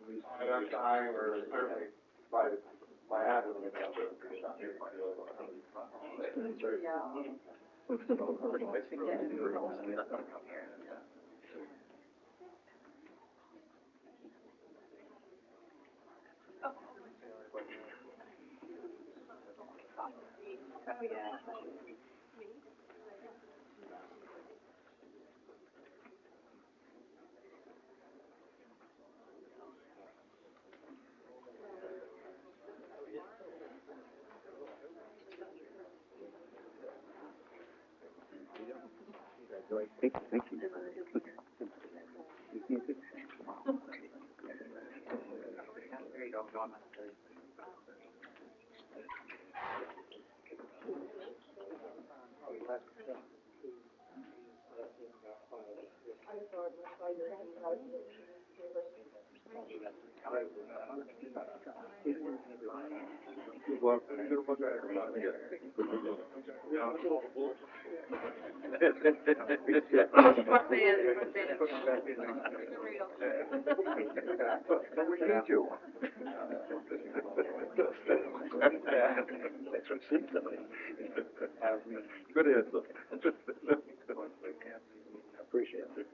I'm dying, or certainly my hat is going to be Thank you. There you go, John. Good answer. Appreciate it.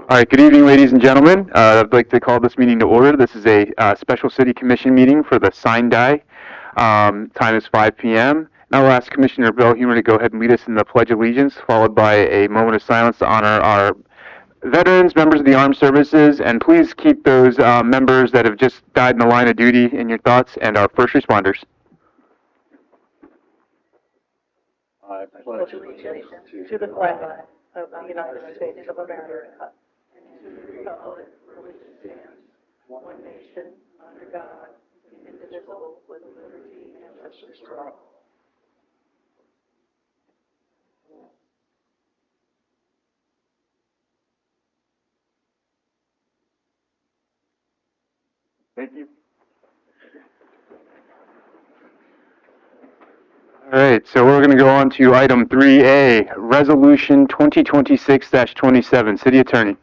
All right, good evening, ladies and gentlemen. I'd like to call this meeting to order. This is a special city commission meeting for the Sine. Time is 5 p.m. Now we'll ask Commissioner Bill Humer to go ahead and lead us in the Pledge of Allegiance, followed by a moment of silence to honor our veterans, members of the armed services, and please keep those members that have just died in the line of duty in your thoughts, and our first responders. I pledge allegiance to the flag of the United States of America, and to the republic for which it stands, one nation, under God, indivisible, with liberty and justice for all. Thank you. All right, so we're going to go on to item 3A, Resolution 2026-27. City Attorney.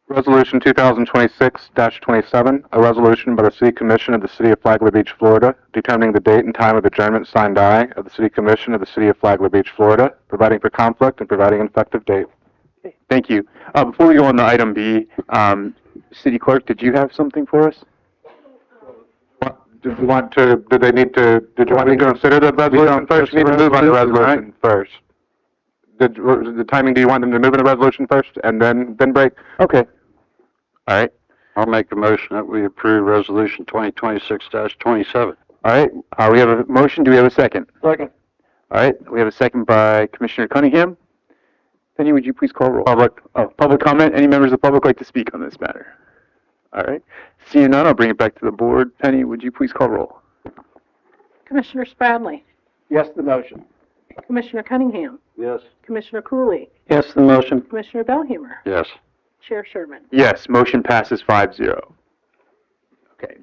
Resolution 2026-27, a resolution by the City Commission of the City of Flagler Beach, Florida, determining the date and time of adjournment signed die of the City Commission of the City of Flagler Beach, Florida, providing for conflict and providing an effective date. Thank you. Before we go on to item B, City Clerk, did you have something for us? Did you want me to consider the resolution first? You need to move on the resolution first. The timing, do you want them to move in the resolution first and then break? Okay. All right. I'll make a motion that we approve Resolution 2026-27. All right. We have a motion. Do we have a second? Second. All right. We have a second by Commissioner Cunningham. Penny, would you please call roll? Public comment. Any members of the public like to speak on this matter? All right. Seeing none, I'll bring it back to the board. Penny, would you please call roll? Commissioner Spadley, Yes, the motion. Commissioner Cunningham, Yes. Commissioner Cooley, Yes, the motion. Commissioner Belhumeur, Yes. Chair Sherman. Yes, motion passes 5-0. Okay.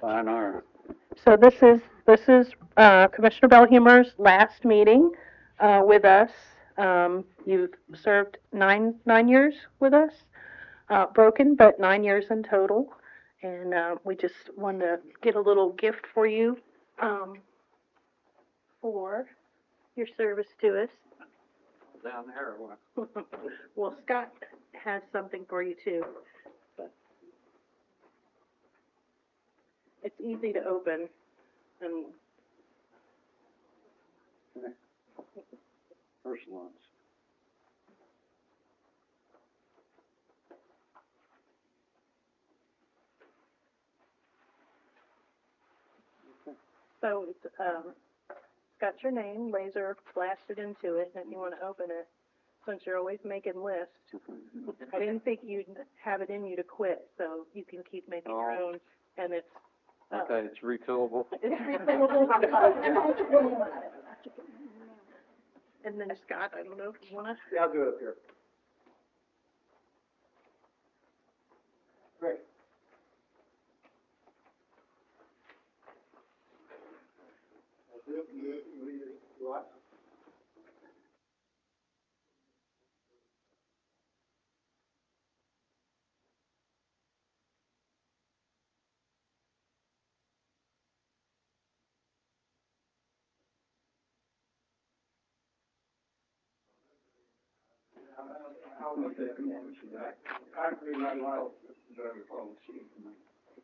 Fine, So this is Commissioner Belhumeur's last meeting with us. You've served nine years with us, broken, but 9 years in total. And we just wanted to get a little gift for you for your service to us. Down there or what? Well, Scott has something for you too. But it's easy to open and Personal ones. so it's got your name laser blasted into it, and if you want to open it, since you're always making lists, I didn't think you'd have it in you to quit, so you can keep making your own, and it's Okay, it's refillable. it's refillable. And then Scott, I don't know if you want to. Yeah, I'll do it up here. Great.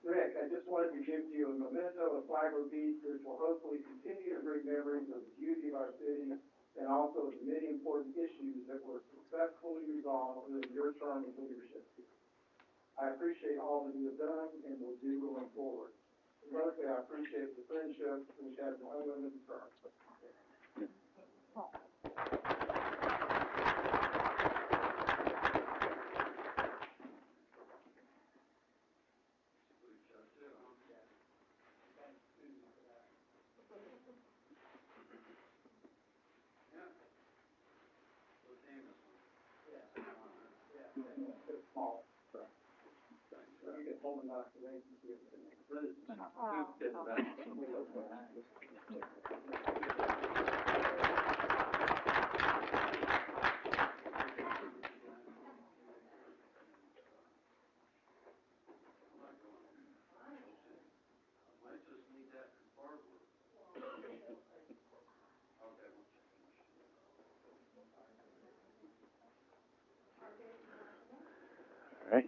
Rick, I just wanted to give you a memento of Flagler Beach, which will hopefully continue to bring memories of the beauty of our city and also the many important issues that were successfully resolved during your term of leadership. I appreciate all that you have done and will do going forward. Mostly, I appreciate the friendship which has an unlimited term. Small. You get home and knock the rain and see if it's All right.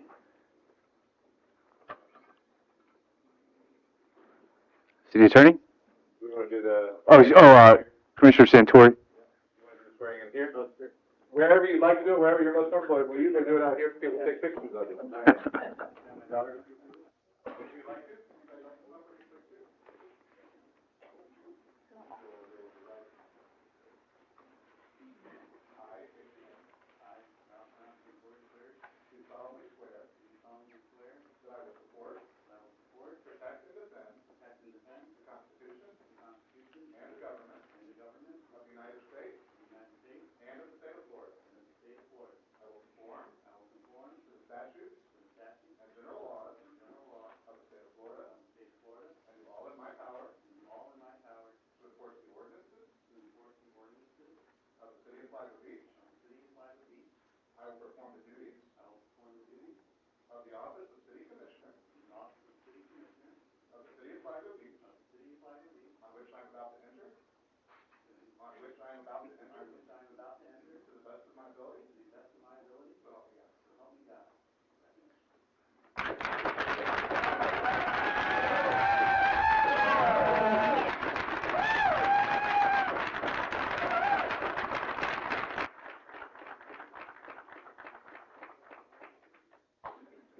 City Attorney? We want to do the Commissioner Santori? swearing in here. Wherever you'd like to do it, wherever you're most comfortable, we usually do it out here, people take pictures of it.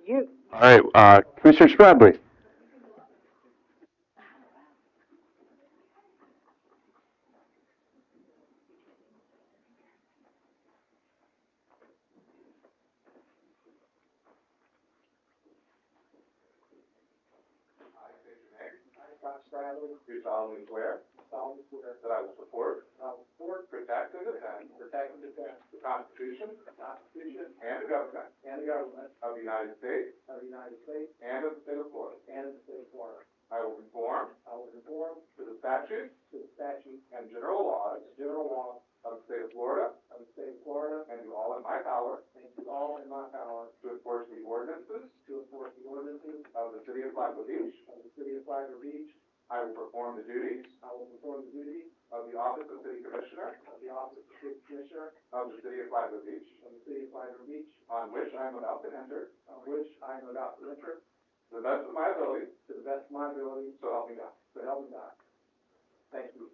You. All right, Commissioner Spradley? Scott Stradley, Do solemnly swear. That I will support. Protect, and defend. The Constitution. And the government. Of the United States. And of the state of Florida. I will conform. To the statutes. And general laws. Of the state of Florida. And do all in my power. To enforce the ordinances. Of the city of Flagler Beach. I will perform the duties. Of the office of city commissioner. Of the city of Flagler Beach. On which I am about to enter. To the best of my ability. So help me God. Thank you.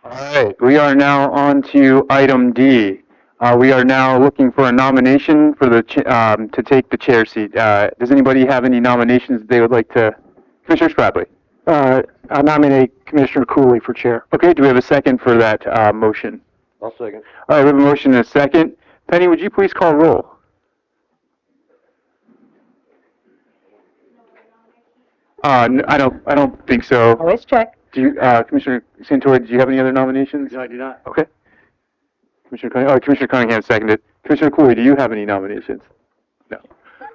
All right, we are now on to item D. We are now looking for a nomination for the to take the chair seat. Does anybody have any nominations they would like to? Commissioner Spradley. I nominate Commissioner Cooley for chair. Okay, do we have a second for that motion? I'll second. All right, we have a motion and a second. Penny, would you please call roll? I don't think so. Always check. Do you, Commissioner Santori, do you have any other nominations? No, I do not. Okay. Commissioner Cunningham seconded. Commissioner Cooley, do you have any nominations? No.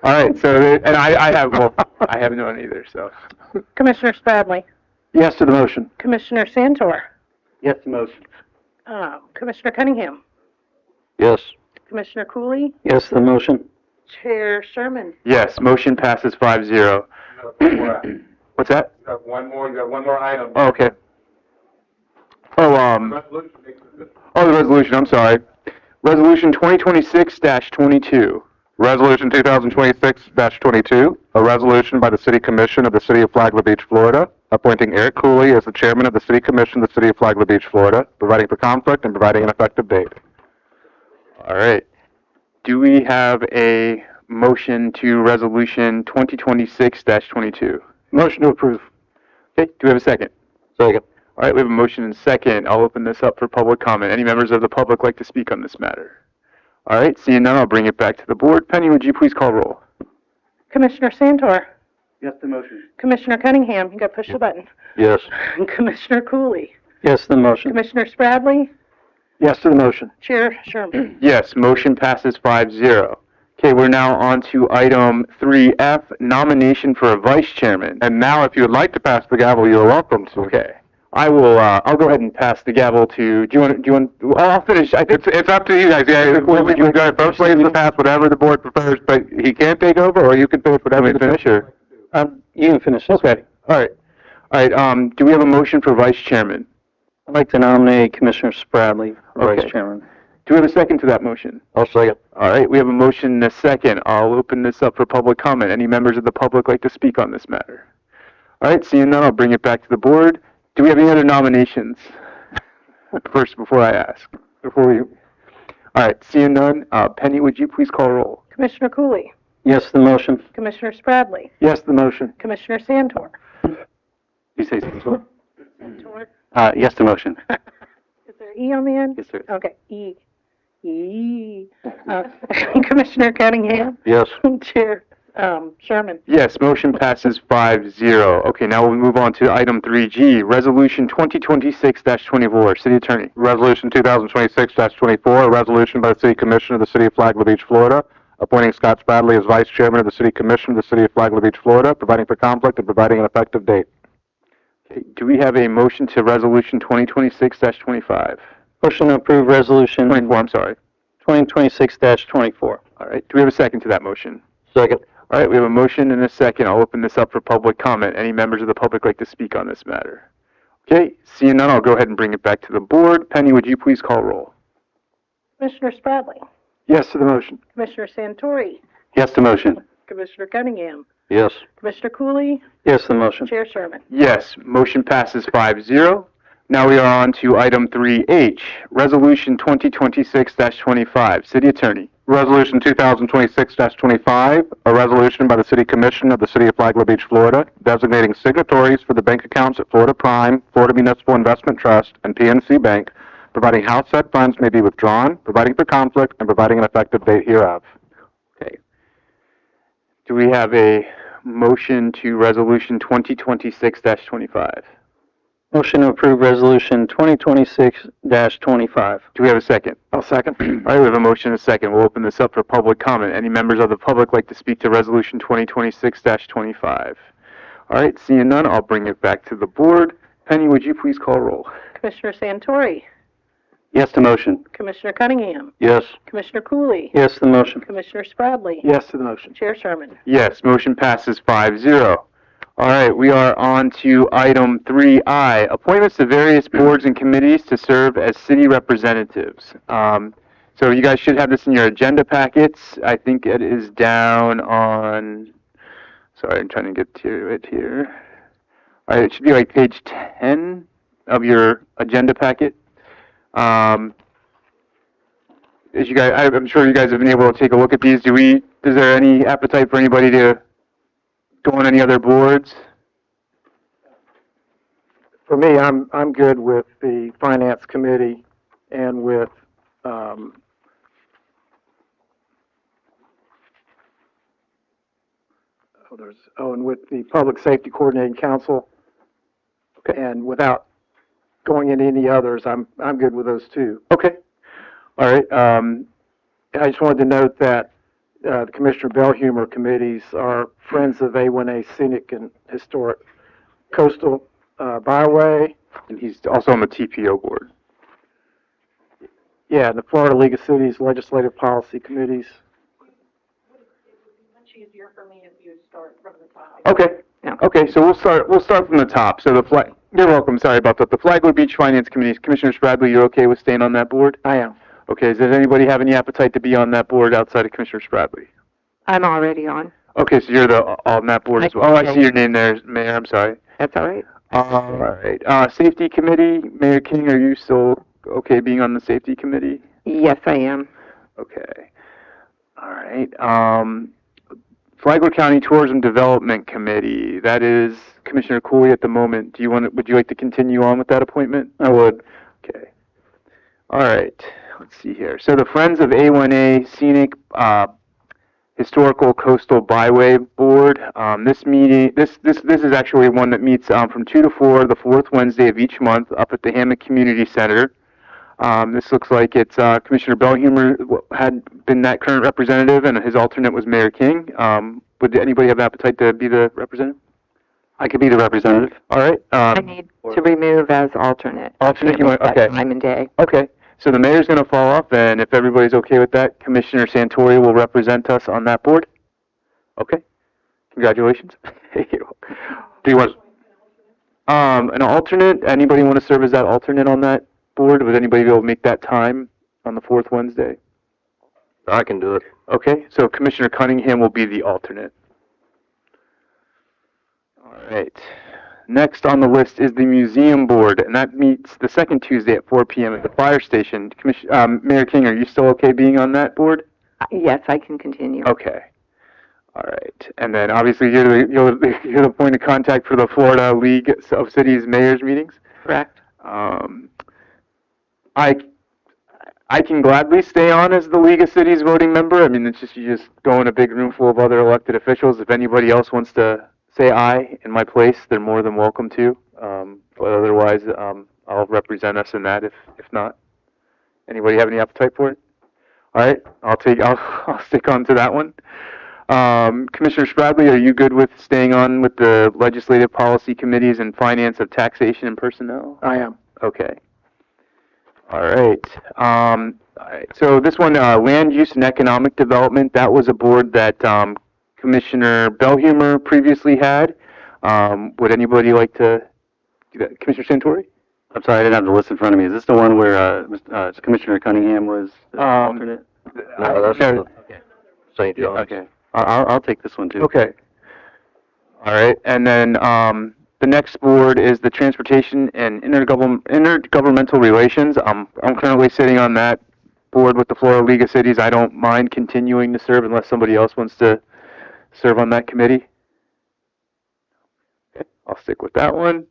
All right, so, and I haven't known either, so. Commissioner Spradley. Yes to the motion. Commissioner Santor. Yes to the motion. Commissioner Cunningham. Yes. Commissioner Cooley. Yes to the motion. Chair Sherman. Yes, motion passes 5-0. What's that? You got one more item. Oh, okay. Oh, the resolution, I'm sorry. Resolution 2026-22. Resolution 2026-22, a resolution by the City Commission of the City of Flagler Beach, Florida, appointing Eric Cooley as the chairman of the City Commission of the City of Flagler Beach, Florida, providing for conflict and providing an effective date. All right. Do we have a motion to resolution 2026-22? Motion to approve. Okay, do we have a second? Second. All right, we have a motion and a second. I'll open this up for public comment. Any members of the public like to speak on this matter? All right, seeing none, I'll bring it back to the board. Penny, would you please call roll? Commissioner Santor. Yes to the motion. Commissioner Cunningham. You got to push the button. Yes. Commissioner Cooley. Yes to the motion. Commissioner Spradley. Yes to the motion. Chair Sherman. Yes, motion passes 5-0. Okay, we're now on to item 3F, nomination for a vice chairman. And now, if you would like to pass the gavel, you're welcome to. Okay. I will, I'll go ahead and pass the gavel to, I'll finish. It's up to you guys. Yeah, you can go both ways to pass whatever the board prefers, but he can take over, or you can finish whatever you finish. You can finish this. Okay, all right. Do we have a motion for vice chairman? I'd like to nominate Commissioner Spradley for Okay. vice chairman. Do we have a second to that motion? I'll second. All right, we have a motion and a second. I'll open this up for public comment. Any members of the public like to speak on this matter? All right, seeing none, I'll bring it back to the board. Do we have any other nominations? First, before I ask. All right, seeing none, Penny, would you please call roll? Commissioner Cooley. Yes to the motion. Commissioner Spradley. Yes to the motion. Commissioner Santor. You say so. Santor. Yes to the motion. Is there E on the end? Yes, sir. Okay, E. Commissioner Cunningham. Yes. Chair Sherman. Yes, motion passes 5-0. Okay, now we'll move on to item 3G, Resolution 2026-24. City Attorney. Resolution 2026-24, a resolution by the City Commission of the City of Flagler Beach, Florida, appointing Scott Spradley as Vice Chairman of the City Commission of the City of Flagler Beach, Florida, providing for conflict and providing an effective date. Okay, do we have a motion to Resolution 2026-25? Motion to approve resolution 24, I'm sorry. 2026-24. All right, do we have a second to that motion? Second. All right, we have a motion and a second. I'll open this up for public comment. Any members of the public like to speak on this matter? Okay, seeing none, I'll go ahead and bring it back to the board. Penny, would you please call roll? Commissioner Spradley. Yes to the motion. Commissioner Santori. Yes to the motion. Commissioner Cunningham. Yes. Commissioner Cooley. Yes to the motion. Chair Sherman. Yes, motion passes 5-0. Now we are on to item 3H, Resolution 2026-25. City Attorney. Resolution 2026-25, a resolution by the City Commission of the City of Flagler Beach, Florida, designating signatories for the bank accounts at Florida Prime, Florida Municipal Investment Trust, and PNC Bank, providing how said funds may be withdrawn, providing for conflict, and providing an effective date hereof. Okay. Do we have a motion to resolution 2026-25? Motion to approve resolution 2026-25. Do we have a second? I'll second. All right, we have a motion and a second. We'll open this up for public comment. Any members of the public like to speak to resolution 2026-25? All right, seeing none, I'll bring it back to the board. Penny, would you please call roll? Commissioner Santori, Yes to motion. Commissioner Cunningham, Yes. Commissioner Cooley, Yes to the motion. Commissioner Spradley, Yes to the motion. Chair Sherman. Yes, motion passes 5-0. All right, we are on to item 3I, appointments to various boards and committees to serve as city representatives. So you guys should have this in your agenda packets. I think it is down on, sorry, I'm trying to get to it here. All right, it should be like page 10 of your agenda packet. As you guys, I'm sure you guys have been able to take a look at these. Is there any appetite for anybody to go on any other boards? For me, I'm good with the finance committee and with, and with the public safety coordinating council. Okay. And without going into any others, I'm good with those two. Okay. All right. I just wanted to note that the Commissioner Bellhumor committees are Friends of A1A Scenic and Historic Coastal Byway. And he's also on the TPO board. Yeah, and the Florida League of Cities Legislative Policy Committees. Much easier for me if you start from the top. Okay. Yeah. Okay, so we'll start from the top. So you're welcome. Sorry about that. The Flagler Beach Finance Committee, Commissioner Spradley, you're okay with staying on that board? I am. Okay, does anybody have any appetite to be on that board outside of Commissioner Spradley? I'm already on. Okay, so you're on that board as well. Oh, I see your name there, Mayor. I'm sorry. That's all right. All right. Safety Committee, Mayor King, are you still okay being on the Safety Committee? Yes, I am. Okay. All right. Flagler County Tourism Development Committee, that is Commissioner Cooley at the moment. Would you like to continue on with that appointment? I would. Okay. All right. Let's see here. So the Friends of A1A Scenic Historical Coastal Byway Board. This is actually one that meets from 2 to 4 the fourth Wednesday of each month up at the Hammock Community Center. This looks like it's Commissioner Bellhumor had been that current representative, and his alternate was Mayor King. Would anybody have appetite to be the representative? I could be the representative. All right. I need to remove as alternate. Alternate, you want, That okay. time and day. Okay. So the mayor's going to fall off, and if everybody's okay with that, Commissioner Santori will represent us on that board. Okay. Congratulations. Do you want an alternate? Anybody want to serve as that alternate on that board? Would anybody be able to make that time on the fourth Wednesday? I can do it. Okay, so Commissioner Cunningham will be the alternate. All right. Next on the list is the Museum Board, and that meets the second Tuesday at 4 p.m. at the fire station. Mayor King, are you still okay being on that board? Yes, I can continue. Okay. All right. And then obviously you're the point of contact for the Florida League of Cities Mayors meetings? Correct. I can gladly stay on as the League of Cities voting member. I mean, it's just, you just go in a big room full of other elected officials. If anybody else wants to say aye in my place, they're more than welcome to. But otherwise, I'll represent us in that if not. Anybody have any appetite for it? All right, I'll stick on to that one. Commissioner Spradley, are you good with staying on with the legislative policy committees and finance of taxation and personnel? I am. Okay. All right. All right. So this one, land use and economic development, that was a board that Commissioner Bellhumor previously had. Would anybody like to do that? Commissioner Santori? I'm sorry, I didn't have the list in front of me. Is this the one where Commissioner Cunningham was the alternate? No, that's okay. St. John's. Okay. I'll take this one too. Okay. All right. And then the next board is the Transportation and Intergovernmental Relations. I'm currently sitting on that board with the Florida League of Cities. I don't mind continuing to serve unless somebody else wants to serve on that committee. Okay, I'll stick with that one.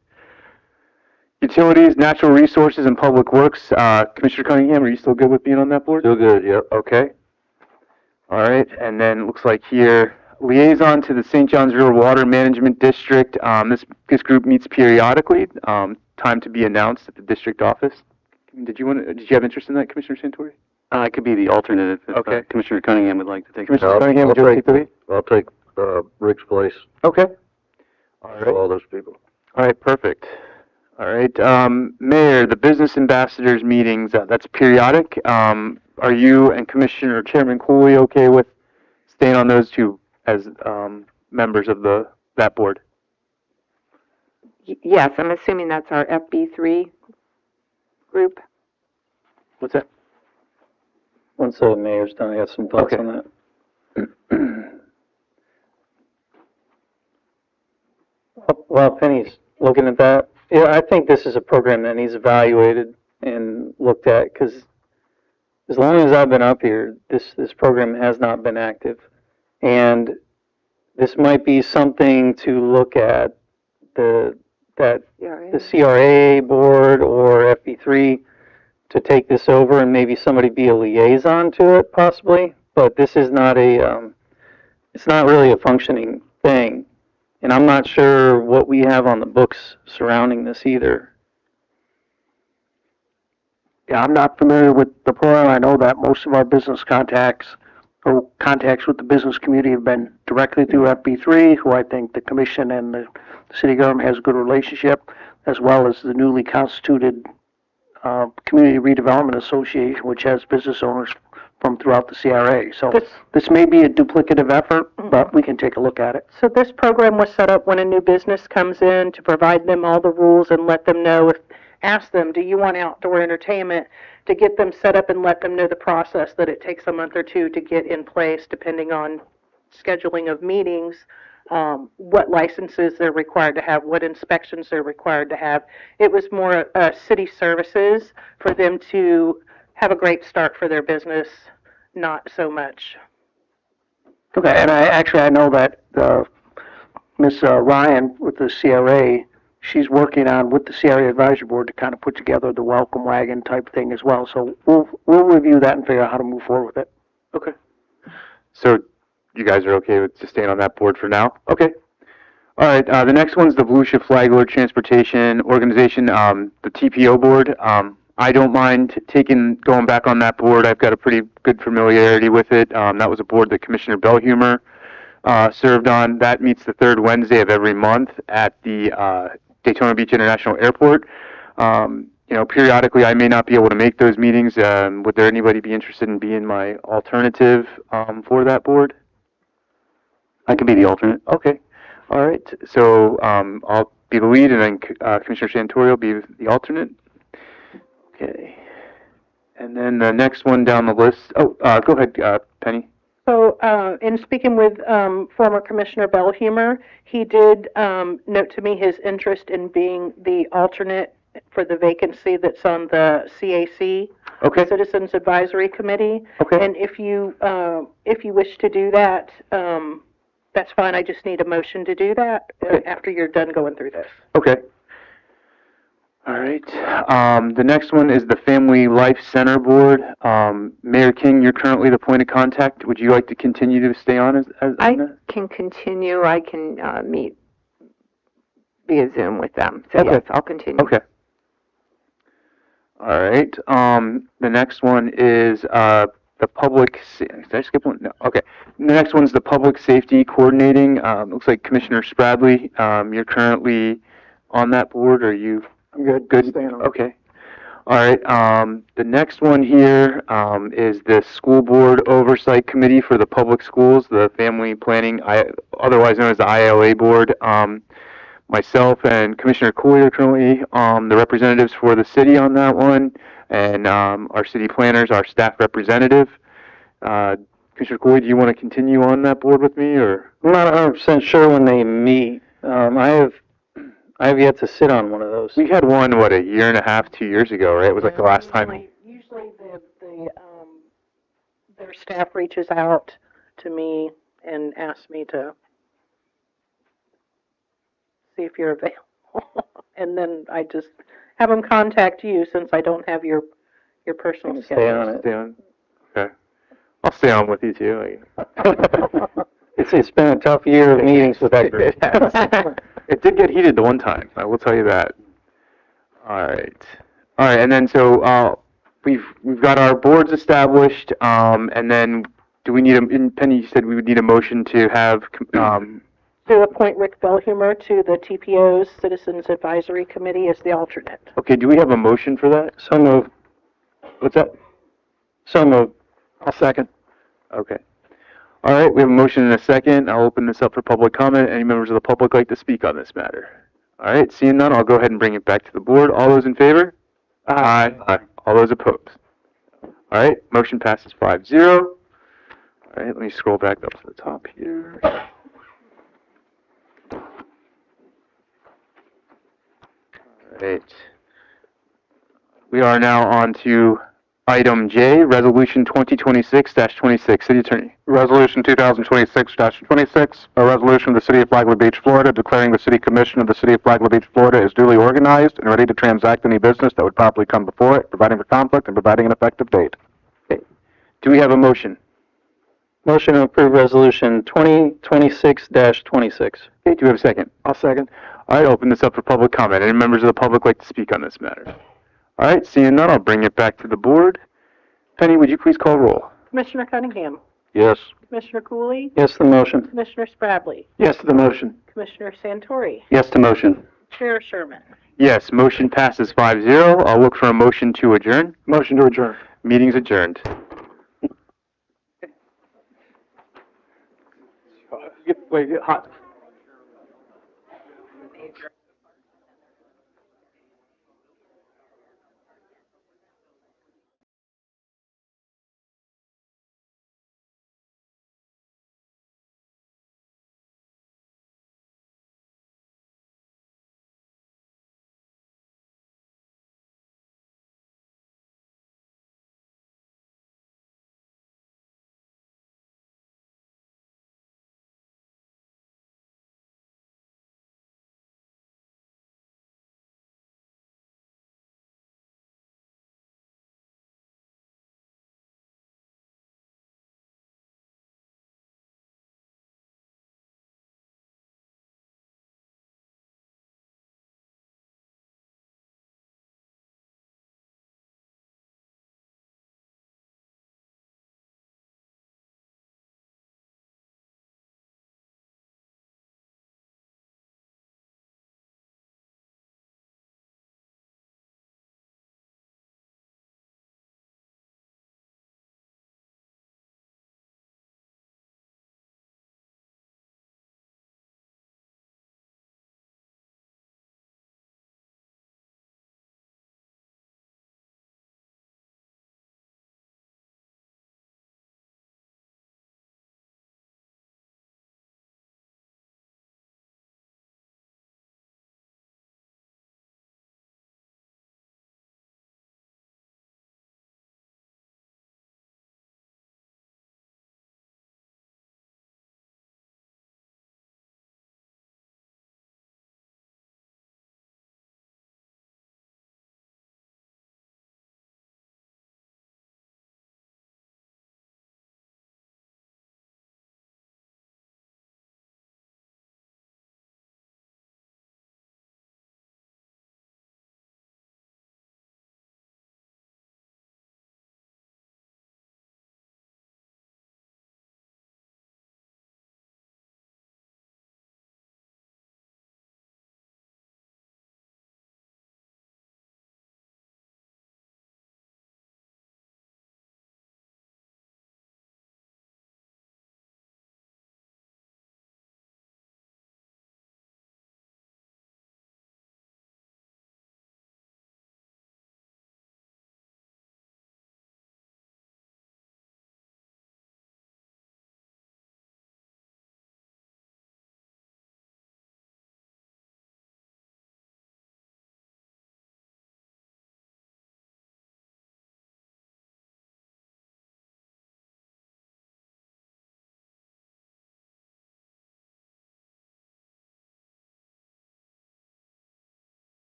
Utilities, Natural Resources, and Public Works. Commissioner Cunningham, are you still good with being on that board? Still good, yep. Okay. All right, and then it looks like here liaison to the St. Johns River Water Management District. This group meets periodically. Time to be announced at the district office. Did you have interest in that, Commissioner Santori? I could be the alternate if Okay. Commissioner Cunningham would like to take it. Commissioner Cunningham, would you like to take the lead? I'll take, Rick's place, Okay. All right. all those people. All right, perfect. All right, Mayor, the business ambassadors meetings, that's periodic. Are you and Commissioner Chairman Cooley okay with staying on those two as members of that board? Yes, I'm assuming that's our FB3 group. What's that? Once the mayor's done, I got some thoughts Okay. on that. While Penny's looking at that, yeah, I think this is a program that needs evaluated and looked at, because as long as I've been up here, this program has not been active. And this might be something to look at the CRA board or FB3 to take this over and maybe somebody be a liaison to it possibly, but this is not it's not really a functioning thing. And I'm not sure what we have on the books surrounding this either. Yeah, I'm not familiar with the program. I know that most of our business contacts or contacts with the business community have been directly through FB3, who I think the commission and the city government has a good relationship, as well as the newly constituted Community Redevelopment Association, which has business owners from throughout the CRA. So this may be a duplicative effort, but we can take a look at it. So this program was set up when a new business comes in to provide them all the rules and let them know, ask them, do you want outdoor entertainment, to get them set up and let them know the process, that it takes a month or two to get in place depending on scheduling of meetings, what licenses they're required to have, what inspections they're required to have. It was more city services for them to have a great start for their business, not so much. Okay, and I know that Ms. Ryan with the CRA, she's working on with the CRA Advisory Board to kind of put together the welcome wagon type thing as well. So we'll review that and figure out how to move forward with it. Okay. So you guys are okay with just staying on that board for now? Okay. All right, the next one's the Volusia Flagler Transportation Organization, the TPO board. I don't mind going back on that board. I've got a pretty good familiarity with it. That was a board that Commissioner Bellhumer served on. That meets the third Wednesday of every month at the Daytona Beach International Airport. Periodically I may not be able to make those meetings. Would there anybody be interested in being my alternative for that board? I could be the alternate. Okay. All right. So I'll be the lead, and then Commissioner Santori will be the alternate. Okay. And then the next one down the list. Oh, go ahead, Penny. So, in speaking with former Commissioner Bellhumer, he did note to me his interest in being the alternate for the vacancy that's on the CAC, Okay. Citizens Advisory Committee. Okay. And if you wish to do that, that's fine. I just need a motion to do that after you're done going through this. Okay. All right. The next one is the Family Life Center Board. Mayor King, you're currently the point of contact. Would you like to continue to stay on as I that? can continue. I can meet via Zoom with them. So Okay. yes, I'll continue. Okay. All right. The next one is the public. Did I skip one? No. Okay. The next one's the Public Safety Coordinating. Looks like Commissioner Spradley. You're currently on that board. Are you? I'm good. Good. Staying on. Okay. All right. The next one here is the School Board Oversight Committee for the Public Schools, the Family Planning, otherwise known as the ILA Board. Myself and Commissioner Cooley are currently the representatives for the city on that one, and our city planners, our staff representative. Commissioner Cooley, do you want to continue on that board with me, or? I'm not 100% sure when they meet. I have yet to sit on one of those. We had one, what, a year and a half, 2 years ago, right? It was like the last time. Usually their staff reaches out to me and asks me to see if you're available. And then I just have them contact you, since I don't have your personal schedule. Stay on it. Stay on? Okay. I'll stay on with you too. It's been a tough year of meetings with that group. It has. It did get heated the one time, I will tell you that. All right. All right, and then we've got our boards established, and then do we need Penny, you said we would need a motion to have, To appoint Rick Belhumer to the TPO's Citizens Advisory Committee as the alternate. okay, do we have a motion for that? So moved. What's that? So moved. I'll second. Okay. All right, we have a motion and a second. I'll open this up for public comment. Any members of the public like to speak on this matter? All right, seeing none, I'll go ahead and bring it back to the board. All those in favor? Aye. Aye. All those opposed? All right, motion passes 5-0. All right, let me scroll back up to the top here. All right. We are now on to item J, Resolution 2026-26. City Attorney. Resolution 2026-26, a resolution of the City of Flagler Beach, Florida, declaring the City Commission of the City of Flagler Beach, Florida is duly organized and ready to transact any business that would properly come before it, providing for conflict and providing an effective date. Okay. Do we have a motion? Motion to approve resolution 2026-26. Okay, do we have a second? I'll second. All right, open this up for public comment. Any members of the public like to speak on this matter? All right, seeing none, I'll bring it back to the board. Penny, would you please call roll? Commissioner Cunningham, Yes. Commissioner Cooley, Yes to the motion. Commissioner Spradley, Yes to the motion. Commissioner Santori, Yes to motion. Chair Sherman. Yes, motion passes 5-0. I'll look for a motion to adjourn. Motion to adjourn. Meeting's adjourned. Wait, hot.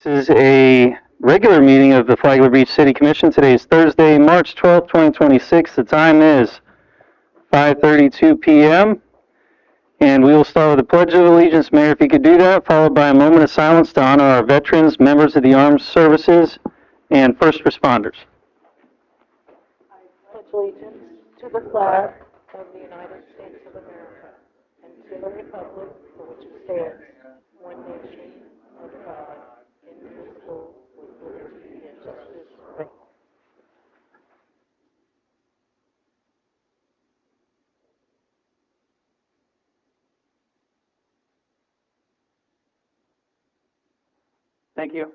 This is a regular meeting of the Flagler Beach City Commission. Today is Thursday, March 12th, 2026. The time is 5:32 p.m. And we will start with the Pledge of Allegiance. Mayor, if you could do that, followed by a moment of silence to honor our veterans, members of the armed services, and first responders. I pledge allegiance to the flag of the United States of America and to the republic for which it stands, one nation, under God, indivisible, with liberty and justice for all. Thank you.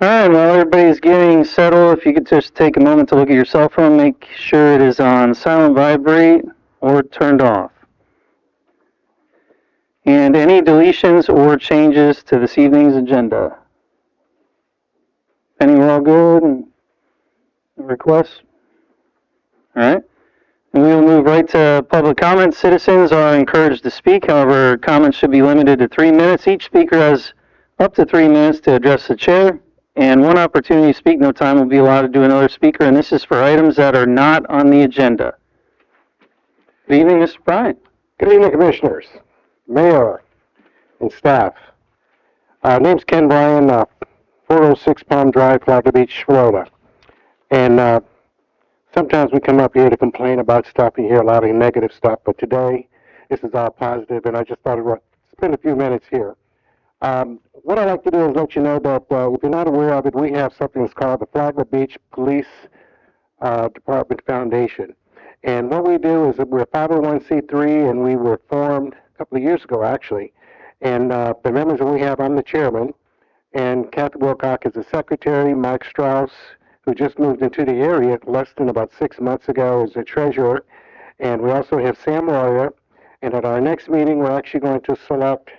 All right, while everybody's getting settled, if you could just take a moment to look at your cell phone, make sure it is on silent vibrate or turned off. And any deletions or changes to this evening's agenda? Penny, we're all good? And requests? All right. And we will move right to public comment. Citizens are encouraged to speak. However, comments should be limited to 3 minutes. Each speaker has up to 3 minutes to address the chair, and one opportunity to speak. No time will be allowed to do another speaker, and this is for items that are not on the agenda. Good evening, Mr. Bryant. Good evening, Commissioners, Mayor, and staff. Name's Ken Bryan, 406 Palm Drive, Flagler Beach, Florida. And sometimes we come up here to complain about stuff and you hear a lot of negative stuff, but today this is all positive, and I just thought I'd spend a few minutes here. What I'd like to do is let you know that if you're not aware of it, we have something that's called the Flagler Beach Police Department Foundation. And what we do is that we're a 501c3, and we were formed a couple of years ago, actually. And the members that we have, I'm the chairman, and Kathy Wilcock is the secretary. Mike Strauss, who just moved into the area less than about 6 months ago, is the treasurer. And we also have Sam Royer. And at our next meeting, we're actually going to select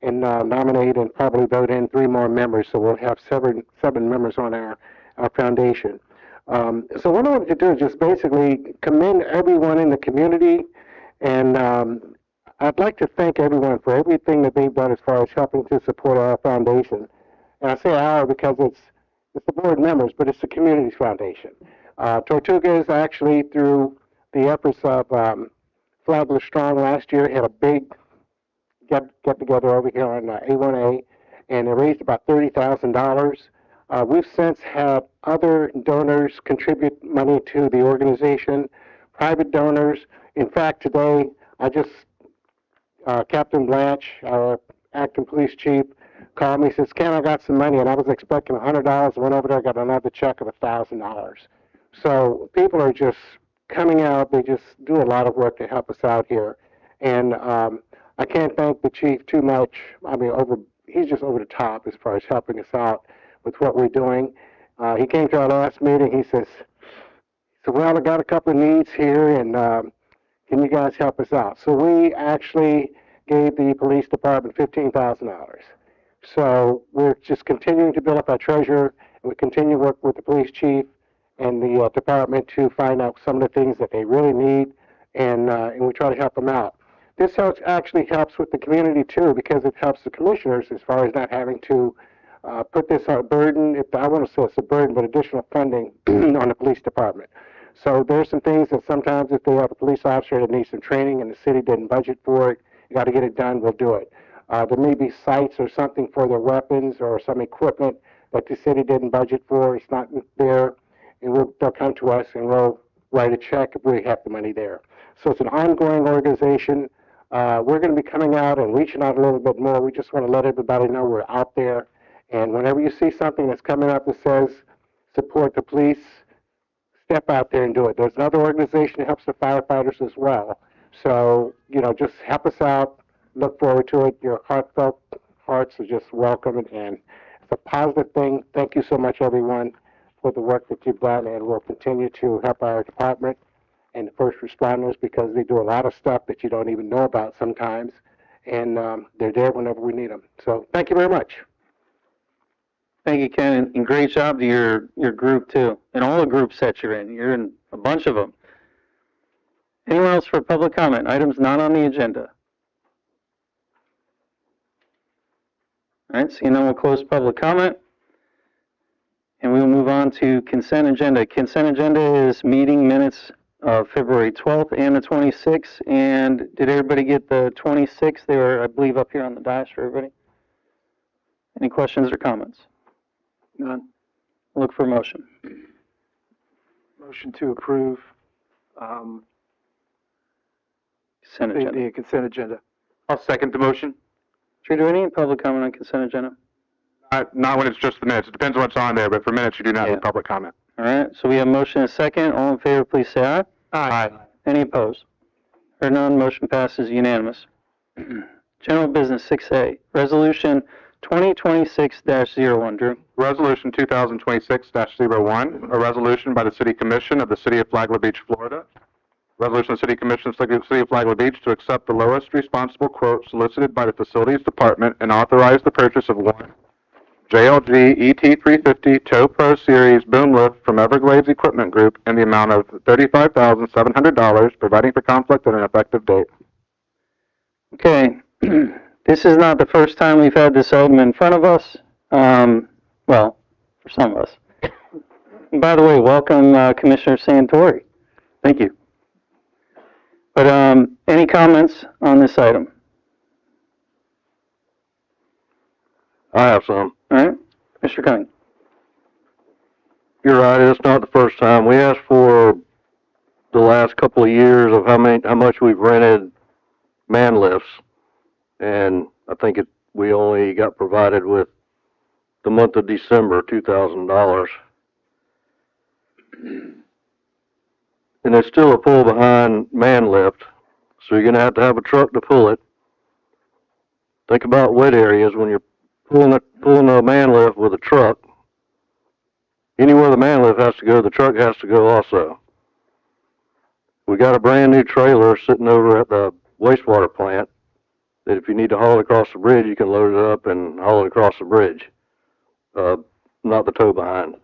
and nominate and probably vote in 3 more members. So we'll have seven members on our foundation. So what I wanted to do is just basically commend everyone in the community, and I'd like to thank everyone for everything that they've done as far as helping to support our foundation. And I say our because it's the board members, but it's the community's foundation. Tortuga is actually, through the efforts of Flagler Strong last year, had a big get together over here on A1A, and they raised about $30,000. We've since had other donors contribute money to the organization, private donors. In fact, today, Captain Blanche, our acting police chief, called me and says, Ken, I got some money, and I was expecting $100. I went over there, got another check of $1,000. So people are just coming out. They just do a lot of work to help us out here. And I can't thank the chief too much. I mean, he's just over the top as far as helping us out with what we're doing. He came to our last meeting. He says, well, I got a couple of needs here, and can you guys help us out? So we actually gave the police department $15,000. So we're just continuing to build up our treasure, and we continue to work with the police chief and the department to find out some of the things that they really need, and we try to help them out. This actually helps with the community, too, because it helps the commissioners as far as not having to put this on a burden. I want to say it's a burden, but additional funding on the police department. So there's some things that sometimes if they have a police officer that needs some training and the city didn't budget for it, you got to get it done, we'll do it. There may be sites or something for their weapons or some equipment that the city didn't budget for. It's not there, and they'll come to us and we'll write a check if we have the money there. So it's an ongoing organization. We're going to be coming out and reaching out a little bit more. We just want to let everybody know we're out there. And whenever you see something that's coming up that says support the police, step out there and do it. There's another organization that helps the firefighters as well. So, just help us out. Look forward to it. Your heartfelt hearts are just welcome, and it's a positive thing. Thank you so much, everyone, for the work that you've done, and we'll continue to help our department and the first responders because they do a lot of stuff that you don't even know about sometimes, and they're there whenever we need them. So thank you very much. Thank you, Ken, and great job to your group, too, and all the groups that you're in. You're in a bunch of them. Anyone else for public comment? Items not on the agenda. All right, seeing none, we'll close public comment. And we will move on to consent agenda. Consent agenda is meeting minutes of February 12th and the 26th. And did everybody get the 26th? They were, I believe, up here on the dais for everybody. Any questions or comments? None. Look for a motion. Motion to approve, Consent agenda. the consent agenda. I'll second the motion. Should we do any public comment on consent agenda? Not when it's just the minutes. It depends on what's on there, but for minutes, you do not Yeah. need public comment. All right, so we have a motion and a second. All in favor, please say aye. Aye. Any opposed? Heard none, motion passes unanimous. General business 6A, resolution 2026-01. Drew? Resolution 2026-01, a resolution by the City Commission of the City of Flagler Beach, Florida. Resolution of the City Commission of the City of Flagler Beach to accept the lowest responsible quote solicited by the Facilities Department and authorize the purchase of one JLG ET350 Tow Pro Series boom lift from Everglades Equipment Group in the amount of $35,700, providing for conflict and an effective date. Okay, this is not the first time we've had this item in front of us. Well, for some of us. And by the way, welcome Commissioner Santori. Thank you. But any comments on this item? I have some. All right, Mr. Cunning. You're right, it's not the first time. We asked for the last couple of years of how much we've rented man lifts, and I think we only got provided with the month of December, $2,000. And it's still a pull behind man lift, so you're gonna have a truck to pull it. Think about wet areas when you're pulling a man lift with a truck. Anywhere the man lift has to go, the truck has to go also. We got a brand new trailer sitting over at the wastewater plant that if you need to haul it across the bridge, you can load it up and haul it across the bridge. Not the tow behind.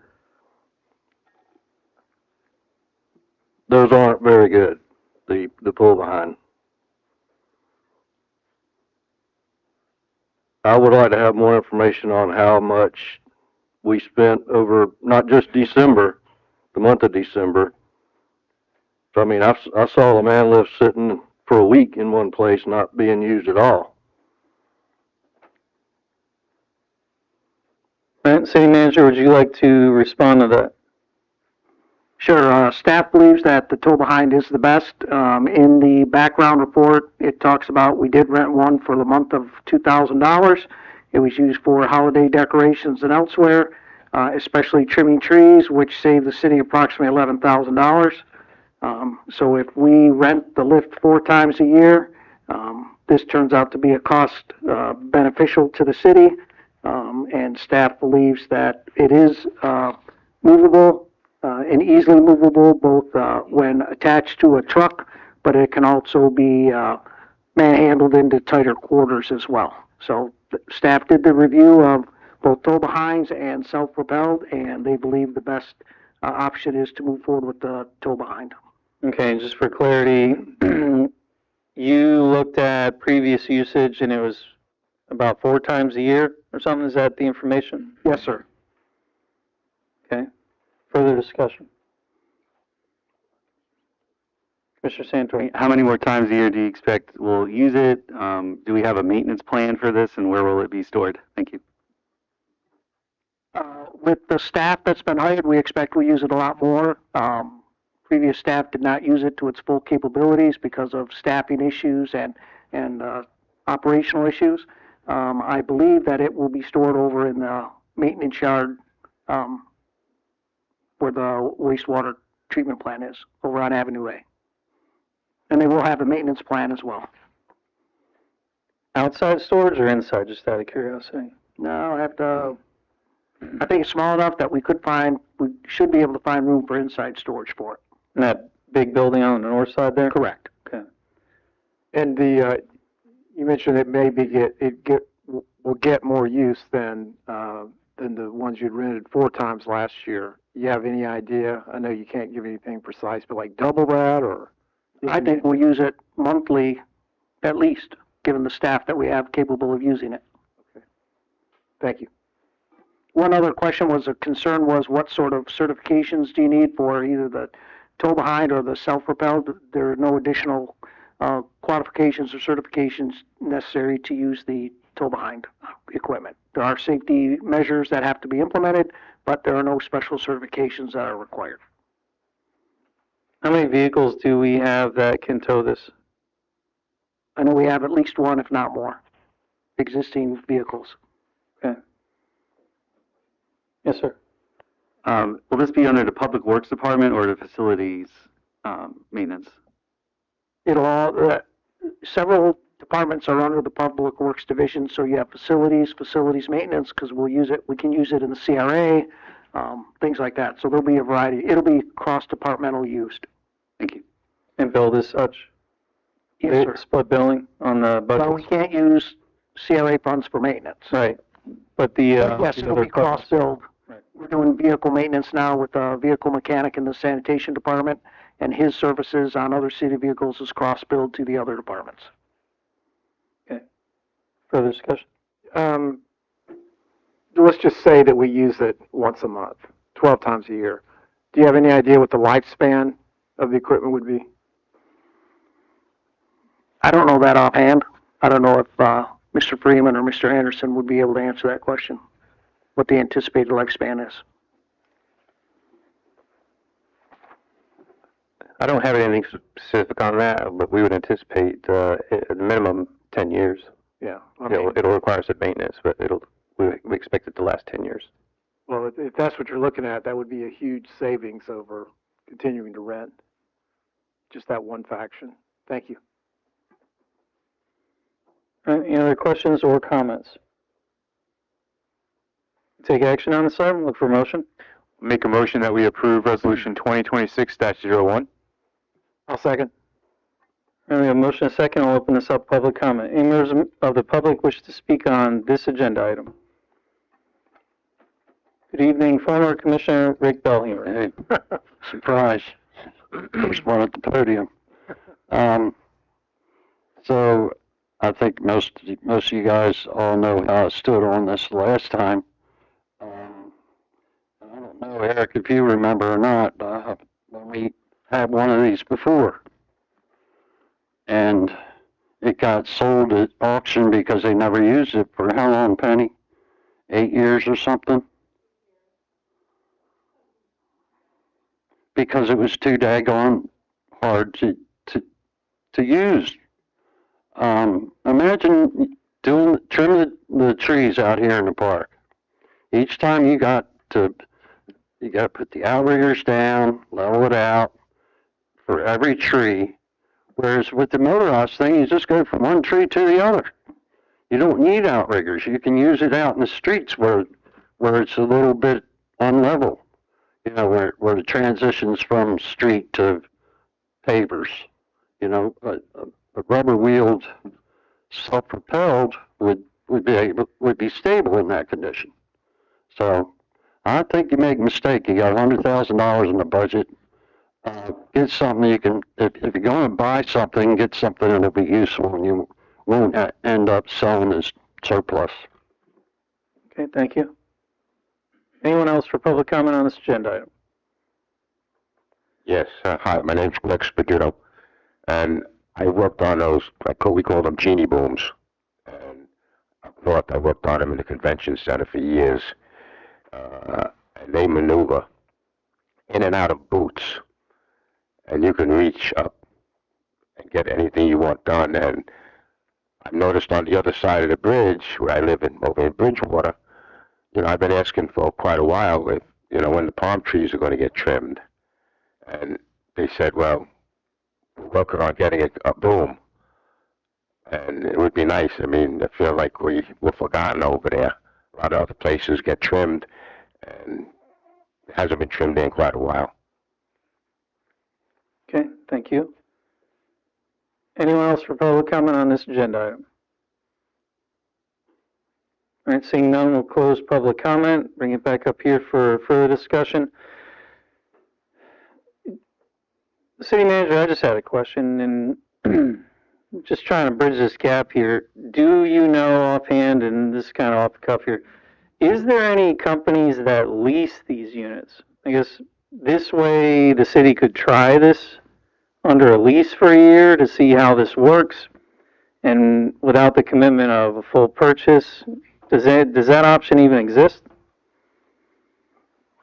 Those aren't very good, the pull behind. I would like to have more information on how much we spent over, not just December, the month of December. So, I mean, I saw the man lift sitting for a week in one place, not being used at all. All right, City Manager, would you like to respond to that? Sure. Staff believes that the tow behind is the best. In the background report, it talks about we did rent one for the month of $2,000. It was used for holiday decorations and elsewhere, especially trimming trees, which saved the city approximately $11,000. So if we rent the lift 4 times a year, this turns out to be a cost beneficial to the city, and staff believes that it is movable and easily movable, both when attached to a truck, but it can also be manhandled into tighter quarters as well. So staff did the review of both tow behinds and self-propelled, and they believe the best option is to move forward with the tow behind. Okay, and just for clarity, you looked at previous usage and it was about 4 times a year or something? Is that the information? Yes, sir. Okay. Further discussion? Commissioner Santori? How many more times a year do you expect we'll use it? Do we have a maintenance plan for this, and where will it be stored? Thank you. With the staff that's been hired, we expect we'll use it a lot more. Previous staff did not use it to its full capabilities because of staffing issues and operational issues. I believe that it will be stored over in the maintenance yard where the wastewater treatment plant is, over on Avenue A. And they will have a maintenance plan as well. Outside storage or inside, just out of curiosity? No, I think it's small enough that we should be able to find room for inside storage for it. In that big building on the north side there? Correct. Okay. And you mentioned will get more use than the ones you'd rented 4 times last year. You have any idea? I know you can't give anything precise, but like double that, or? I think we'll use it monthly at least, given the staff that we have capable of using it. Thank you. One other question was, a concern was, what sort of certifications do you need for either the tow behind or the self-propelled? There are no additional qualifications or certifications necessary to use the tow behind equipment. There are safety measures that have to be implemented, but there are no special certifications that are required. How many vehicles do we have that can tow this? I know we have at least one, if not more, existing vehicles. Okay. Yes, sir. Will this be under the Public Works Department or the Facilities, Maintenance? It'll all, several departments are under the Public Works Division, so you have facilities maintenance, because we can use it in the CRA, things like that. So there'll be a variety. It'll be cross-departmental used. Thank you. And billed as such? Yes, sir. Split billing on the budget? Well, we can't use CRA funds for maintenance. Right. But the, Yes, the it'll other be cross-billed. Right. We're doing vehicle maintenance now with a vehicle mechanic in the sanitation department, and his services on other city vehicles is cross-billed to the other departments. Okay. Further discussion? Let's just say that we use it once a month, 12 times a year. Do you have any idea what the lifespan of the equipment would be? I don't know that offhand. I don't know if Mr. Freeman or Mr. Anderson would be able to answer that question, what the anticipated lifespan is. I don't have anything specific on that, but we would anticipate at minimum 10 years. Yeah. It'll require some maintenance, but we expect it to last 10 years. Well, if that's what you're looking at, that would be a huge savings over continuing to rent. Just that one faction. Thank you. All right, any other questions or comments? Take action on this item. Look for a motion. Make a motion that we approve Resolution 2026-01. I'll second. All right, we have a motion and a second. I'll open this up for public comment. Any members of the public wish to speak on this agenda item? Good evening, former Commissioner Rick Bellheimer. Hey, surprise. First one at the podium. So I think most of you guys all know how I stood on this last time. I don't know, Eric, if you remember or not, we had one of these before. And it got sold at auction because they never used it for how long, Penny? 8 years or something? Because it was too daggone hard to use. Imagine trimming the trees out here in the park. Each time you got to put the outriggers down, level it out for every tree. Whereas with the motorized thing, you just go from one tree to the other. You don't need outriggers. You can use it out in the streets where it's a little bit unlevel. You know, where the transitions from street to pavers. You know, a rubber-wheeled, self-propelled would be stable in that condition. So I think you make a mistake. You got $100,000 in the budget. Get something you can. If you're going to buy something, get something that'll be useful, and you won't end up selling as surplus. Okay, thank you. Anyone else for public comment on this agenda item? Yes, hi, my name's Greg Spaghetto, and I worked on those, we call them genie booms, and I worked on them in the convention center for years, and they maneuver in and out of booths, and you can reach up and get anything you want done, and I've noticed on the other side of the bridge, where I live over in Bridgewater, you know, I've been asking for quite a while if, you know, when the palm trees are going to get trimmed. And they said, well, we're working on getting a boom. And it would be nice. I mean, I feel like we're forgotten over there. A lot of other places get trimmed, and it hasn't been trimmed in quite a while. Okay, thank you. Anyone else for public comment on this agenda item? All right, seeing none, we'll close public comment, bring it back up here for further discussion. City Manager, I just had a question, and just trying to bridge this gap here. Do you know offhand, and this is kind of off the cuff here, is there any companies that lease these units? I guess this way the city could try this under a lease for a year to see how this works, and without the commitment of a full purchase. Does that option even exist?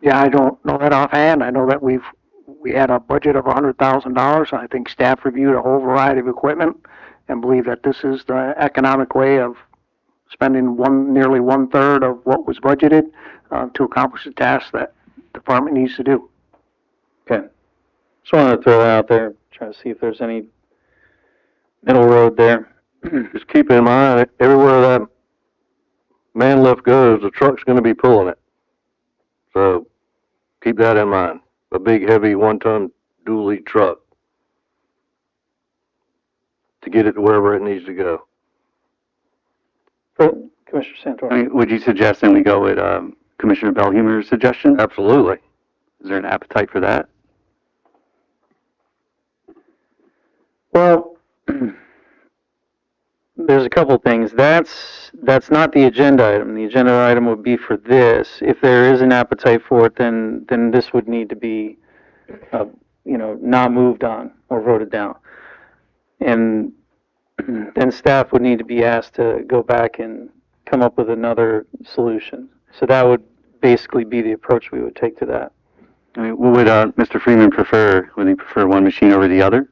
Yeah, I don't know that offhand. I know that we had a budget of $100,000. I think staff reviewed a whole variety of equipment and believe that this is the economic way of spending nearly 1/3 of what was budgeted to accomplish the task that the department needs to do. Okay. Just wanted to throw that out there, try to see if there's any middle road there. Just keep in mind, everywhere that man lift goes, the truck's gonna be pulling it. So, keep that in mind. A big, heavy, 1-ton dually truck to get it to wherever it needs to go. Commissioner Santor. I mean, would you suggest then we go with Commissioner Bellhumer's suggestion? Absolutely. Is there an appetite for that? Well, there's a couple things. That's not the agenda item. The agenda item would be for this. If there is an appetite for it, then this would need to be, not moved on or voted down. And then staff would need to be asked to go back and come up with another solution. So that would basically be the approach we would take to that. I mean, what would Mr. Freeman prefer? Would he prefer one machine over the other?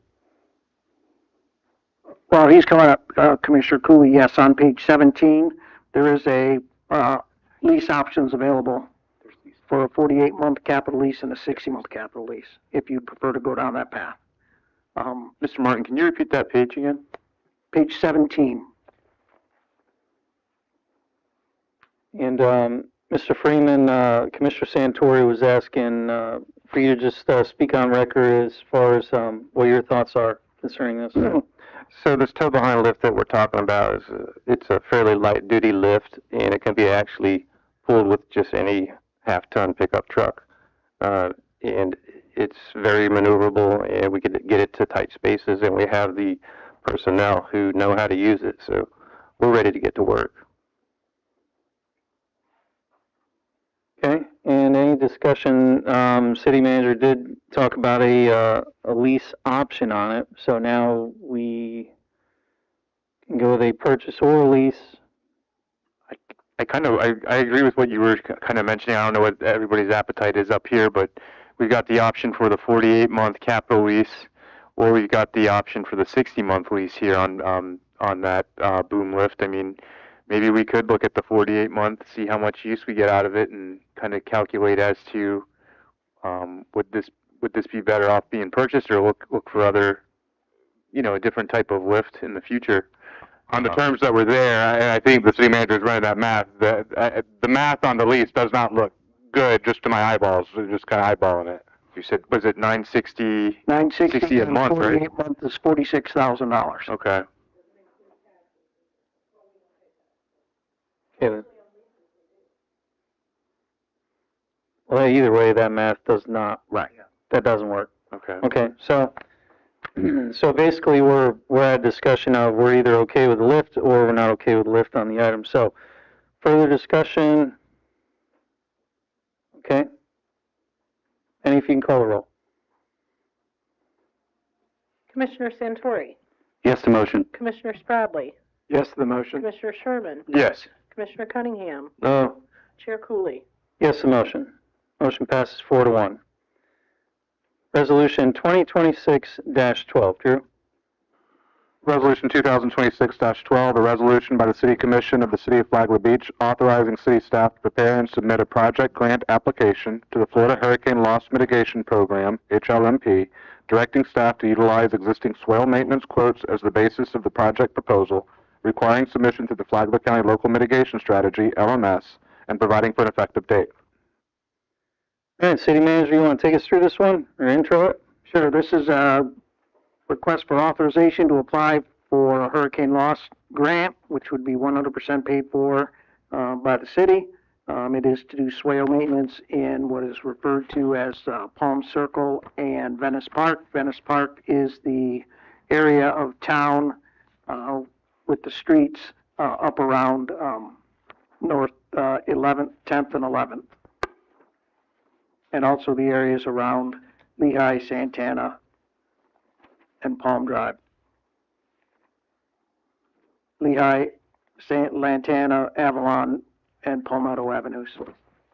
Well, he's coming up, Commissioner Cooley, yes, on page 17, there is a lease options available for a 48-month capital lease and a 60-month capital lease, if you prefer to go down that path. Mr. Martin, can you repeat that page again? Page 17. And Mr. Freeman, Commissioner Santori was asking for you to just speak on record as far as what your thoughts are concerning this. So this tow behind lift that we're talking about it's a fairly light duty lift, and it can be actually pulled with just any half-ton pickup truck. And it's very maneuverable, and we can get it to tight spaces, and we have the personnel who know how to use it, so we're ready to get to work. Okay, and any discussion, city manager did talk about a lease option on it, so now we can go with a purchase or a lease. I agree with what you were kind of mentioning. I don't know what everybody's appetite is up here, but we've got the option for the 48-month capital lease, or we've got the option for the 60-month lease here on that boom lift. I mean, maybe we could look at the 48-month, see how much use we get out of it, and kind of calculate as to would this be better off being purchased, or look for other, a different type of lift in the future. On the terms that were there, I think the city manager is running that math. The math on the lease does not look good just to my eyeballs. Just kind of eyeballing it. You said, was it $960 a month, right? 48 month is $46,000. Okay. Okay. Well, either way, that math does not. Right. That doesn't work. Okay. Okay, so basically we're at a discussion of we're either okay with the lift or we're not okay with the lift on the item. So further discussion. Okay. And if you can call the roll. Commissioner Santori, Yes to motion. Commissioner Spradley, Yes to the motion. Commissioner Sherman, Yes. Commissioner Cunningham, No. Chair Cooley. Yes, the motion. Motion passes 4-1. Resolution 2026-12. Drew? Resolution 2026-12, a resolution by the City Commission of the City of Flagler Beach authorizing city staff to prepare and submit a project grant application to the Florida Hurricane Loss Mitigation Program, HLMP, directing staff to utilize existing swale maintenance quotes as the basis of the project proposal, requiring submission to the Flagler County Local Mitigation Strategy, LMS, and providing for an effective date. All right, City Manager, you want to take us through this one or intro it? Sure, this is a request for authorization to apply for a hurricane loss grant, which would be 100% paid for by the city. It is to do swale maintenance in what is referred to as Palm Circle and Venice Park. Venice Park is the area of town with the streets up around North, 11th, 10th, and 11th. And also the areas around Lehigh, Santana, and Palm Drive. Lehigh, Lantana, Avalon, and Palmetto Avenues.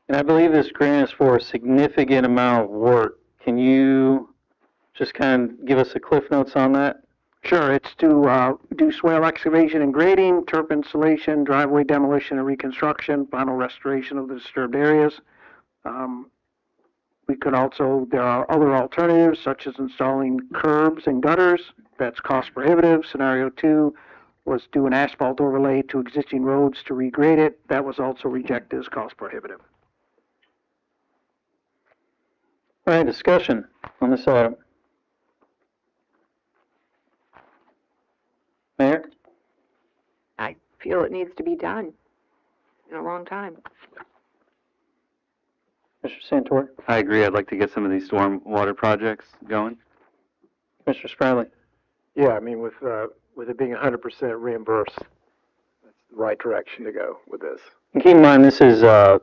And I believe this grant is for a significant amount of work. Can you just kind of give us a cliff notes on that? Sure, it's to do swale excavation and grading, turf installation, driveway demolition and reconstruction, final restoration of the disturbed areas. We could also, there are other alternatives such as installing curbs and gutters. That's cost prohibitive. Scenario 2 was do an asphalt overlay to existing roads to regrade it. That was also rejected as cost prohibitive. All right, discussion on this item. Mayor? I feel it needs to be done in a long time. Mr. Santori? I agree. I'd like to get some of these stormwater projects going. Mr. Spradley? Yeah, I mean, with it being 100% reimbursed, that's the right direction to go with this. And keep in mind, this is a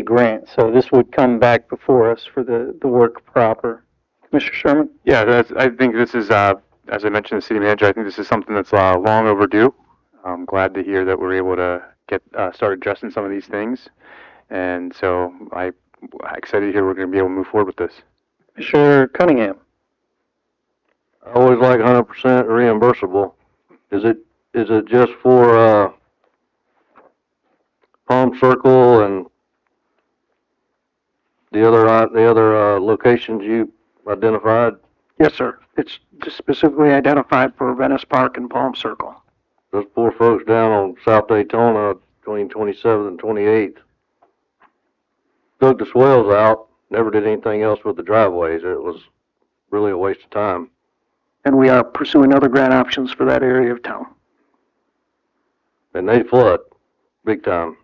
grant, so this would come back before us for the work proper. Mr. Sherman? Yeah, I think this is, as I mentioned to the city manager, I think this is something that's long overdue. I'm glad to hear that we're able to get start addressing some of these things. And so I'm excited to hear we're going to be able to move forward with this. Mr. Cunningham? I always like 100% reimbursable. Is it just for, Palm Circle and the other locations you identified? Yes, sir. It's just specifically identified for Venice Park and Palm Circle. Those poor folks down on South Daytona between 27th and 28th dug the swales out, never did anything else with the driveways. It was really a waste of time. And we are pursuing other grant options for that area of town. And they flood, big time.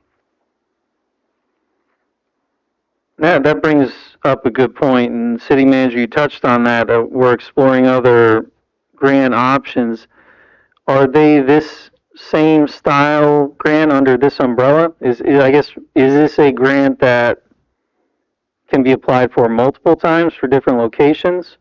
That brings up a good point, and City Manager, you touched on that. We're exploring other grant options. Are they this same style grant under this umbrella? Is this a grant that can be applied for multiple times for different locations?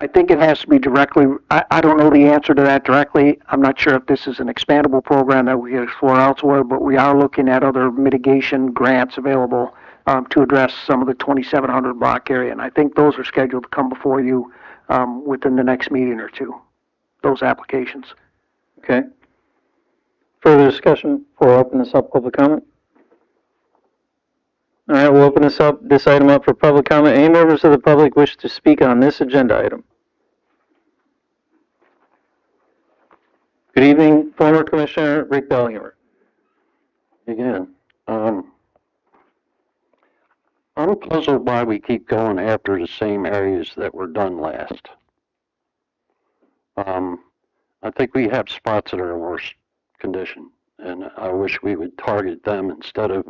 I think it has to be directly, I don't know the answer to that directly. I'm not sure if this is an expandable program that we can explore elsewhere, but we are looking at other mitigation grants available to address some of the 2700 block area. And I think those are scheduled to come before you within the next meeting or two, those applications. Okay. Further discussion before I open this up public comment? All right, we'll open this item up for public comment. Any members of the public wish to speak on this agenda item? Good evening, former Commissioner Rick Bellinger. Again, I'm puzzled why we keep going after the same areas that were done last. I think we have spots that are in worse condition, and I wish we would target them instead of,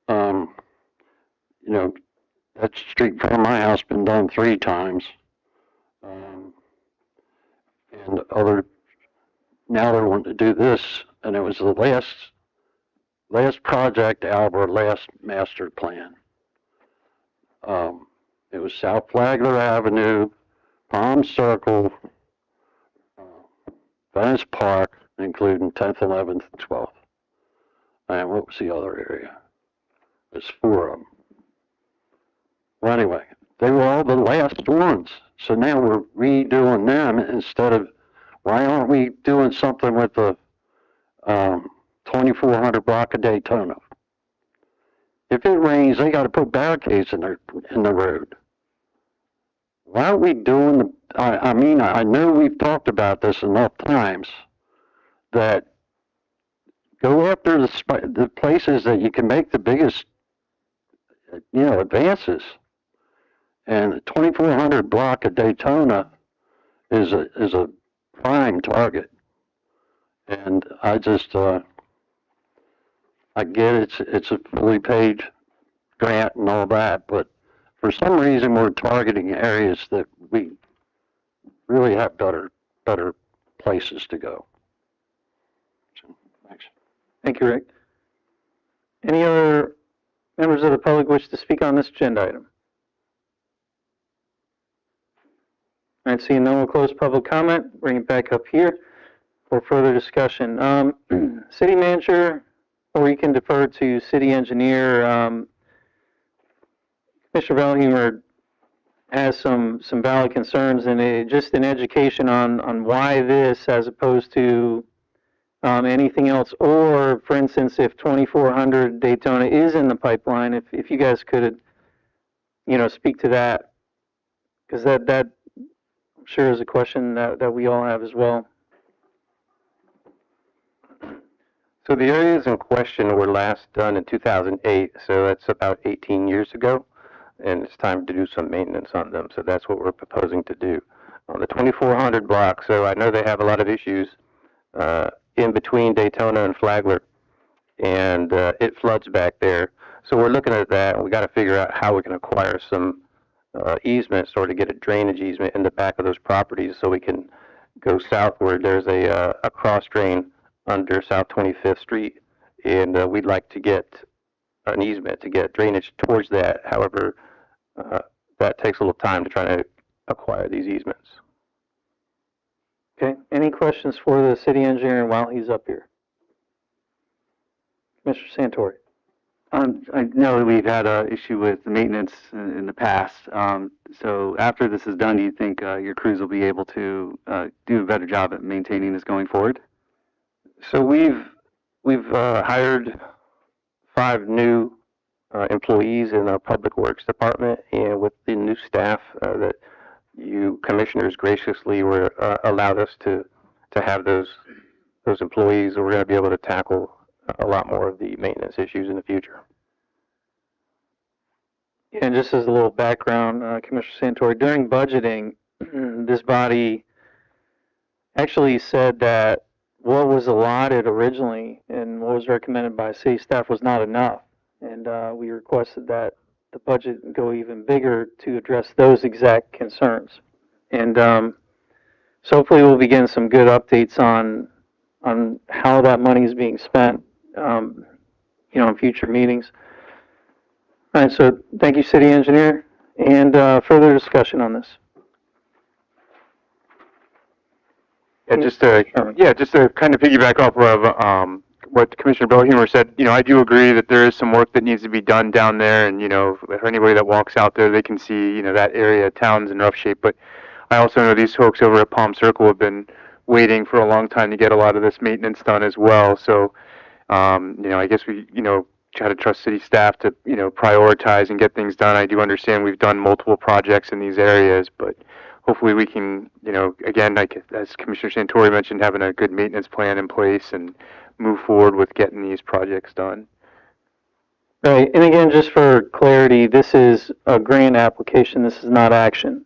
you know, that street in front of my house been done 3 times. And now they're wanting to do this, and it was the last project out of our last master plan. It was South Flagler Avenue, Palm Circle, Venice Park, including 10th, 11th, and 12th. And what was the other area? There's 4 of them. Well, anyway, they were all the last ones. So now we're redoing them instead of, why aren't we doing something with the 2400 block of Daytona? If it rains, they got to put barricades in the road. Why aren't we doing I mean, I know we've talked about this enough times that go after the places that you can make the biggest, advances. And the 2400 block of Daytona is a prime target. And I just, I get it's a fully paid grant and all that, but for some reason we're targeting areas that we really have better places to go. Thank you, Rick. Any other members of the public wish to speak on this agenda item? All right, seeing no one, we'll close public comment, bring it back up here for further discussion. City manager, or you can defer to city engineer. Commissioner Valhumer has some valid concerns, and just an education on why this as opposed to anything else, or for instance, if 2400 Daytona is in the pipeline, if you guys could, speak to that, because that I'm sure is a question that we all have as well. So the areas in question were last done in 2008, so that's about 18 years ago, and it's time to do some maintenance on them, so that's what we're proposing to do. On the 2400 block, so I know they have a lot of issues in between Daytona and Flagler, and it floods back there. So we're looking at that, and we got to figure out how we can acquire some easements or to get a drainage easement in the back of those properties so we can go southward. There's a cross drain under South 25th Street, and we'd like to get an easement to get drainage towards that. However, that takes a little time to try to acquire these easements. Okay, any questions for the city engineer while he's up here? Mr. Santori. I know we've had an issue with the maintenance in the past. So after this is done, do you think your crews will be able to do a better job at maintaining this going forward? So we've hired 5 new employees in our public works department, and with the new staff that you commissioners graciously were allowed us to have those employees, we're going to be able to tackle a lot more of the maintenance issues in the future. And just as a little background, Commissioner Santori, during budgeting, this body actually said that what was allotted originally and what was recommended by city staff was not enough. And we requested that the budget go even bigger to address those exact concerns. And so hopefully we'll be getting some good updates on how that money is being spent, in future meetings. All right, so thank you, city engineer, and further discussion on this. Just to kind of piggyback off of what Commissioner Belhumer said, I do agree that there is some work that needs to be done down there, and if anybody that walks out there, they can see that area of town's in rough shape. But I also know these folks over at Palm Circle have been waiting for a long time to get a lot of this maintenance done as well. So I guess we try to trust city staff to prioritize and get things done. I do understand we've done multiple projects in these areas, but hopefully we can, again, like as Commissioner Santori mentioned, having a good maintenance plan in place and move forward with getting these projects done. Right, and again, just for clarity, this is a grant application. This is not action.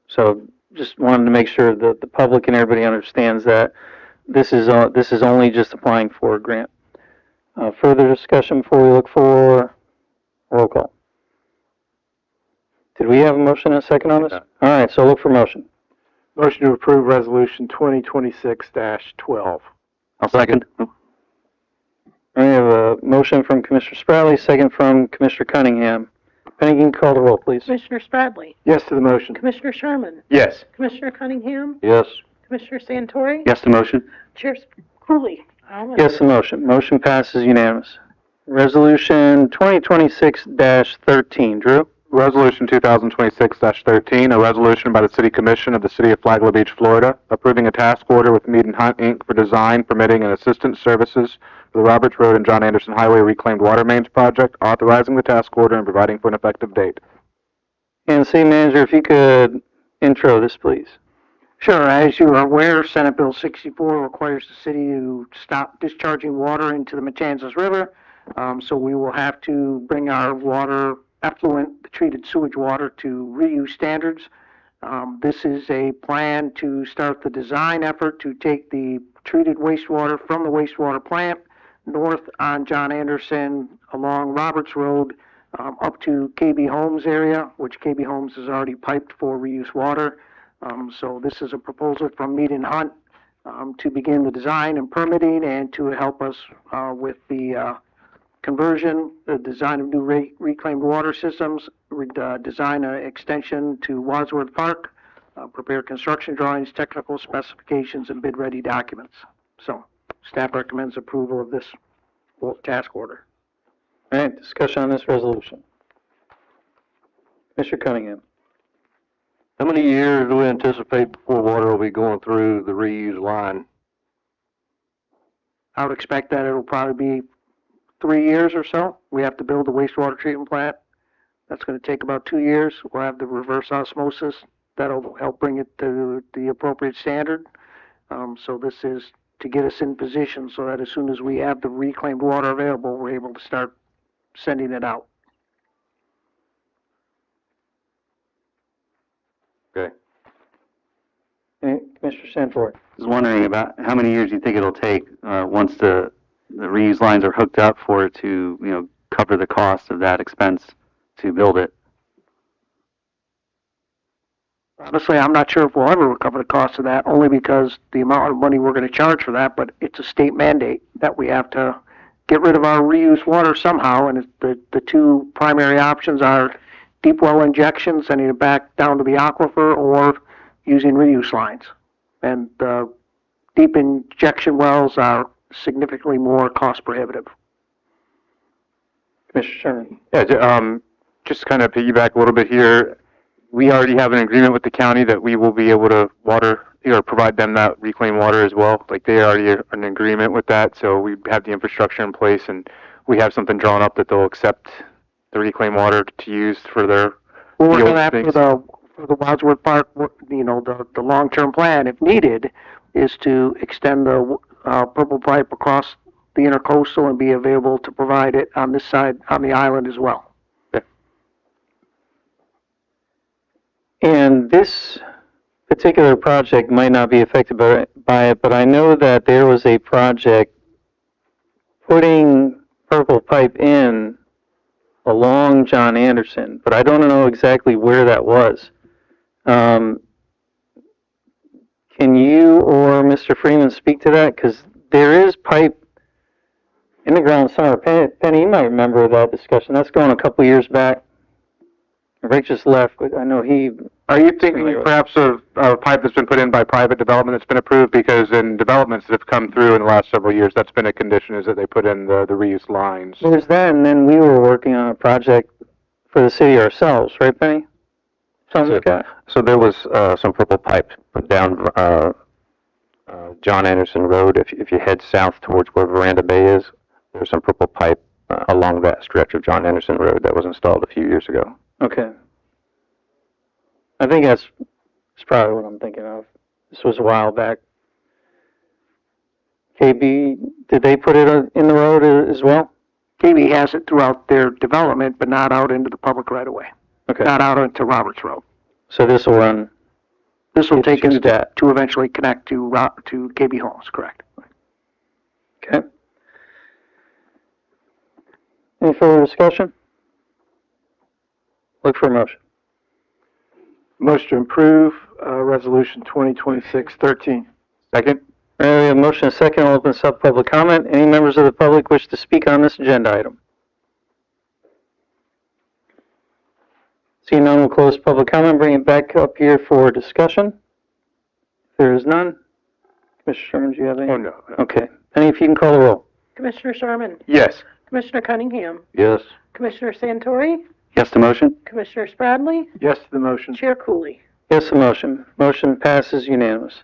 So just wanted to make sure that the public and everybody understands that this is only just applying for a grant. Further discussion before we look for roll call. Did we have a motion and a second on this? All right, so look for motion. Motion to approve resolution 2026-12. I'll second. I have a motion from Commissioner Spradley, second from Commissioner Cunningham. Penny, you can call the roll, please. Commissioner Spradley, Yes to the motion. Commissioner Sherman, Yes. Commissioner Cunningham, Yes. Commissioner Santori, Yes to motion? Chair Cooley. Yes, the motion. Motion passes unanimous. Resolution 2026-13. Drew? Resolution 2026-13, a resolution by the City Commission of the City of Flagler Beach, Florida, approving a task order with Mead & Hunt, Inc. for design, permitting, and assistance services for the Roberts Road and John Anderson Highway Reclaimed Water Mains Project, authorizing the task order and providing for an effective date. And City Manager, if you could intro this, please. Sure. As you are aware, Senate Bill 64 requires the city to stop discharging water into the Matanzas River. So we will have to bring our water effluent, the treated sewage water, to reuse standards. This is a plan to start the design effort to take the treated wastewater from the wastewater plant north on John Anderson along Roberts Road up to KB Homes area, which KB Homes has already piped for reuse water. So this is a proposal from Mead & Hunt to begin the design and permitting and to help us with the conversion, the design of new reclaimed water systems, design an extension to Wadsworth Park, prepare construction drawings, technical specifications, and bid-ready documents. So, staff recommends approval of this task order. All right, discussion on this resolution. Mr. Cunningham. How many years do we anticipate before water will be going through the reused line? I would expect that it'll probably be 3 years or so. We have to build a wastewater treatment plant. That's going to take about 2 years. We'll have the reverse osmosis. That'll help bring it to the appropriate standard. So this is to get us in position so that as soon as we have the reclaimed water available, we're able to start sending it out. Okay. Commissioner Sanford. I was wondering about how many years you think it'll take once the reuse lines are hooked up for it to, cover the cost of that expense to build it. Honestly, I'm not sure if we'll ever recover the cost of that, only because the amount of money we're going to charge for that, but it's a state mandate that we have to get rid of our reused water somehow, and the two primary options are deep well injection, sending it back down to the aquifer, or using reuse lines. And deep injection wells are significantly more cost prohibitive. Commissioner Sherman. Yeah, just kind of piggyback a little bit here. We already have an agreement with the county that we will be able to provide them that reclaimed water as well. Like they already are in agreement with that, so we have the infrastructure in place, and we have something drawn up that they'll accept the reclaimed water to use for their. We're working on that for the Wadsworth Park. The long-term plan, if needed, is to extend the purple pipe across the intercoastal and be available to provide it on this side, on the island as well. And this particular project might not be affected by it, but I know that there was a project putting purple pipe in along John Anderson, but I don't know exactly where that was. Can you or Mr. Freeman speak to that? Because there is pipe in the ground somewhere. Penny, you might remember that discussion. That's going a couple years back. Rick just left, but I know he... Are you thinking perhaps of a pipe that's been put in by private development that's been approved? Because in developments that have come through in the last several years, that's been a condition, is that they put in the reuse lines. There's that, and then we were working on a project for the city ourselves, right, Penny? Sounds like that. So there was some purple pipe put down John Anderson Road. If you head south towards where Veranda Bay is, there's some purple pipe along that stretch of John Anderson Road that was installed a few years ago. Okay. I think that's probably what I'm thinking of. This was a while back. KB, did they put it in the road as well? KB has it throughout their development, but not out into the public right away. Okay. Not out into Roberts Road. So this will run. This will take us to eventually connect to KB Homes, correct? Okay. Any further discussion? Look for a motion. Motion to approve, resolution 2026-13. Second? We have a motion and a second. I'll open this up for public comment. Any members of the public wish to speak on this agenda item? Seeing none, we'll close public comment, bring it back up here for discussion. If there is none, Mr. Sherman, do you have any? Oh, no. Okay. Penny, if you can call the roll. Commissioner Sherman? Yes. Commissioner Cunningham? Yes. Commissioner Santori? Yes to motion? Commissioner Spradley? Yes to the motion. Chair Cooley? Yes, the motion. Motion passes unanimous.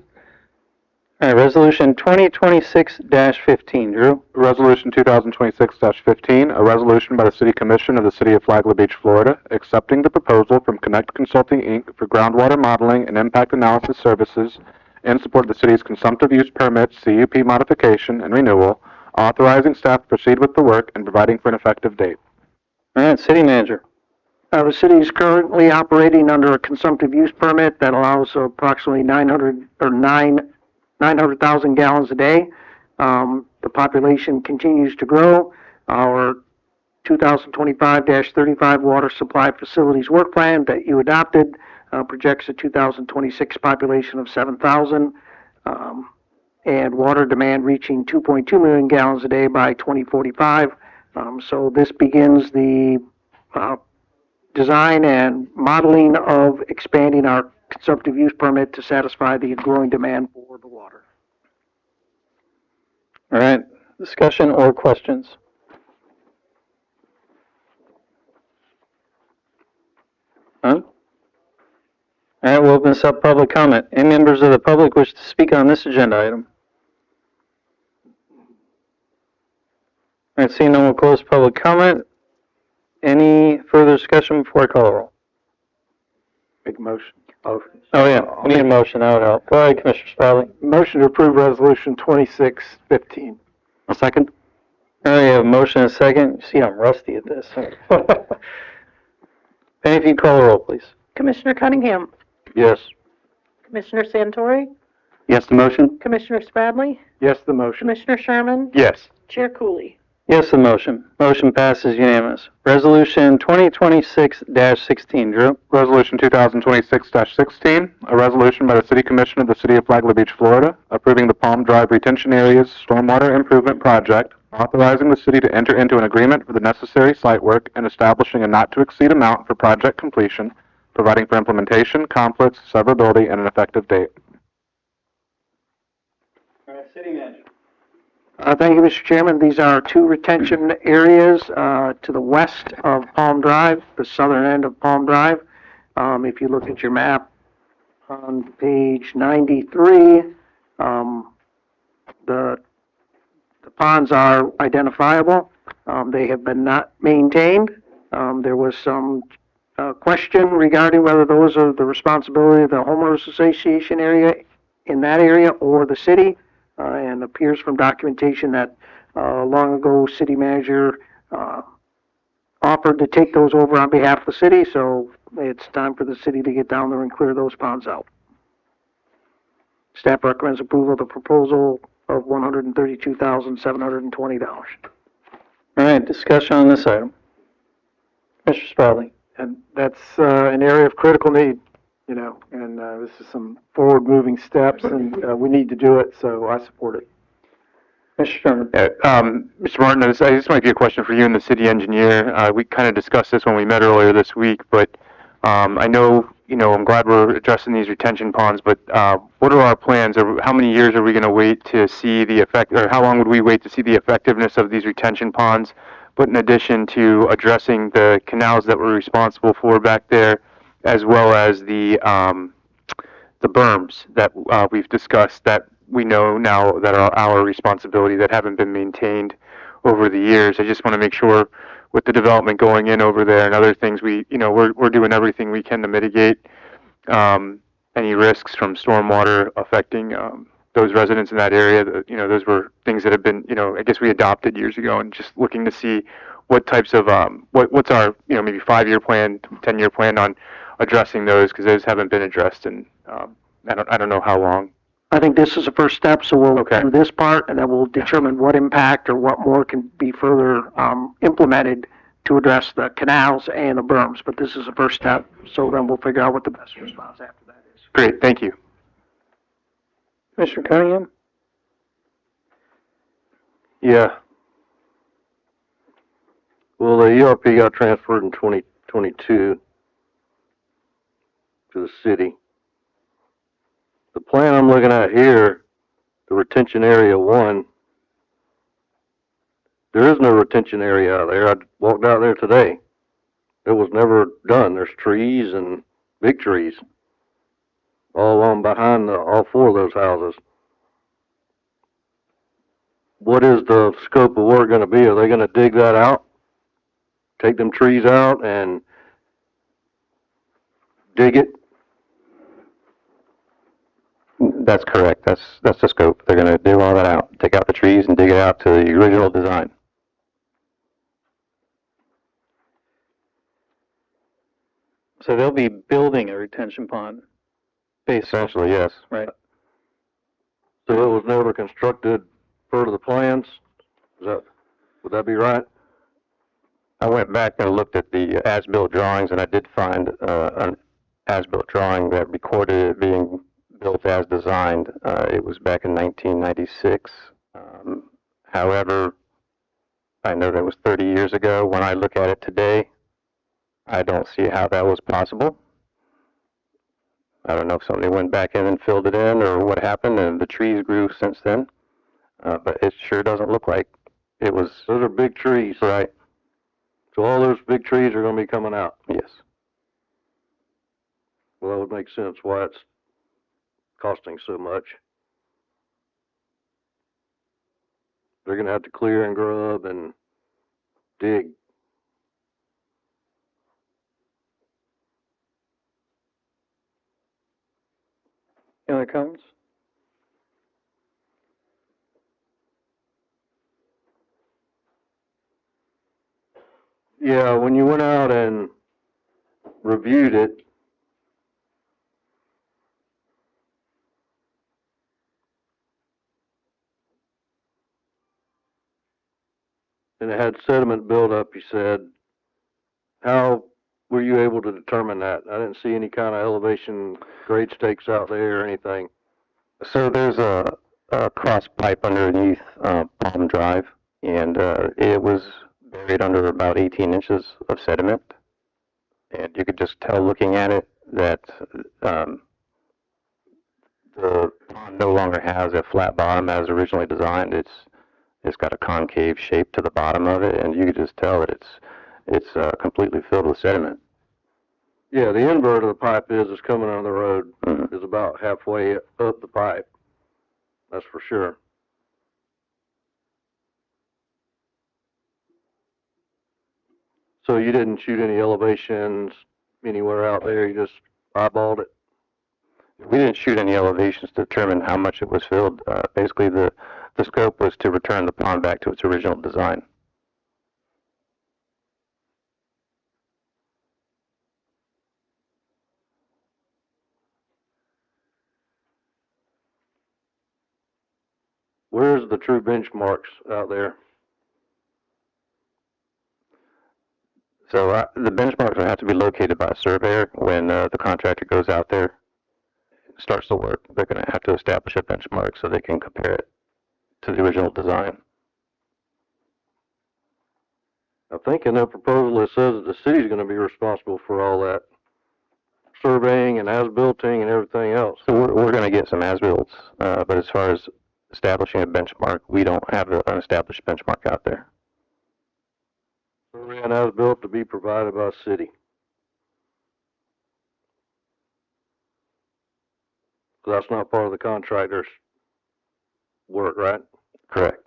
All right, resolution 2026-15. Drew? Resolution 2026-15, a resolution by the City Commission of the City of Flagler Beach, Florida, accepting the proposal from Connect Consulting, Inc. for groundwater modeling and impact analysis services in support of the city's consumptive use permit, CUP modification and renewal, authorizing staff to proceed with the work and providing for an effective date. All right, City Manager. The city is currently operating under a consumptive use permit that allows approximately 900,000 gallons a day. The population continues to grow. Our 2025-35 water supply facilities work plan that you adopted projects a 2026 population of 7,000. and water demand reaching 2.2 million gallons a day by 2045. So this begins the design and modeling of expanding our consumptive use permit to satisfy the growing demand for the water. All right, discussion or questions? None? All right, we'll open this up public comment. Any members of the public wish to speak on this agenda item? All right, seeing no one, we'll close public comment. Any further discussion before I call the roll? Make a motion. Oh yeah, we need a motion, that would help. Go ahead, Commissioner Spradley. Motion to approve resolution 2615. A second? All right, you have a motion and a second. You see, I'm rusty at this. Penny, if you call the roll, please. Commissioner Cunningham, Yes. Commissioner Santori, Yes, the motion? Commissioner Spradley, Yes, the motion. Commissioner Sherman, Yes. Chair Cooley. Yes, the motion. Motion passes unanimous. Resolution 2026-16, Drew. Resolution 2026-16, a resolution by the City Commission of the City of Flagler Beach, Florida, approving the Palm Drive Retention Area's Stormwater Improvement Project, authorizing the city to enter into an agreement for the necessary site work, and establishing a not-to-exceed amount for project completion, providing for implementation, conflicts, severability, and an effective date. All right, City Manager. Thank you, Mr. Chairman. These are two retention areas to the west of Palm Drive, the southern end of Palm Drive. If you look at your map on page 93, the ponds are identifiable. They have been not maintained. There was some question regarding whether those are the responsibility of the homeowners association area in that area or the city. And appears from documentation that long ago city manager offered to take those over on behalf of the city, so it's time for the city to get down there and clear those ponds out. Staff recommends approval of the proposal of $132,720. All right, discussion on this item. Mr. Spradley. And that's an area of critical need, you know, and this is some forward-moving steps, and we need to do it, so I support it. Mr. Sherman. Mr. Martin, this might be a question for you and the city engineer. We kind of discussed this when we met earlier this week, but I know, I'm glad we're addressing these retention ponds, but what are our plans? Or how many years are we going to wait to see the effect, or how long would we wait to see the effectiveness of these retention ponds? But in addition to addressing the canals that we're responsible for back there, as well as the berms that we've discussed that we know now that are our responsibility that haven't been maintained over the years. I just want to make sure with the development going in over there and other things, we're doing everything we can to mitigate any risks from stormwater affecting those residents in that area. Those were things that have been, I guess we adopted years ago, and just looking to see what types of what's our maybe 5-year plan, 10-year plan on addressing those, because those haven't been addressed, and I don't know how long. I think this is the first step, so we'll do this part, and then we'll determine what impact or what more can be further implemented to address the canals and the berms. But this is the first step, so then we'll figure out what the best response after that is. Great, thank you. Commissioner Cunningham. Yeah. Well, the ERP got transferred in 2022 to the city. The plan I'm looking at here, the retention area 1, there is no retention area out there. I walked out there today. It was never done. There's trees and big trees all along behind all 4 of those houses. What is the scope of work going to be? Are they going to dig that out? Take them trees out and dig it? That's correct. That's the scope. They're going to dig all that out, take out the trees and dig it out to the original design. So they'll be building a retention pond, basically. Essentially, yes. Right. So it was never constructed per the plans? Would that be right? I went back and looked at the as-built drawings, and I did find an as-built drawing that recorded it being built as designed. It was back in 1996. However, I know that was 30 years ago. When I look at it today, I don't see how that was possible. I don't know if somebody went back in and filled it in or what happened, and the trees grew since then. But it sure doesn't look like it was. Those are big trees. Right. So all those big trees are gonna be coming out. Yes. Well, that would make sense why it's costing so much. They're gonna have to clear and grub and dig. Any other comments? Yeah, when you went out and reviewed it, and it had sediment buildup, you said, how were you able to determine that? I didn't see any kind of elevation grade stakes out there or anything. So there's a cross pipe underneath Palm Drive, and it was buried under about 18 inches of sediment. And you could just tell looking at it that the pond no longer has a flat bottom as originally designed. It's got a concave shape to the bottom of it, and you could just tell that it's completely filled with sediment. Yeah, the invert of the pipe is coming on the road, is about halfway up the pipe. That's for sure. So you didn't shoot any elevations anywhere out there, you just eyeballed it? We didn't shoot any elevations to determine how much it was filled. Basically, the scope was to return the pond back to its original design. Where's the true benchmarks out there? So the benchmarks will have to be located by a surveyor when the contractor goes out there, starts the work. They're going to have to establish a benchmark so they can compare it to the original design. I think in their proposal it says that the city's going to be responsible for all that surveying and as-builting and everything else. So we're going to get some as-builts, but as far as establishing a benchmark, we don't have an established benchmark out there. Survey and as-built to be provided by the city. So that's not part of the contractor's work, right? Correct.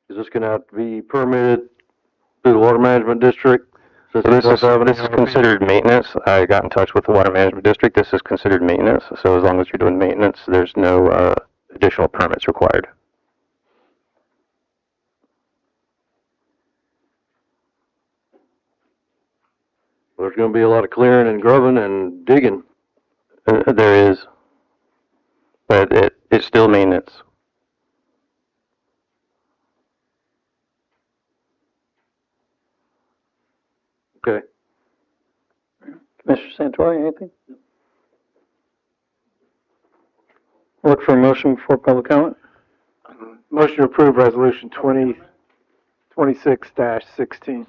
Is this going to have to be permitted through the water management district? So this is considered maintenance. I got in touch with the water management district. This is considered maintenance. So as long as you're doing maintenance, there's no additional permits required. There's going to be a lot of clearing and grubbing and digging. There is, but it's still maintenance. Okay. Commissioner Santori, anything? Look for a motion before public comment. Motion to approve resolution 2026-16.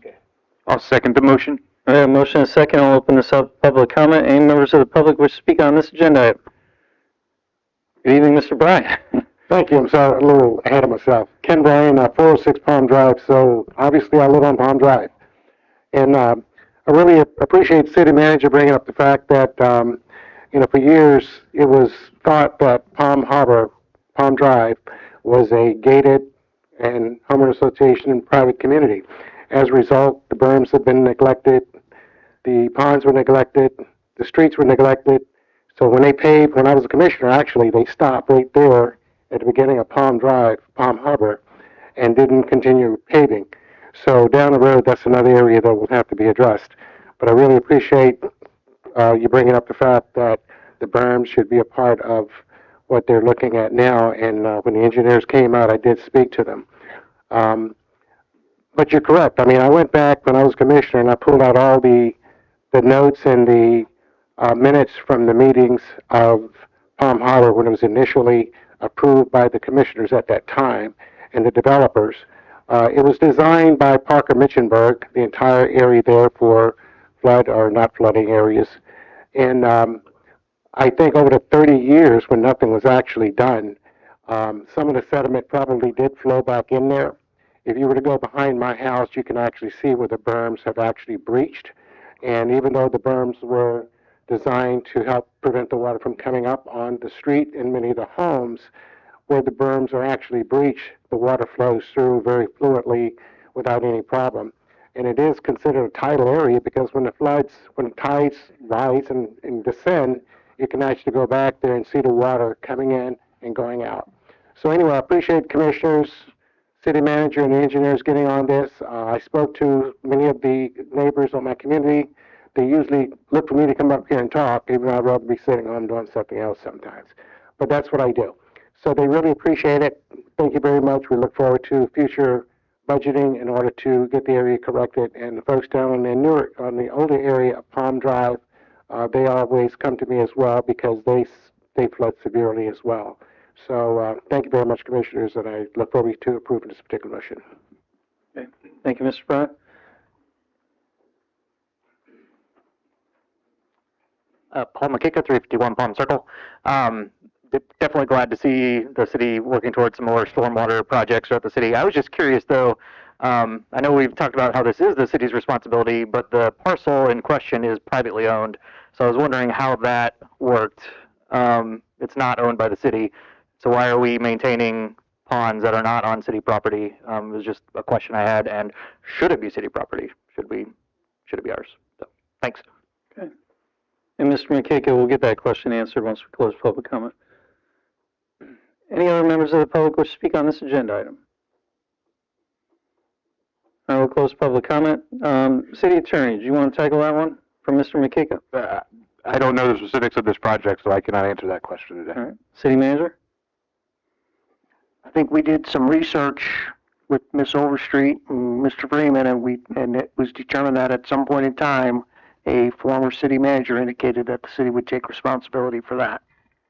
I'll second the motion. All right, motion and a second. I'll open this up for public comment. Any members of the public wish to speak on this agenda item? Good evening, Mr. Bryan. Thank you. I'm sorry, a little ahead of myself. Ken Bryan, 406 Palm Drive. So obviously I live on Palm Drive. And I really appreciate the city manager bringing up the fact that, for years it was thought that Palm Drive was a gated and homeowner association and private community. As a result, the berms have been neglected, the ponds were neglected, the streets were neglected. So when they paved, when I was a commissioner, actually, they stopped right there at the beginning of Palm Drive, Palm Harbor, and didn't continue paving. So down the road, that's another area that will have to be addressed. But I really appreciate you bringing up the fact that the berms should be a part of what they're looking at now. And when the engineers came out, I did speak to them. But you're correct. I mean, I went back when I was commissioner and I pulled out all the the notes and the minutes from the meetings of Palm Harbor when it was initially approved by the commissioners at that time and the developers. It was designed by Parker Mitchenberg, the entire area there for flood or not flooding areas. And I think over the 30 years when nothing was actually done, some of the sediment probably did flow back in there. If you were to go behind my house, you can actually see where the berms have actually breached. And even though the berms were designed to help prevent the water from coming up on the street in many of the homes, where the berms are actually breached, the water flows through very fluidly without any problem. And it is considered a tidal area because when tides rise and descend, you can actually go back there and see the water coming in and going out. So anyway, I appreciate commissioners, city manager, and the engineers getting on this. I spoke to many of the neighbors on my community. They usually look for me to come up here and talk, even though I'd rather be sitting home doing something else sometimes. But that's what I do. So they really appreciate it. Thank you very much. We look forward to future budgeting in order to get the area corrected. And the folks down on the older area of Palm Drive, they always come to me as well because they flood severely as well. So thank you very much, commissioners, and I look forward to approving this particular motion. Okay. Thank you, Mr. Bryant. Paul McKicka, 351 Palm Circle. Definitely glad to see the city working towards some more stormwater projects throughout the city. I was just curious, though, I know we've talked about how this is the city's responsibility, but the parcel in question is privately owned. So I was wondering how that worked. It's not owned by the city. So why are we maintaining ponds that are not on city property? It was just a question I had. And should it be city property? Should it be ours? So, thanks. Okay. And Mr. McKickett, we'll get that question answered once we close public comment. Any other members of the public wish to speak on this agenda item? I will close public comment. City Attorney, do you want to tackle that one from Mr. McKickett? I don't know the specifics of this project, so I cannot answer that question today. All right. City Manager? I think we did some research with Ms. Overstreet and Mr. Freeman, and it was determined that at some point in time, a former city manager indicated that the city would take responsibility for that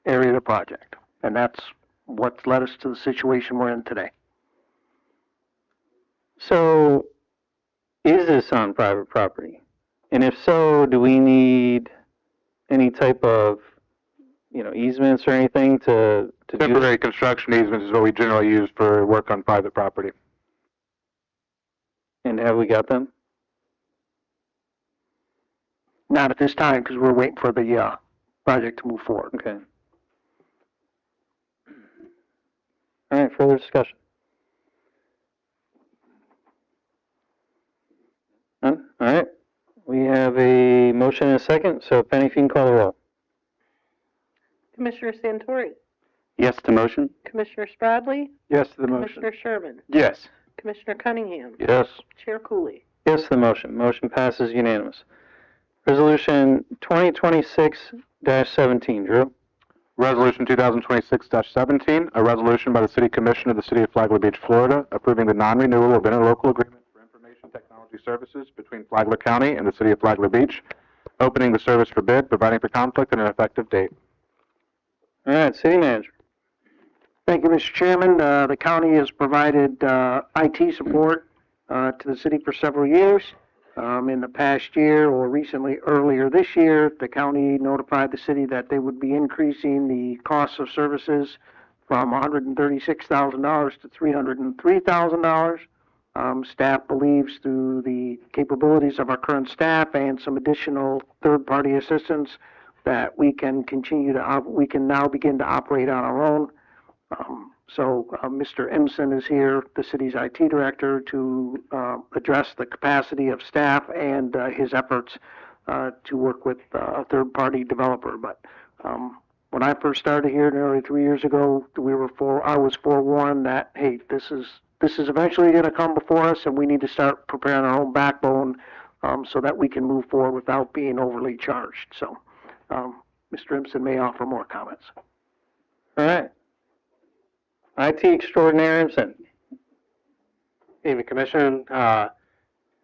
area of the project. And that's what's led us to the situation we're in today. So, is this on private property? And if so, do we need any type of, easements or anything to Temporary construction easements is what we generally use for work on private property. And have we got them? Not at this time, because we're waiting for the project to move forward. Okay. All right, further discussion? None? All right. We have a motion and a second, so Penny, if you can call the roll. Commissioner Santori, Yes to motion? Commissioner Spradley, Yes to the motion. Commissioner Sherman, Yes. Commissioner Cunningham, Yes. Chair Cooley. Yes to the motion. Motion passes unanimous. Resolution 2026-17, Drew. Resolution 2026-17, a resolution by the City Commission of the City of Flagler Beach, Florida, approving the non-renewal of interlocal agreement for information technology services between Flagler County and the City of Flagler Beach, opening the service for bid, providing for conflict, and an effective date. All right, City Manager. Thank you, Mr. Chairman. The county has provided IT support to the city for several years. In the past year, or recently earlier this year, the county notified the city that they would be increasing the cost of services from $136,000 to $303,000. Staff believes through the capabilities of our current staff and some additional third-party assistance that we can we can now begin to operate on our own. Mr. Emson is here, the city's IT director, to address the capacity of staff and his efforts to work with a third-party developer. But when I first started here nearly 3 years ago, I was forewarned that, hey, this is eventually going to come before us, and we need to start preparing our own backbone so that we can move forward without being overly charged. So, Mr. Emson may offer more comments. All right. IT Extraordinaire Emson. Evening, Commission.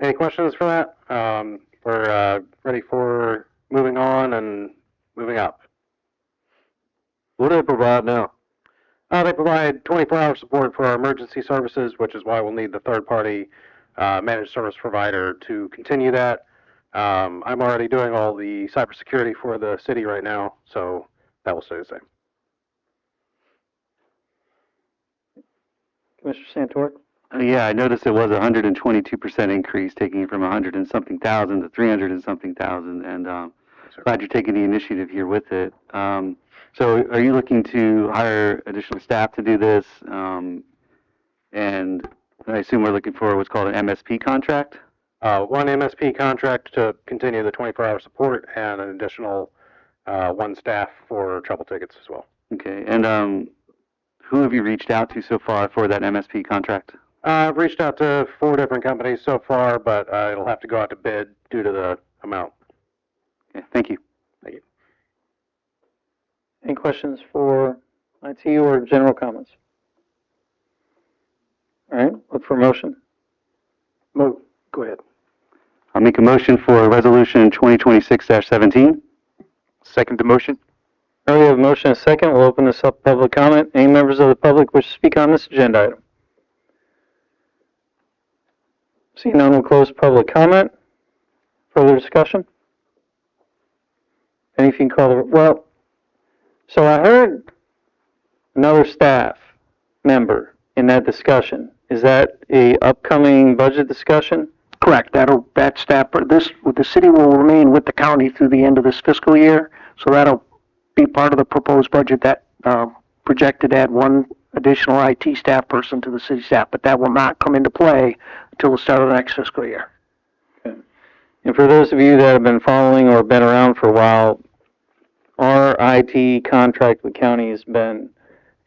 Any questions for that? We're ready for moving on and moving up. What do they provide now? They provide 24-hour support for our emergency services, which is why we'll need the third-party managed service provider to continue that. I'm already doing all the cybersecurity for the city right now, so that will stay the same. Commissioner Santor? Yeah, I noticed it was a 122% increase, taking it from 100 and something thousand to 300 and something thousand, and glad you're taking the initiative here with it. So are you looking to hire additional staff to do this? And I assume we're looking for what's called an MSP contract? One MSP contract to continue the 24-hour support and an additional one staff for trouble tickets as well. Okay, and who have you reached out to so far for that MSP contract? I've reached out to 4 different companies so far, but it'll have to go out to bid due to the amount. Okay, thank you. Thank you. Any questions for IT or general comments? All right, look for a motion. Move. Go ahead. I'll make a motion for Resolution 2026-17. Second the motion? All right, we have a motion and a second. We'll open this up to public comment. Any members of the public wish to speak on this agenda item? Seeing none, we'll close public comment. Further discussion? And if you can call the, well, so I heard another staff member in that discussion. Is that a upcoming budget discussion? Correct. That staff, the city will remain with the county through the end of this fiscal year, so that'll be part of the proposed budget that projected to add one additional IT staff person to the city staff, but that will not come into play until the start of the next fiscal year. Okay. And for those of you that have been following or been around for a while, our IT contract with county has been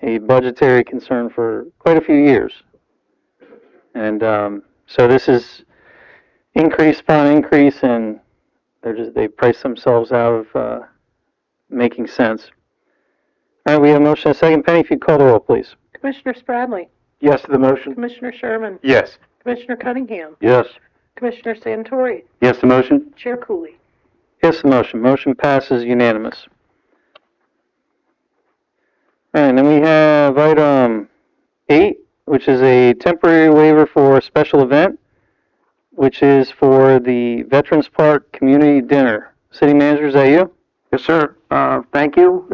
a budgetary concern for quite a few years. And so this is increase upon increase, and they price themselves out of making sense. All right, we have a motion and a second. Penny, if you'd call the roll, please. Commissioner Spradley, Yes to the motion? Commissioner Sherman, Yes. Commissioner Cunningham, Yes. Commissioner Santori, Yes, the motion? Chair Cooley. Yes, the motion. Motion passes unanimous. All right, and then we have item 8, which is a temporary waiver for a special event, which is for the Veterans Park Community Dinner. City Manager, is that you? Yes, sir. Thank you.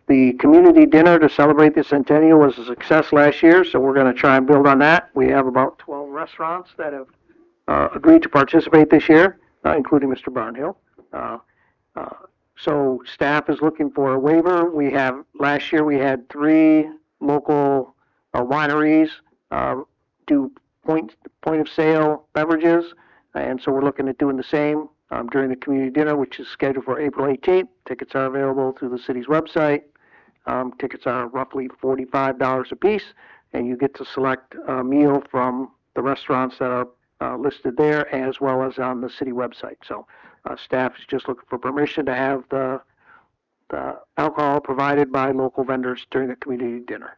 The community dinner to celebrate the centennial was a success last year, so we're going to try and build on that. We have about 12 restaurants that have agreed to participate this year, including Mr. Barnhill. So staff is looking for a waiver. Last year we had 3 local wineries do point of sale beverages, and so we're looking at doing the same during the community dinner, which is scheduled for April 18th. Tickets are available through the city's website. Tickets are roughly $45 a piece, and you get to select a meal from the restaurants that are listed there, as well as on the city website. So staff is just looking for permission to have the alcohol provided by local vendors during the community dinner.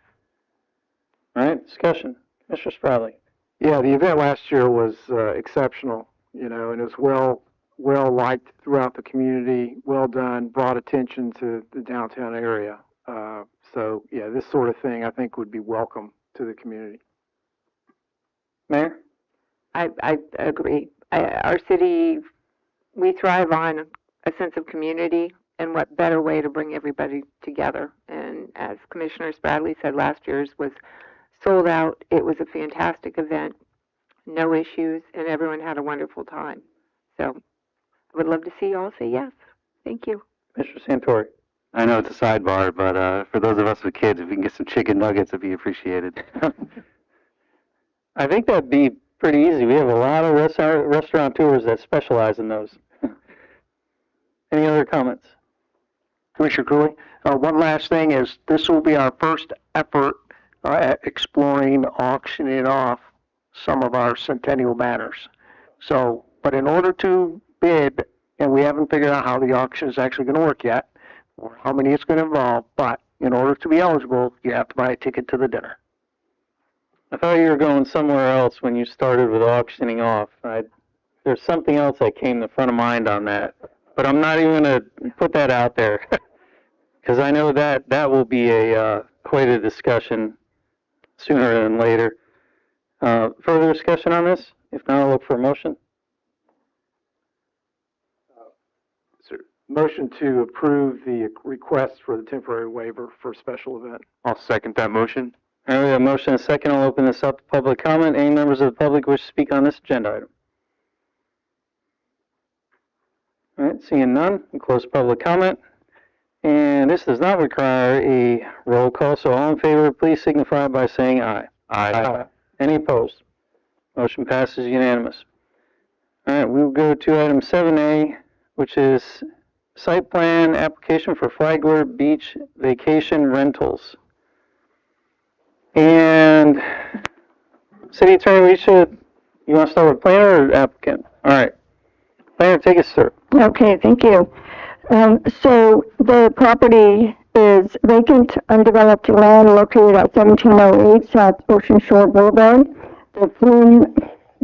All right, discussion. Commissioner Spradley. Yeah, the event last year was exceptional, and it was well liked throughout the community, well done, brought attention to the downtown area. So, yeah, this sort of thing I think would be welcome to the community. Mayor? I agree. Our city, we thrive on a sense of community, and what better way to bring everybody together. And as Commissioner Spradley said, last year's was sold out. It was a fantastic event, no issues, and everyone had a wonderful time. So I would love to see you all say yes. Thank you. Commissioner Santori. I know it's a sidebar, but for those of us with kids, if we can get some chicken nuggets, it'd be appreciated. I think that'd be pretty easy. We have a lot of restaurateurs that specialize in those. Any other comments? Commissioner Cooley, one last thing is this will be our first effort at exploring auctioning off some of our centennial banners. So, but in order to bid, and we haven't figured out how the auction is actually going to work yet, or how many it's going to involve, but in order to be eligible, you have to buy a ticket to the dinner. I thought you were going somewhere else when you started with auctioning off. I there's something else that came to front of mind on that, but I'm not even gonna put that out there. Because I know that will be quite a discussion sooner than later. Further discussion on this? If not, I'll look for a motion. Motion to approve the request for the temporary waiver for special event. I'll second that motion. All right, we have a motion and a second. I'll open this up to public comment. Any members of the public wish to speak on this agenda item? All right, seeing none, we close public comment. And this does not require a roll call, so all in favor, please signify by saying aye. Aye. Any opposed? Motion passes unanimous. All right, we'll go to item 7A, which is site plan application for Flagler Beach vacation rentals. And City Attorney, you want to start with planner or applicant? All right. Planner, take us through. Okay, thank you. So the property is vacant, undeveloped land located at 1708 South Ocean Shore Boulevard. The flume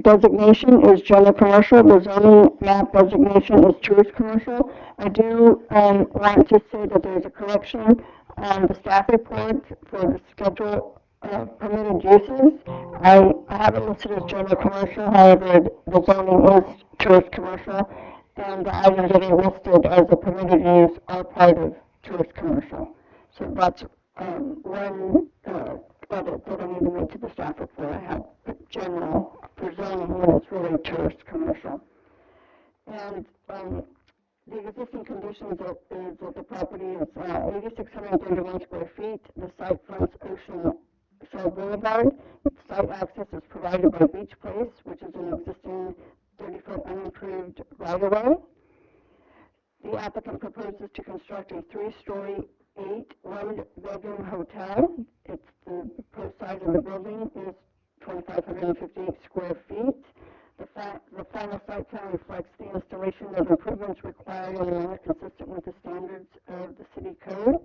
designation is general commercial. The zoning map designation is tourist commercial. I do want to say that there's a correction on the staff report for the schedule of permitted uses. I have it listed as general commercial, however, the zoning is tourist commercial, and the items that are listed as a permitted use are part of tourist commercial. So that's one edit that I need to make to the staff report. I have general for zoning, and it's really tourist commercial. And the existing conditions of the property is 8,631 square feet. The site fronts Ocean Shore Boulevard. Site access is provided by Beach Place, which is an existing 30-foot unimproved right-of-way. The applicant proposes to construct a 3-story, 8 one-bedroom hotel. The proposed size of the building is 2,558 square feet. The final site plan reflects the installation of improvements required in a manner consistent with the standards of the city code.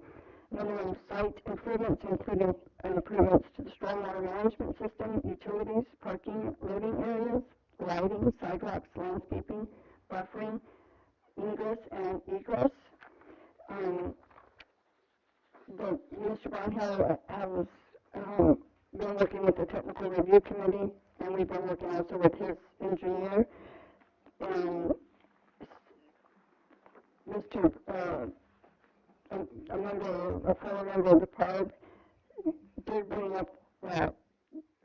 Minimum site improvements including improvements to the stormwater management system, utilities, parking, loading areas, lighting, sidewalks, landscaping, buffering, ingress and egress. Mr. Barnhill has been working with the technical review committee, and we've been working also with his engineer. A fellow member of the PARB did bring up that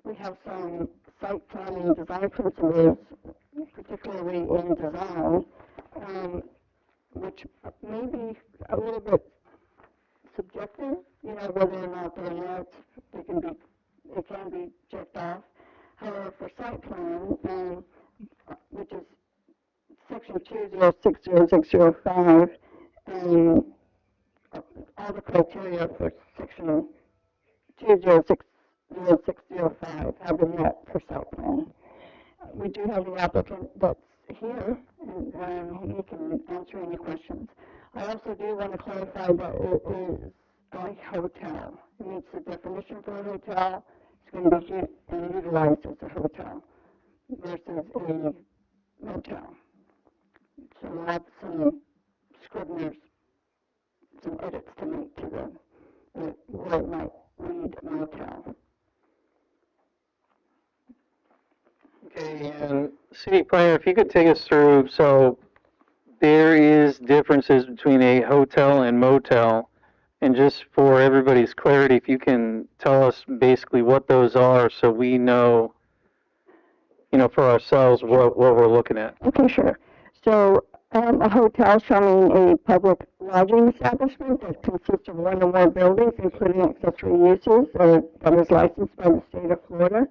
we have some site planning design principles, particularly in design, which may be a little bit subjective, whether or not they're met, it can be checked off. However, for site plan, which is section 2060605, all the criteria for section 2060605 have been met for site plan. We do have the applicant that's here, and he can answer any questions. I also do want to clarify that it is a hotel. It meets the definition for a hotel. It's going to be utilized as a hotel versus a motel. So we'll have some scriveners, some edits to make to where it might read motel. Okay, and City Planner, if you could take us through, so there is differences between a hotel and motel, and just for everybody's clarity, if you can tell us basically what those are so we know, for ourselves what we're looking at. Okay, sure. So a hotel shall mean a public lodging establishment that consists of one or more buildings, including accessory uses, that is licensed by the state of Florida,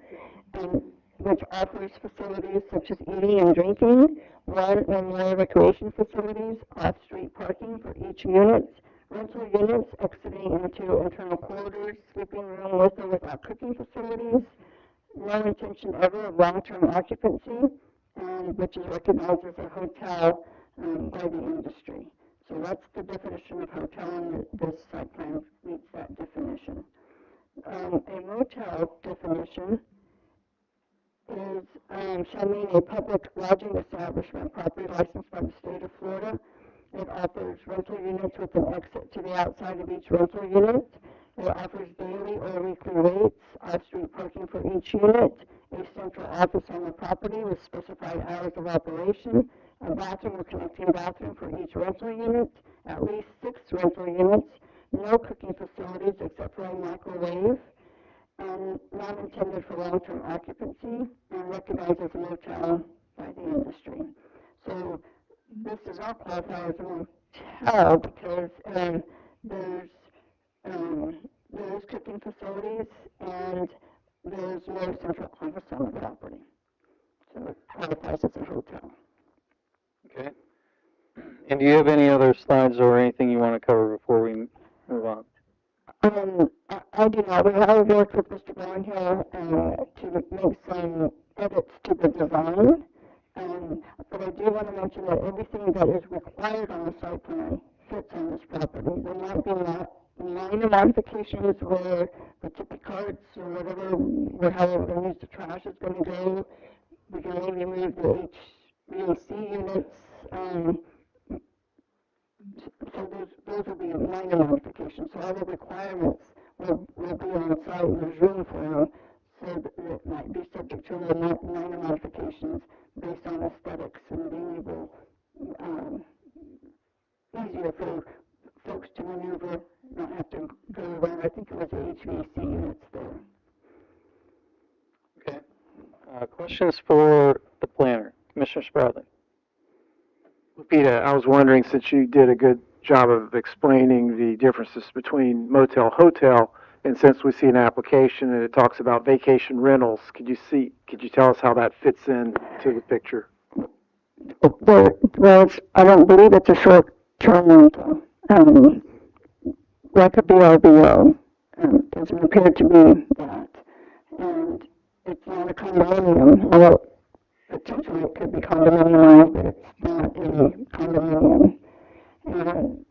and which offers facilities such as eating and drinking, one or more recreation facilities, off-street parking for each unit, rental units exiting into internal corridors, sleeping room with or without cooking facilities, no intention ever of long-term occupancy, which is recognized as a hotel by the industry. So that's the definition of hotel, and this site plan meets that definition. A motel definition is, shall mean a public lodging establishment properly licensed by the state of Florida. It offers rental units with an exit to the outside of each rental unit. It offers daily or weekly rates, off-street parking for each unit, a central office on the property with specified hours of operation, a bathroom or connecting bathroom for each rental unit, at least 6 rental units, no cooking facilities except for a microwave, and not intended for long-term occupancy, and recognized as a motel by the industry. So this does not qualify as a motel because there's cooking facilities and there's no central office on the property. So it qualifies as a hotel. Okay. And do you have any other slides or anything you want to cover before we move on? I do not. We have worked with Mr. Brownhill to make some edits to the design. But I do want to mention that everything that is required on the site plan fits on this property. There might be minor modifications where the tippy carts or whatever, however they use the trash is going to go. We can maybe move the HVAC units. So those will be minor modifications. So all the requirements will be on site and there's room for them. So that it might be subject to minor modifications based on aesthetics and being able, easier for folks to maneuver, not have to go around. I think it was the HVAC units there. Okay. Questions for the planner? Commissioner Spradley. Lupita, I was wondering, since you did a good job of explaining the differences between motel, hotel, and since we see an application and it talks about vacation rentals, could you tell us how that fits in to the picture? Well, I don't believe it's a short-term rental. That could be RBO. Doesn't appear to be that. And it's not a condominium. Well, potentially it could be condominium, but it's not a condominium. And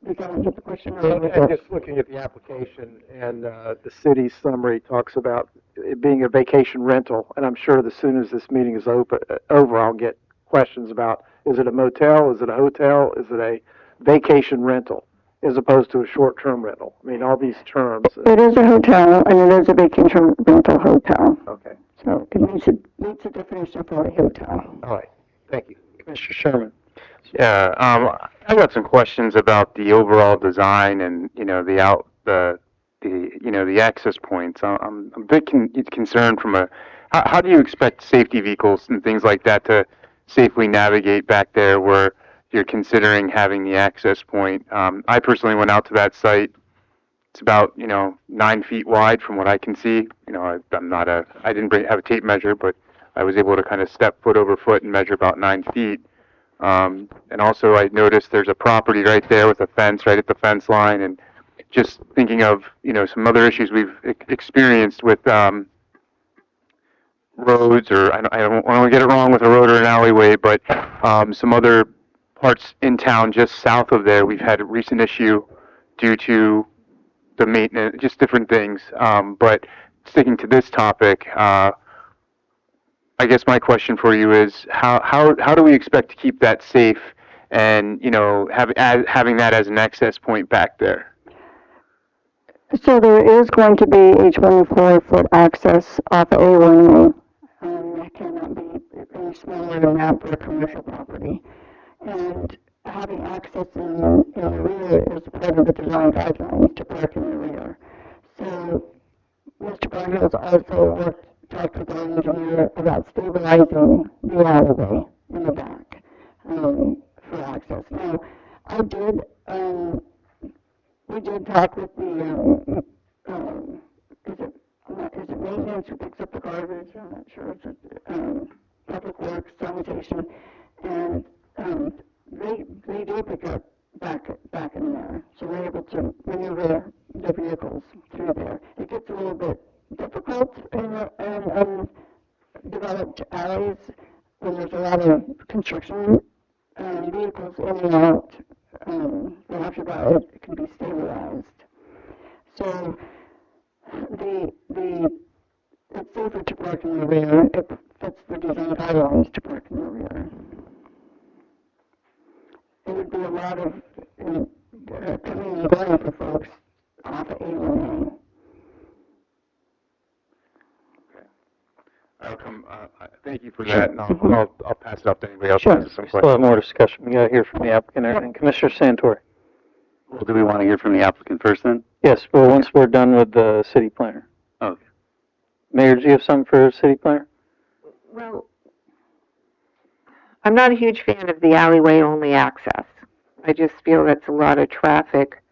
did I get the question right? I'm just looking at the application, and the city's summary talks about it being a vacation rental, and I'm sure as soon as this meeting is over, I'll get questions about, is it a motel, is it a hotel, is it a vacation rental, as opposed to a short-term rental? I mean, all these terms. It is a hotel, and it is a vacation rental hotel. Okay. So it meets a definition for a hotel. All right. Thank you. Commissioner Sherman. Yeah, I got some questions about the overall design and, the access points. I'm a bit concerned from how do you expect safety vehicles and things like that to safely navigate back there where you're considering having the access point? I personally went out to that site. It's about, 9 feet wide from what I can see. I didn't have a tape measure, but I was able to kind of step foot over foot and measure about 9 feet. And also I noticed there's a property right there with a fence right at the fence line, and just thinking of, some other issues we've experienced with, roads, or I don't want to get it wrong with a road or an alleyway, but, some other parts in town just south of there, we've had a recent issue due to the maintenance, just different things. But sticking to this topic, I guess my question for you is how do we expect to keep that safe and, having that as an access point back there? So there is going to be a 24-foot access off of A1A. That cannot be any smaller than that for a commercial property. And having access in the rear is part of the design guidelines to park in the rear. So Mr. Barnhill has also talked with our engineer about stabilizing the alleyway in the back for access. Now, we did talk with the, is it maintenance who picks up the garbage? I'm not sure. Is it public works, sanitation? And they do pick up back in there. So we're able to maneuver the vehicles through there. It gets a little bit difficult in developed alleys when there's a lot of construction vehicles in and out. But after that, it can be stabilized. So it's safer to park in the rear. It fits the design guidelines to park in the rear. It would be a lot of coming and going for folks off of 81A. Thank you for that, and I'll pass it up to anybody else who Sure. has some Still questions. have more discussion. We gotta hear from the applicant and everything. Commissioner Santori? Well, do we want to hear from the applicant first then? Yes, well, once we're done with the city planner. Okay. Mayor, do you have something for city planner? Well, I'm not a huge fan of the alleyway only access. I just feel that's a lot of traffic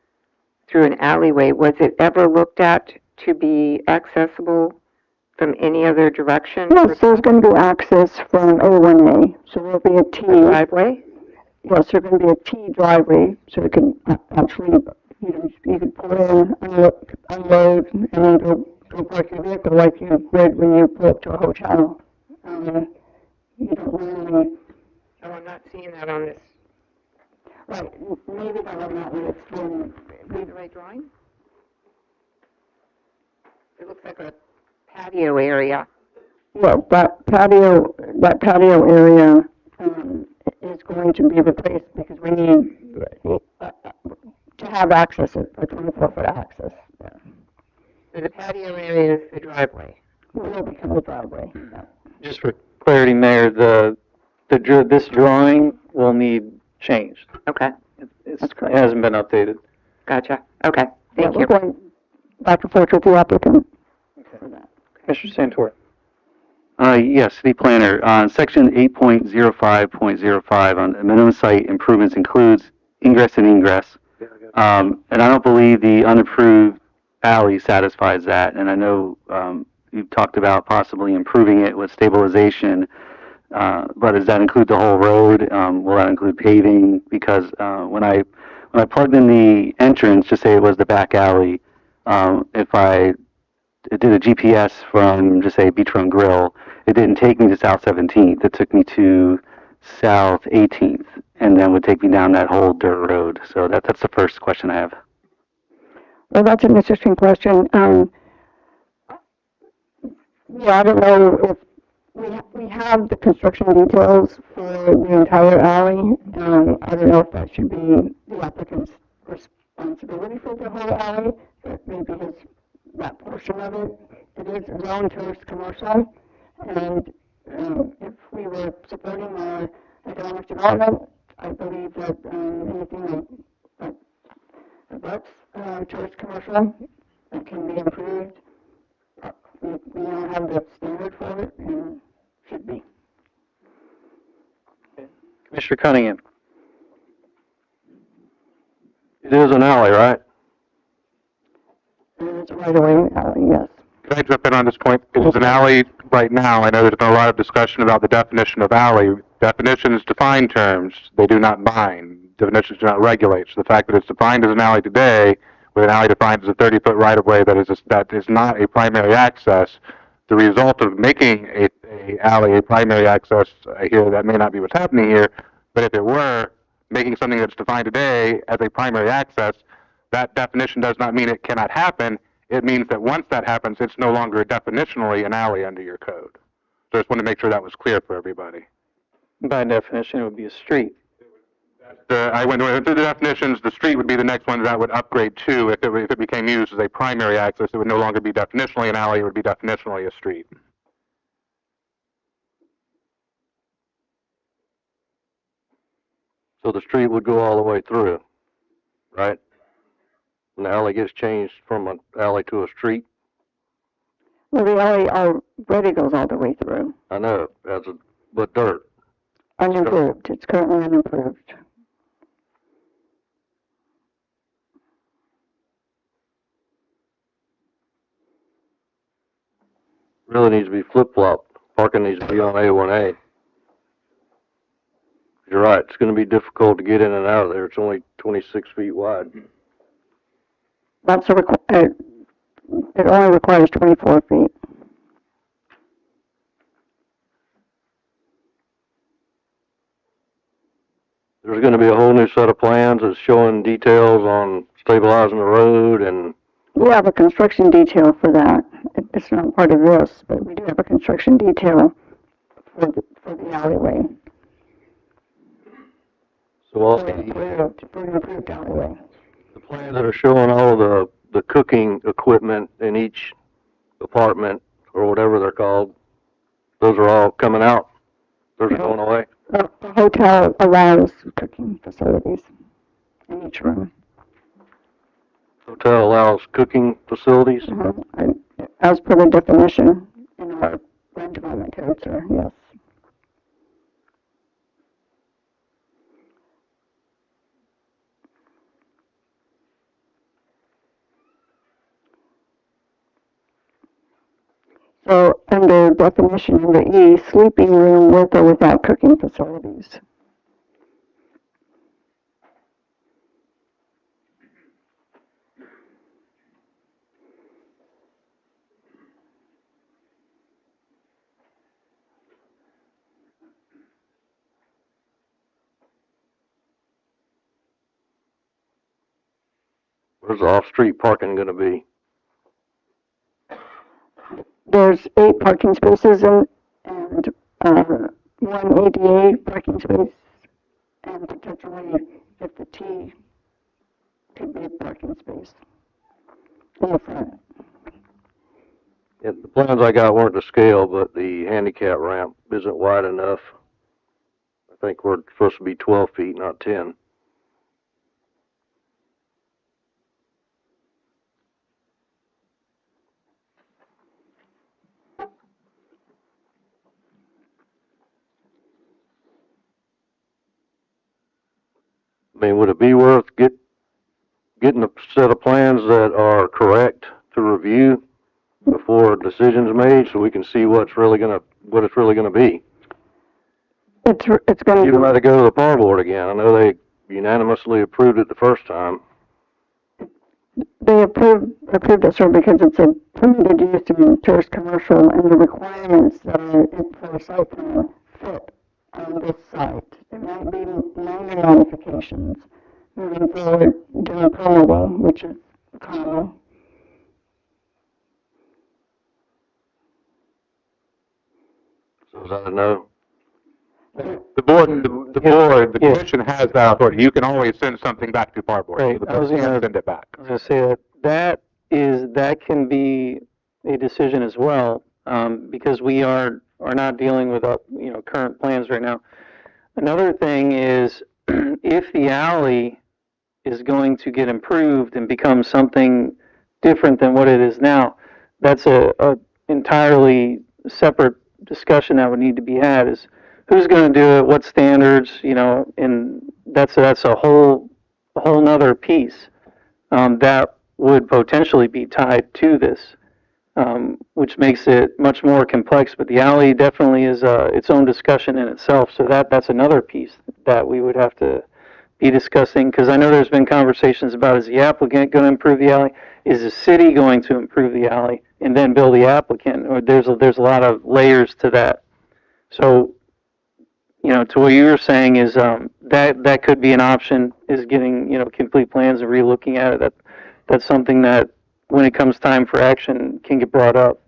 through an alleyway. Was it ever looked at to be accessible from any other direction? Yes, there's going to be access from A1A, so there'll be a T. Driveway? Yes, there's going to be a T driveway, so you can actually, you can pull in, unload, and then go park your vehicle like you would when you pull up to a hotel. You don't really. Oh, I'm not seeing that on this. Right, maybe that will not, but it's been. Read the right drawing? It looks like a patio area. Well, that patio area is going to be replaced because we need to have access, a 24-foot access. Yeah. So the patio area is the driveway. Will become the driveway. Yeah. Just for clarity, Mayor, this drawing will need changed. Okay, It correct. hasn't been updated. gotcha. Okay, thank We're you. going back and forth with the applicant for that. Commissioner Santori? Yes, city planner, section 8.05.05 on the minimum site improvements includes ingress and egress. And I don't believe the unapproved alley satisfies that. And I know, you've talked about possibly improving it with stabilization. But does that include the whole road? Will that include paving? Because, when I plugged in the entrance, just say it was the back alley, if I did a GPS from, just say, Beachfront Grill, it didn't take me to South 17th. It took me to South 18th, and then would take me down that whole dirt road. So that's the first question I have. Well, that's an interesting question. Yeah, I don't know if we have the construction details for the entire alley. I don't know if that should be the applicant's responsibility for the whole alley, but maybe that portion of it. It is zoned tourist commercial, and if we were supporting economic development, I believe that anything that abuts tourist commercial that can be improved, we now have the standard for it and should be. Commissioner Cunningham? It is an alley, right? And it's a right-of-way alley, yes. Can I jump in on this point? It is an alley right now. I know there's been a lot of discussion about the definition of alley. Definitions define terms. They do not bind. Definitions do not regulate. So the fact that it's defined as an alley today, with an alley defined as a 30-foot right-of-way that is not a primary access, the result of making a alley a primary access here, that may not be what's happening here, but if it were, making something that's defined today as a primary access, that definition does not mean it cannot happen. It means that once that happens, it's no longer definitionally an alley under your code. So I just want to make sure that was clear for everybody. By definition, it would be a street. I went through the definitions. The street would be the next one that would upgrade to. If it became used as a primary access, it would no longer be definitionally an alley. It would be definitionally a street. So the street would go all the way through, right? And the alley gets changed from an alley to a street? Well, the alley already goes all the way through. I know, but dirt. Unimproved. It's currently unimproved. Really needs to be flip-flopped. Parking needs to be on A1A. You're right, it's gonna be difficult to get in and out of there. It's only 26 feet wide. That's it only requires 24 feet. There's gonna be a whole new set of plans that's showing details on stabilizing the road and We have a construction detail for that. It's not part of this, but we do do have a construction detail for the alleyway. So all For an improved alleyway. the plans that are showing all the cooking equipment in each apartment, or whatever they're called, those are all coming out? Those are going away? The hotel allows cooking facilities in each room. Hotel allows cooking facilities? As per the definition in our land development code, sir, yes. So, under definition number E, sleeping room with or without cooking facilities. Where's the off-street parking gonna be? There's 8 parking spaces and 1 ADA parking space, and potentially, if the T could be a parking space in the front. Yeah, the plans I got weren't to scale, but the handicap ramp isn't wide enough. I think we're supposed to be 12 feet, not 10. I mean, would it be worth getting a set of plans that are correct to review before a decision's made, so we can see what it's really gonna be? It's going You to let it go to the par board again. I know they unanimously approved it the first time. They approved it, sir, because it's a permitted use in tourist commercial, and the requirements that are in for a site plan fit on this site. There might be minor modifications moving forward during permitting, which is common. So is that a no? The commission has that authority. You can always send something back to par board. Right, The I was board gonna- can send it back. I was gonna say that can be a decision as well, because we are not dealing with, current plans right now. Another thing is, if the alley is going to get improved and become something different than what it is now, that's a entirely separate discussion that would need to be had, is who's gonna do it, what standards, and that's a whole nother piece, that would potentially be tied to this, which makes it much more complex. But the alley definitely is its own discussion in itself. So that's another piece that we would have to be discussing, because I know there's been conversations about, is the applicant going to improve the alley? Is the city going to improve the alley and then bill the applicant? Or there's a lot of layers to that. So, to what you were saying is that could be an option, is getting complete plans and relooking at it. That's something that, when it comes time for action, can get brought up.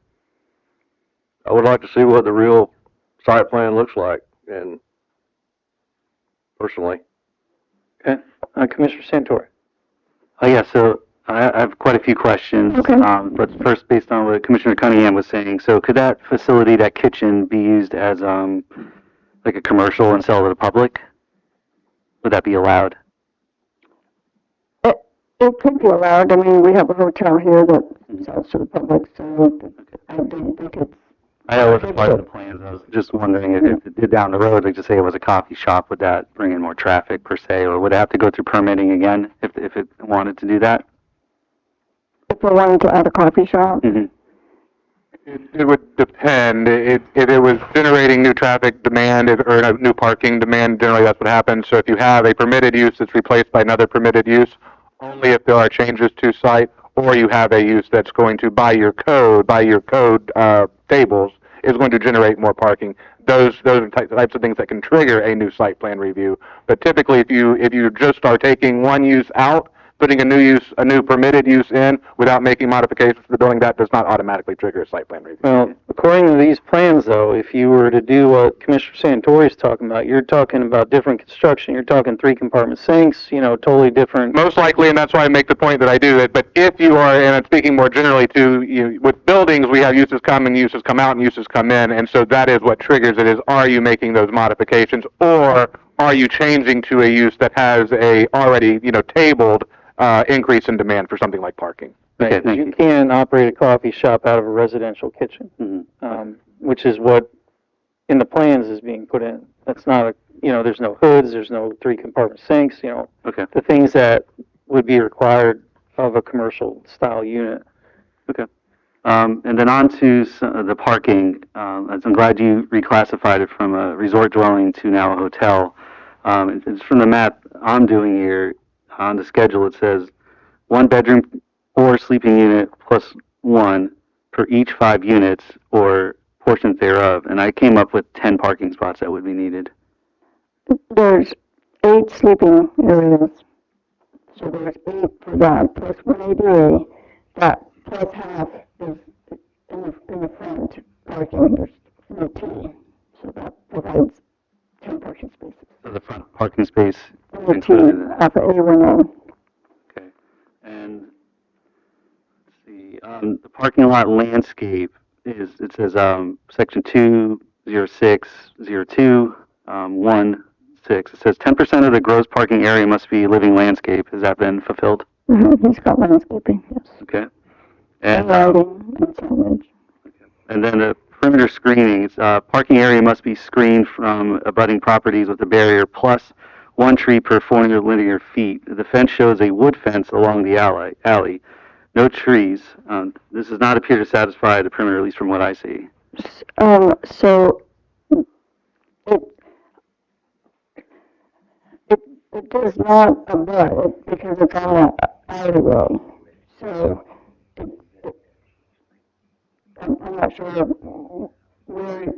I would like to see what the real site plan looks like, and personally. Okay, Commissioner Santori. Oh, yeah, so I have quite a few questions. Okay. But first, based on what Commissioner Cunningham was saying, so could that facility, that kitchen, be used as like a commercial and sell to the public? Would that be allowed? It could be allowed. I mean, we have a hotel here that sells to the public, so I don't think it's. I know it wasn't part of the plans. I was just wondering if it did down the road, like, just say it was a coffee shop, would that bring in more traffic per se, or would it have to go through permitting again if it wanted to do that? If we're wanting to add a coffee shop, Mm-hmm. It would depend. If it was generating new traffic demand or a new parking demand, generally that's what happens. So if you have a permitted use that's replaced by another permitted use, only if there are changes to site, or you have a use that's going to, by your code tables, is going to generate more parking. Those are types of things that can trigger a new site plan review. But typically, if you just are taking one use out, putting a new permitted use in without making modifications to the building, that does not automatically trigger a site plan review. Well, According to these plans, though, if you were to do what Commissioner Santori is talking about, you're talking about different construction. You're talking 3-compartment sinks, totally different. Most likely, and that's why I make the point that I do it, but if you are, and I'm speaking more generally to, with buildings, we have uses come and uses come out and uses come in, and so that is what triggers it is, are you making those modifications, or are you changing to a use that has a already, tabled, increase in demand for something like parking? Okay, thank you you. can't operate a coffee shop out of a residential kitchen, which is what in the plans is being put in. That's not there's no hoods, there's no 3-compartment sinks, Okay. the things that would be required of a commercial style unit. Okay. And then on to the parking. I'm glad you reclassified it from a resort dwelling to now a hotel. It's from the map I'm doing here. On the schedule, it says 1 bedroom or sleeping unit plus 1 per each 5 units or portions thereof. And I came up with 10 parking spots that would be needed. There's 8 sleeping areas. So there's 8 for that, plus 1 ADA, that plus half is in the front parking, there's 3T. So that provides 10 parking spaces. So the front parking space And included in that. Alpha A1A. Okay. And let's see, the parking lot landscape is, it says, section 20602, 16. It says 10% of the gross parking area must be living landscape. Has that been fulfilled? Mm-hmm. He's got landscaping, yes. Okay. And And, lighting and signage. and then the perimeter screening, it's, parking area must be screened from abutting properties with a barrier plus 1 tree per 400 linear feet. The fence shows a wood fence along the alley. No trees. This does not appear to satisfy the perimeter, at least from what I see. So it does not abut it because it's on an alleyway. So I'm not sure where you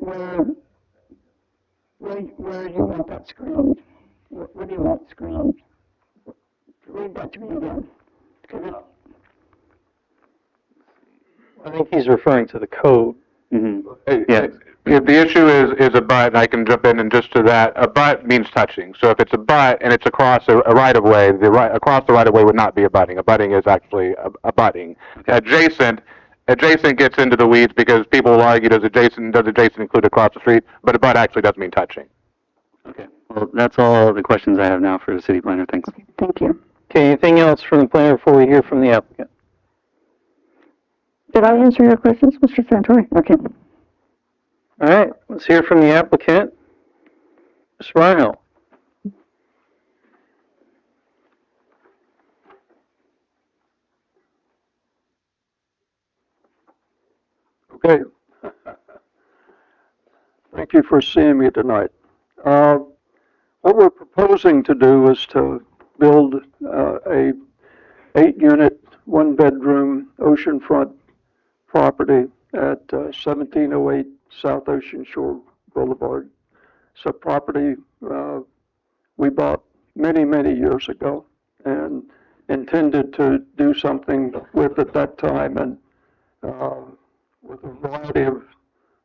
want that screened. What do you want screened? Read that to me again. I think he's referring to the code. Yeah. If the issue is a butt, and I can jump in and just to that, a butt means touching. So if it's a butt and it's across a right-of-way, across the right-of-way would not be abutting. Abutting is actually abutting. Adjacent gets into the weeds because people will argue, does adjacent include across the street? But a butt actually does mean touching. Okay. Well, that's all the questions I have now for the city planner. Thanks. Thank you. Okay, anything else from the planner before we hear from the applicant? Did I answer your questions, Mr. Santori? Okay. All right, let's hear from the applicant. Ms. Reinhold. Okay. Thank you for seeing me tonight. What we're proposing to do is to build a 8-unit, 1-bedroom oceanfront property at 1708 South Ocean Shore Boulevard. It's a property we bought many, many years ago and intended to do something with at that time, and with a variety of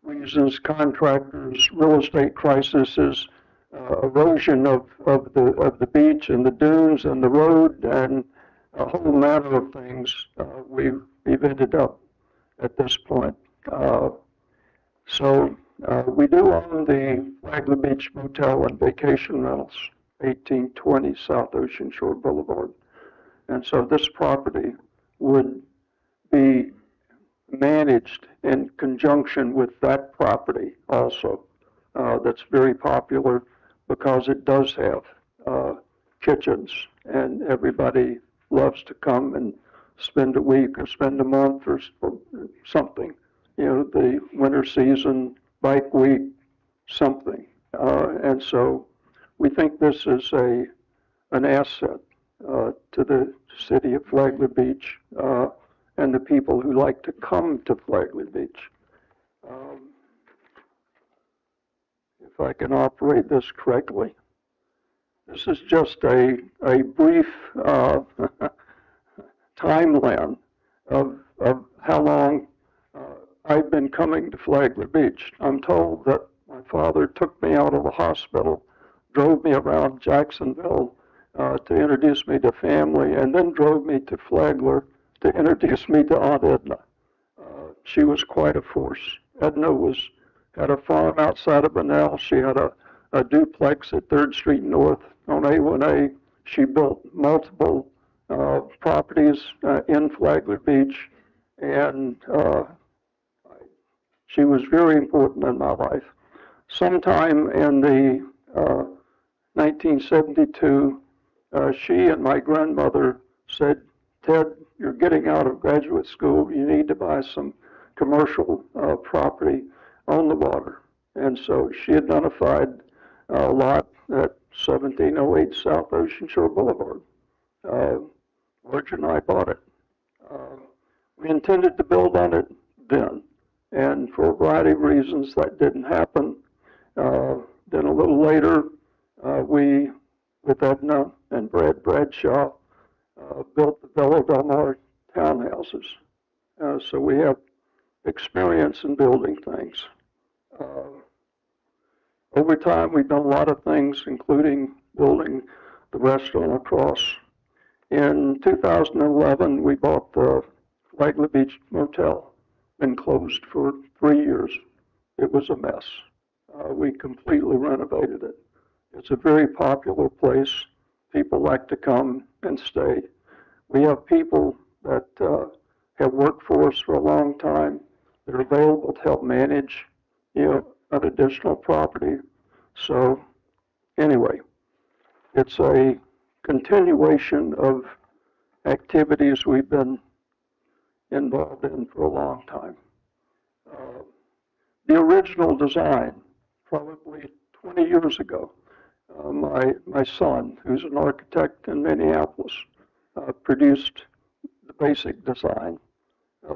reasons, contractors, real estate crises, erosion of the beach and the dunes and the road, and a whole matter of things, we've ended up at this point. So we do own the Flagler Beach Motel and Vacation Rentals, 1820 South Ocean Shore Boulevard. And so this property would be managed in conjunction with that property also. That's very popular because it does have kitchens, and everybody loves to come and spend a week or spend a month or something. The winter season, bike week, something. And so we think this is an asset to the city of Flagler Beach and the people who like to come to Flagler Beach. If I can operate this correctly. This is just a brief timeline of how long I've been coming to Flagler Beach. I'm told that my father took me out of the hospital, drove me around Jacksonville to introduce me to family, and then drove me to Flagler to introduce me to Aunt Edna. She was quite a force. Edna had a farm outside of Bunnell. She had a duplex at 3rd Street North on A1A. She built multiple properties in Flagler Beach, and she was very important in my life. Sometime in the 1972, she and my grandmother said, "Ted, you're getting out of graduate school. You need to buy some commercial property on the water." And so she identified a lot at 1708 South Ocean Shore Boulevard. George and I bought it. We intended to build on it then, and for a variety of reasons that didn't happen. Then a little later, we, with Edna and Brad Bradshaw, built the Bello Del Mar townhouses. So we have experience in building things. Over time, we've done a lot of things, including building the restaurant across. In 2011, we bought the Flagler Beach Motel, been closed for 3 years. It was a mess. We completely renovated it. It's a very popular place. People like to come and stay. We have people that have worked for us for a long time. They're available to help manage, an additional property. So anyway, it's a continuation of activities we've been involved in for a long time. The original design, probably 20 years ago, my son, who's an architect in Minneapolis, produced the basic design.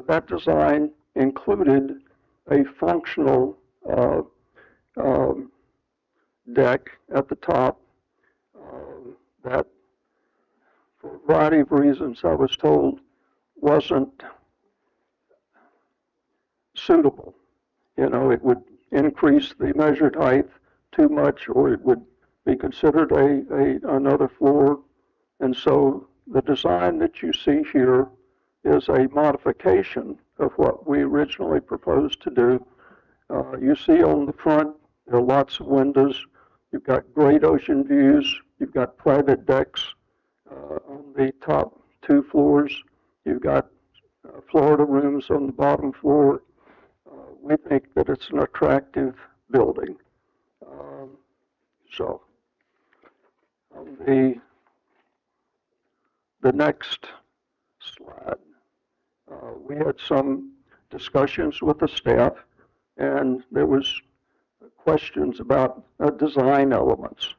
That design included a functional deck at the top that, for a variety of reasons, I was told wasn't suitable. It would increase the measured height too much, or it would be considered another floor. And so the design that you see here is a modification of what we originally proposed to do. You see on the front, there are lots of windows. You've got great ocean views. You've got private decks on the top 2 floors. You've got Florida rooms on the bottom floor. We think that it's an attractive building. So on the next slide, we had some discussions with the staff, and there was questions about design elements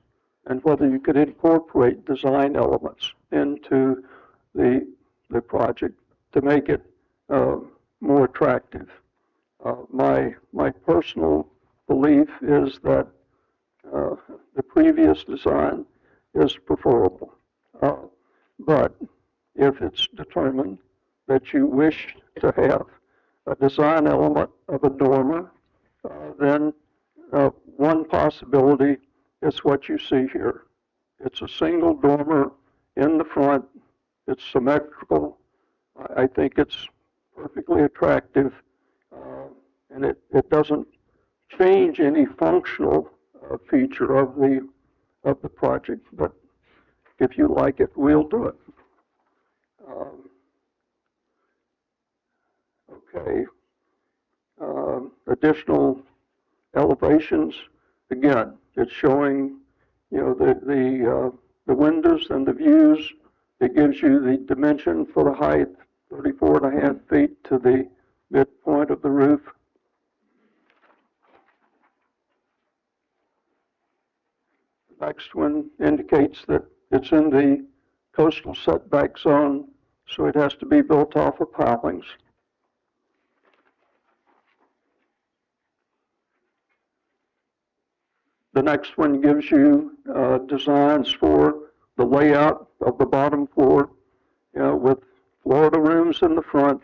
and whether you could incorporate design elements into the project to make it more attractive. My personal belief is that the previous design is preferable. But if it's determined that you wish to have a design element of a dormer, then one possibility is what you see here. It's a single dormer in the front. It's symmetrical. I think it's perfectly attractive, and it doesn't change any functional feature of the project. But if you like it, we'll do it. Okay. Additional elevations. Again, it's showing, the windows and the views. It gives you the dimension for the height, 34.5 feet to the midpoint of the roof. The next one indicates that it's in the coastal setback zone, so it has to be built off of pilings. The next one gives you designs for the layout of the bottom floor, with Florida rooms in the front,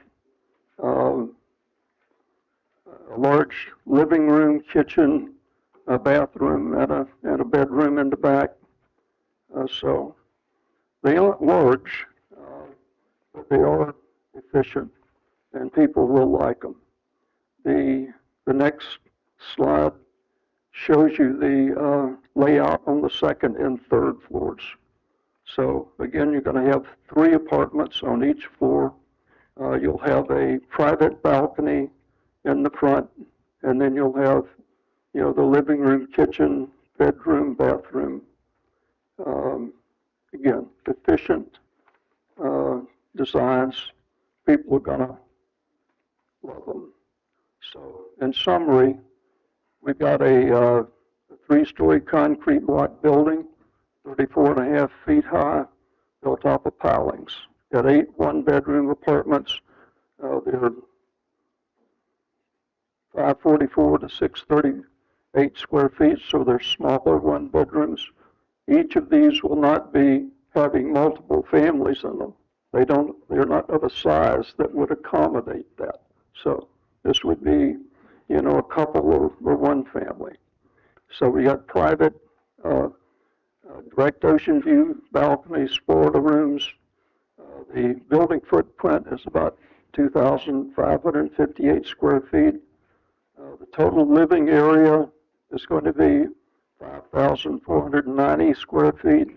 a large living room, kitchen, a bathroom, and a bedroom in the back. So they aren't large, but they are efficient, and people will like them. The next slide shows you the layout on the second and third floors. So again, you're going to have 3 apartments on each floor. You'll have a private balcony in the front, and then you'll have, the living room, kitchen, bedroom, bathroom. Again, efficient designs. People are going to love them. So in summary, we've got a 3-story concrete block building, 34.5 feet high, built off of pilings. Got 8 one-bedroom apartments. They're 544 to 638 square feet, so they're smaller one-bedrooms. Each of these will not be having multiple families in them. They're not of a size that would accommodate that. So this would be, a couple or one family. So we got private, direct ocean view balconies, Florida rooms. The building footprint is about 2,558 square feet. The total living area is going to be 5,490 square feet.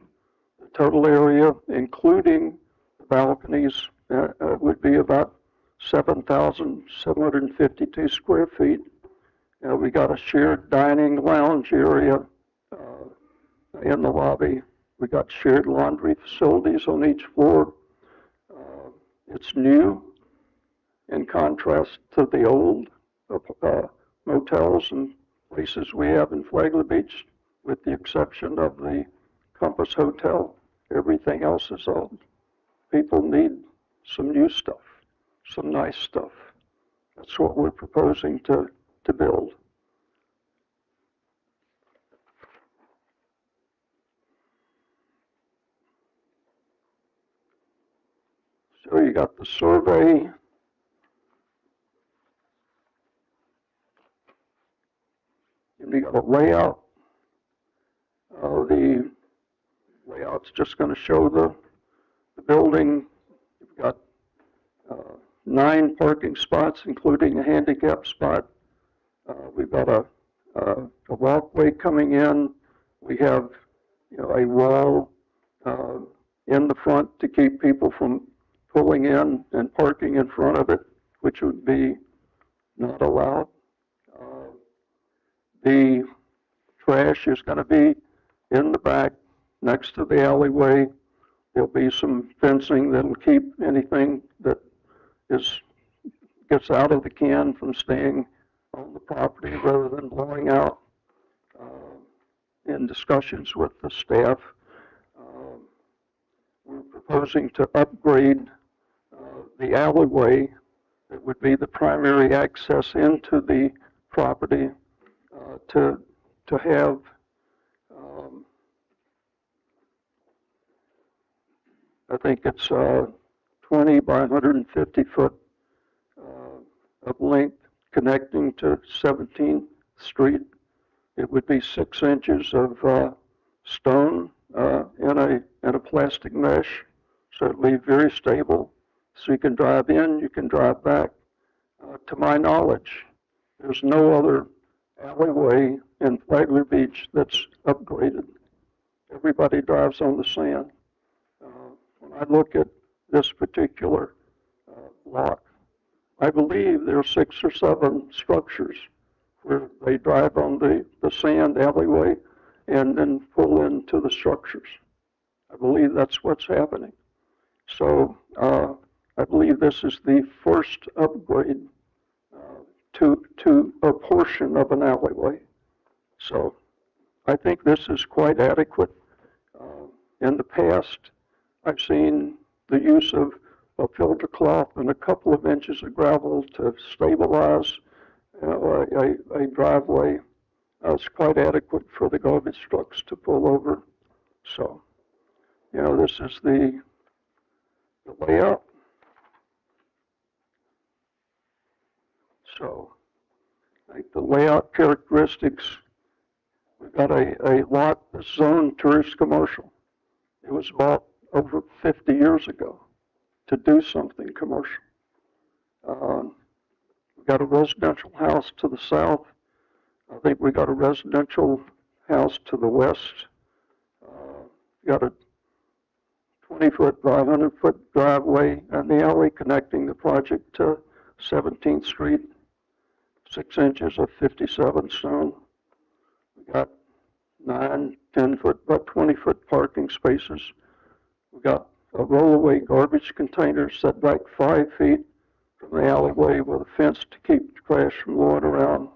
The total area, including the balconies, would be about 7,752 square feet. We got a shared dining lounge area in the lobby. We got shared laundry facilities on each floor. It's new in contrast to the old motels and places we have in Flagler Beach, with the exception of the Compass Hotel. Everything else is old. People need some new stuff, some nice stuff. That's what we're proposing to build. So you got the survey. And we got a layout. The layout's just going to show the building. You've got 9 parking spots, including a handicap spot. We've got a walkway coming in. We have, a wall in the front to keep people from pulling in and parking in front of it, which would be not allowed. The trash is going to be in the back next to the alleyway. There'll be some fencing that'll keep anything that gets out of the can from staying on the property rather than blowing out. In discussions with the staff, we're proposing to upgrade the alleyway that would be the primary access into the property to have I think it's 20 by 150 foot of length connecting to 17th Street. It would be 6 inches of stone in a plastic mesh, so it'll be very stable. So you can drive in, you can drive back. To my knowledge, there's no other alleyway in Flagler Beach that's upgraded. Everybody drives on the sand. When I look at this particular block, I believe there are 6 or 7 structures where they drive on the sand alleyway and then pull into the structures. I believe that's what's happening. So I believe this is the first upgrade to a portion of an alleyway. So I think this is quite adequate. In the past, I've seen the use of a filter cloth and a couple of inches of gravel to stabilize a driveway. It's quite adequate for the garbage trucks to pull over. So, this is the layout. So, like the layout characteristics. We've got a lot that's zoned tourist commercial. It was bought over 50 years ago to do something commercial. We've got a residential house to the south. I think we got a residential house to the west. Got a 20-foot, 500-foot driveway and the alley connecting the project to 17th Street, 6 inches of 57 stone. We got 9, 10-foot, by 20-foot parking spaces. We got a rollaway garbage container set back 5 feet from the alleyway with a fence to keep trash from blowing around.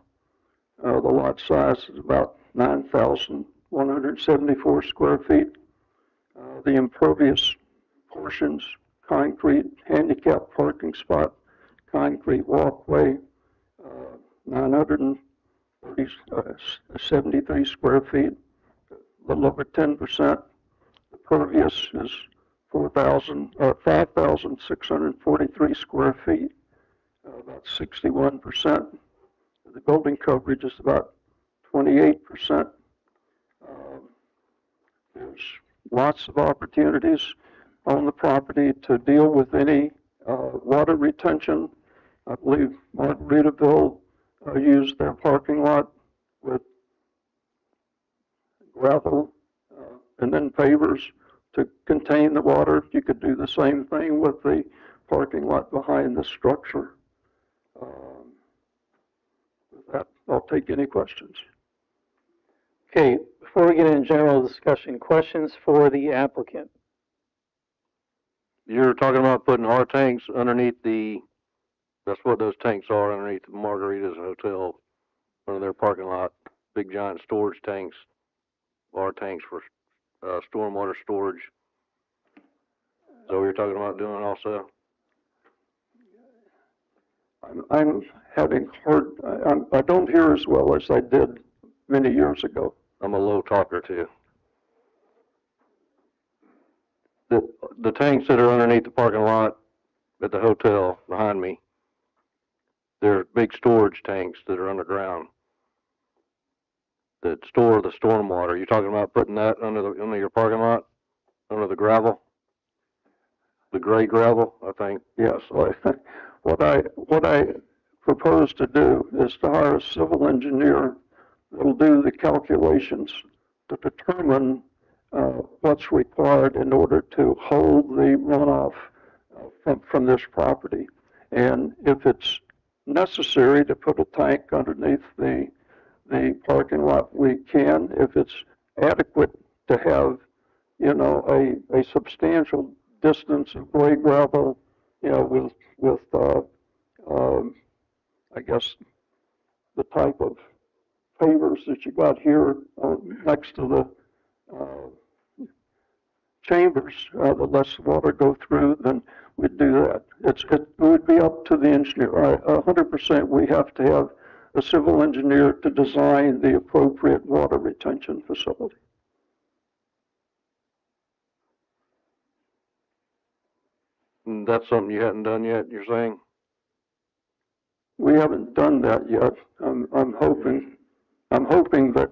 The lot size is about 9,174 square feet. The impervious portions, concrete handicap parking spot, concrete walkway, 973 square feet, a little over 10%. The pervious is 5,643 square feet, about 61%. The building coverage is about 28%. There's lots of opportunities on the property to deal with any water retention. I believe Margaritaville used their parking lot with gravel and then pavers to contain the water. You could do the same thing with the parking lot behind the structure. With that, I'll take any questions. Okay, before we get into general discussion, questions for the applicant? You're talking about putting our tanks underneath that's what those tanks are, underneath the Margarita's Hotel, under their parking lot, big giant storage tanks, our tanks for stormwater storage. So what you're talking about doing also? I'm having hard, I don't hear as well as I did many years ago. I'm a low talker too. The tanks that are underneath the parking lot at the hotel behind me, they're big storage tanks that are underground that store the stormwater. You're talking about putting that under your parking lot, under the gravel, the gray gravel, I think. Yes, what I propose to do is to hire a civil engineer that will do the calculations to determine what's required in order to hold the runoff from this property. And if it's necessary to put a tank underneath the parking lot, we can. If it's adequate to have, you know, a substantial distance of gray gravel, you know, with I guess the type of pavers that you got here next to the chambers that lets the water go through, then we'd do that. It would be up to the engineer. 100% we have to have a civil engineer to design the appropriate water retention facility. And that's something you hadn't done yet, you're saying? We haven't done that yet. I'm hoping that,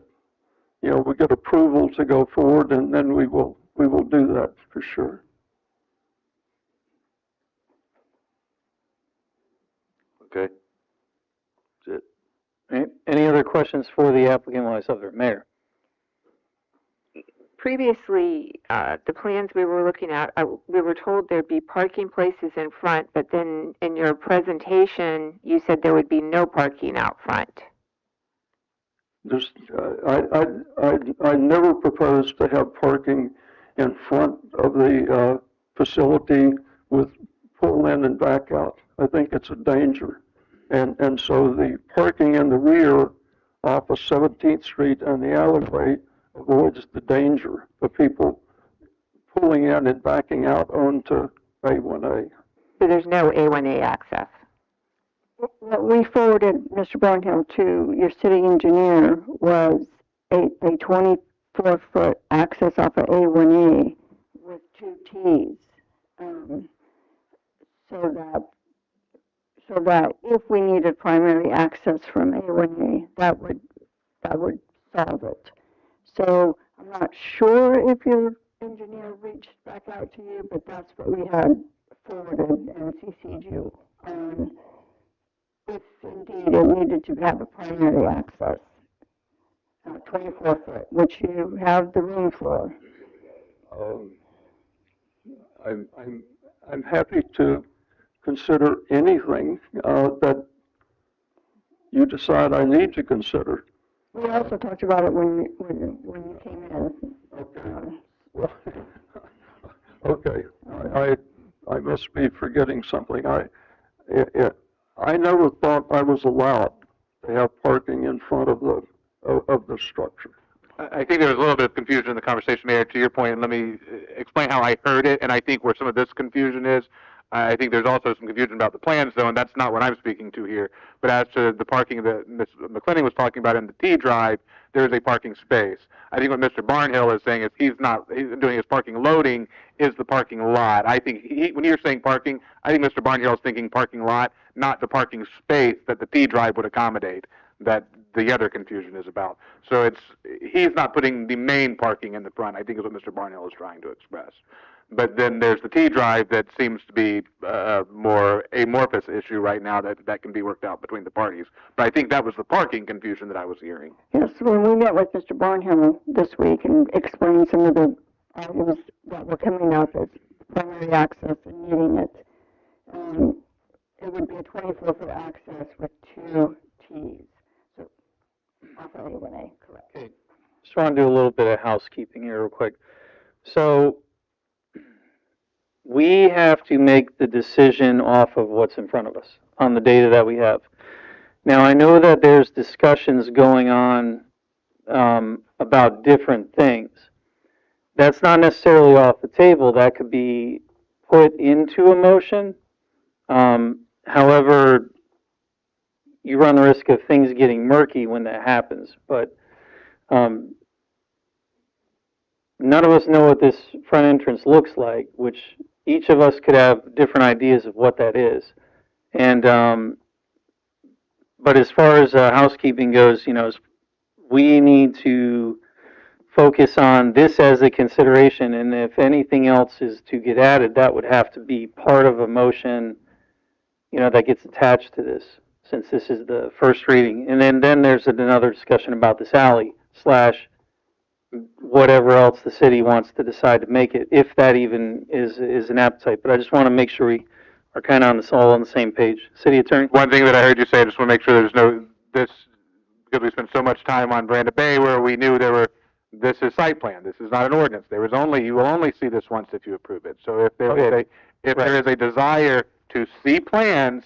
you know, we get approval to go forward, and then we will do that for sure. Okay. That's it. Any other questions for the applicant while he's up there? Mayor? Previously, the plans we were looking at, we were told there'd be parking places in front, but then in your presentation, you said there would be no parking out front. There's, I never proposed to have parking in front of the facility with pull in and back out. I think it's a danger. And so the parking in the rear off of 17th Street and the alleyway avoids the danger of people pulling in and backing out onto A1A. So there's no A1A access? What we forwarded, Mr. Barnhill, to your city engineer was a 24-foot access off of A1A with 2 Ts, so that so that if we needed primary access from A1A, that would solve it. So I'm not sure if your engineer reached back out to you, but that's what we had forwarded and CC'd you on, if indeed it needed to have a primary access, 24 foot, which you have the room for. I'm happy to consider anything, that you decide I need to consider. We also talked about it when you came in. Okay, I must be forgetting something. I never thought I was allowed to have parking in front of the structure. I think there was a little bit of confusion in the conversation, Mayor, to your point, and let me explain how I heard it, and I think where some of this confusion is. I think there's also some confusion about the plans, though, and that's not what I'm speaking to here. But as to the parking that Ms. McClennan was talking about in the T drive, there is a parking space. I think what Mr. Barnhill is saying is he's doing his parking loading is the parking lot. I think when you're saying parking, I think Mr. Barnhill is thinking parking lot, not the parking space that the T drive would accommodate, that the other confusion is about. So he's not putting the main parking in the front, I think is what Mr. Barnhill is trying to express. But then there's the T drive that seems to be more amorphous issue right now that can be worked out between the parties. But I think that was the parking confusion that I was hearing. Yes, when we met with Mr. Barnhill this week and explained some of the items that were coming up as primary access and needing it, it would be a 24-foot access with 2 Ts. So, off of A1A, correct. Okay. Just want to do a little bit of housekeeping here real quick. So, we have to make the decision off of what's in front of us on the data that we have. Now, I know that there's discussions going on about different things. That's not necessarily off the table. That could be put into a motion. However, you run the risk of things getting murky when that happens. But none of us know what this front entrance looks like, which each of us could have different ideas of what that is. And, but as far as housekeeping goes, we need to focus on this as a consideration, and if anything else is to get added, that would have to be part of a motion, that gets attached to this, since this is the first reading. And then there's another discussion about this alley / whatever else the city wants to decide to make it, if that even is an appetite. But I just want to make sure we are kind of all on the same page. City Attorney? One thing that I heard you say, I just want to make sure because we spent so much time on Branda Bay where we knew this is site plan, this is not an ordinance. You will only see this once if you approve it. So if there is a desire to see plans,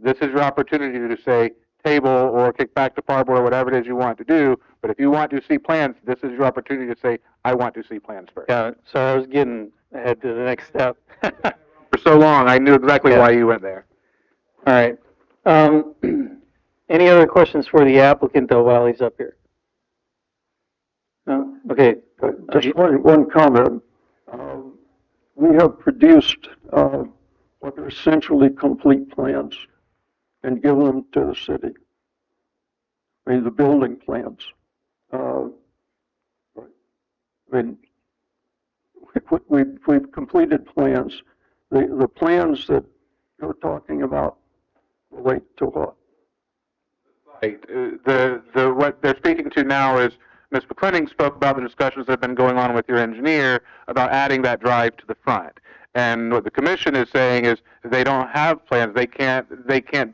this is your opportunity to say table or kick back to PARB or whatever it is you want to do. But if you want to see plans, this is your opportunity to say, I want to see plans first. Yeah, so I was getting ahead to the next step. For so long, I knew exactly why you went there. All right. Any other questions for the applicant, though, while he's up here? No? Okay. Just one comment. We have produced what are essentially complete plans and given them to the city. I mean, the building plans. We've completed plans. The plans that you're talking about relate to what? Right. What they're speaking to now is Ms. McClennan spoke about the discussions that have been going on with your engineer about adding that drive to the front. And what the commission is saying is they don't have plans. They can't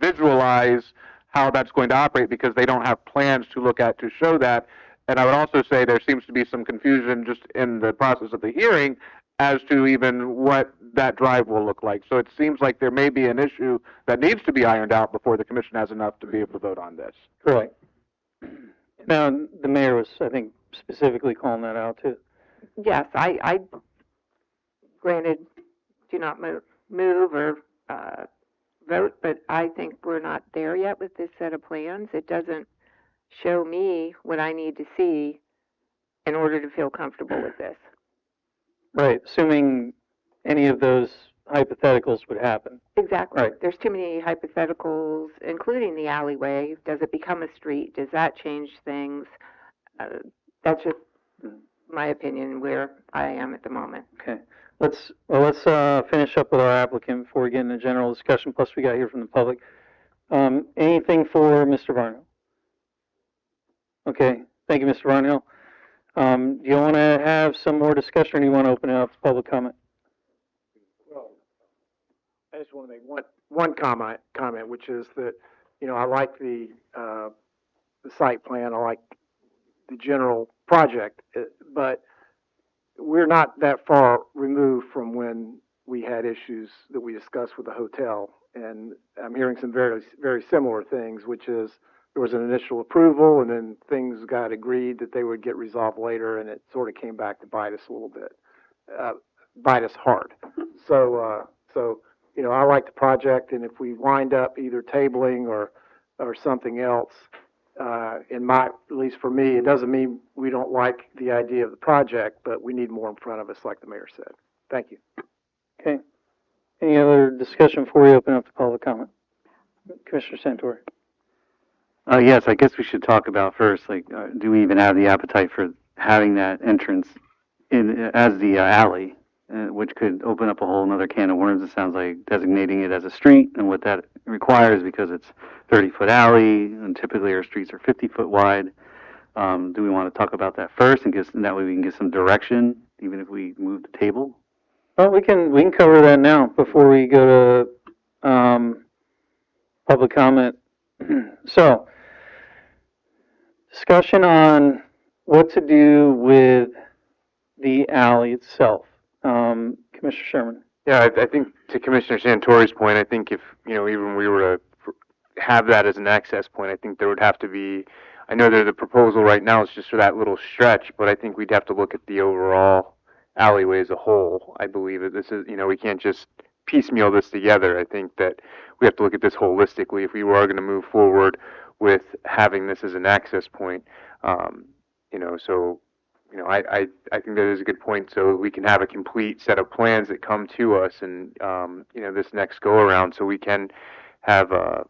visualize how that's going to operate because they don't have plans to look at to show that. And I would also say there seems to be some confusion just in the process of the hearing as to even what that drive will look like. So it seems like there may be an issue that needs to be ironed out before the commission has enough to be able to vote on this. Correct. Now, the mayor was, I think, specifically calling that out, too. Yes, I granted, do not move or vote, but I think we're not there yet with this set of plans. It doesn't show me what I need to see in order to feel comfortable with this. Right, assuming any of those hypotheticals would happen. Exactly. Right. There's too many hypotheticals, including the alleyway. Does it become a street? Does that change things? That's just my opinion where I am at the moment. Okay. Let's finish up with our applicant before we get into general discussion, plus we got here from the public. Anything for Mr. Varnhill? Okay, thank you, Mr. Varnhill. Do you want to have some more discussion, or do you want to open it up to public comment? Well, I just want to make one comment, which is that, I like the site plan, I like the general project, but we're not that far removed from when we had issues that we discussed with the hotel. And I'm hearing some very, very similar things, which is there was an initial approval and then things got agreed that they would get resolved later, and it sort of came back to bite us a little bit, bite us hard. So, I like the project, and if we wind up either tabling or something else, at least for me, it doesn't mean we don't like the idea of the project, but we need more in front of us, like the mayor said. Thank you. Okay. Any other discussion before we open up to public comment? Commissioner Santori. Yes, I guess we should talk about first, like, do we even have the appetite for having that entrance as the alley, which could open up a whole another can of worms. It sounds like designating it as a street and what that requires, because it's 30-foot alley and typically our streets are 50-foot wide. Do we want to talk about that first, and that way we can get some direction, even if we move the table? Well, we can cover that now before we go to public comment. So, discussion on what to do with the alley itself. Commissioner Sherman. Yeah, I think to Commissioner Santori's point, I think if, even we were to have that as an access point, I think there would have to be, I know there's a proposal right now, it's just for that little stretch, but I think we'd have to look at the overall alleyway as a whole. I believe that this is, we can't just piecemeal this together. I think that we have to look at this holistically if we were going to move forward with having this as an access point. I think that is a good point, so we can have a complete set of plans that come to us and, this next go around, so we can have a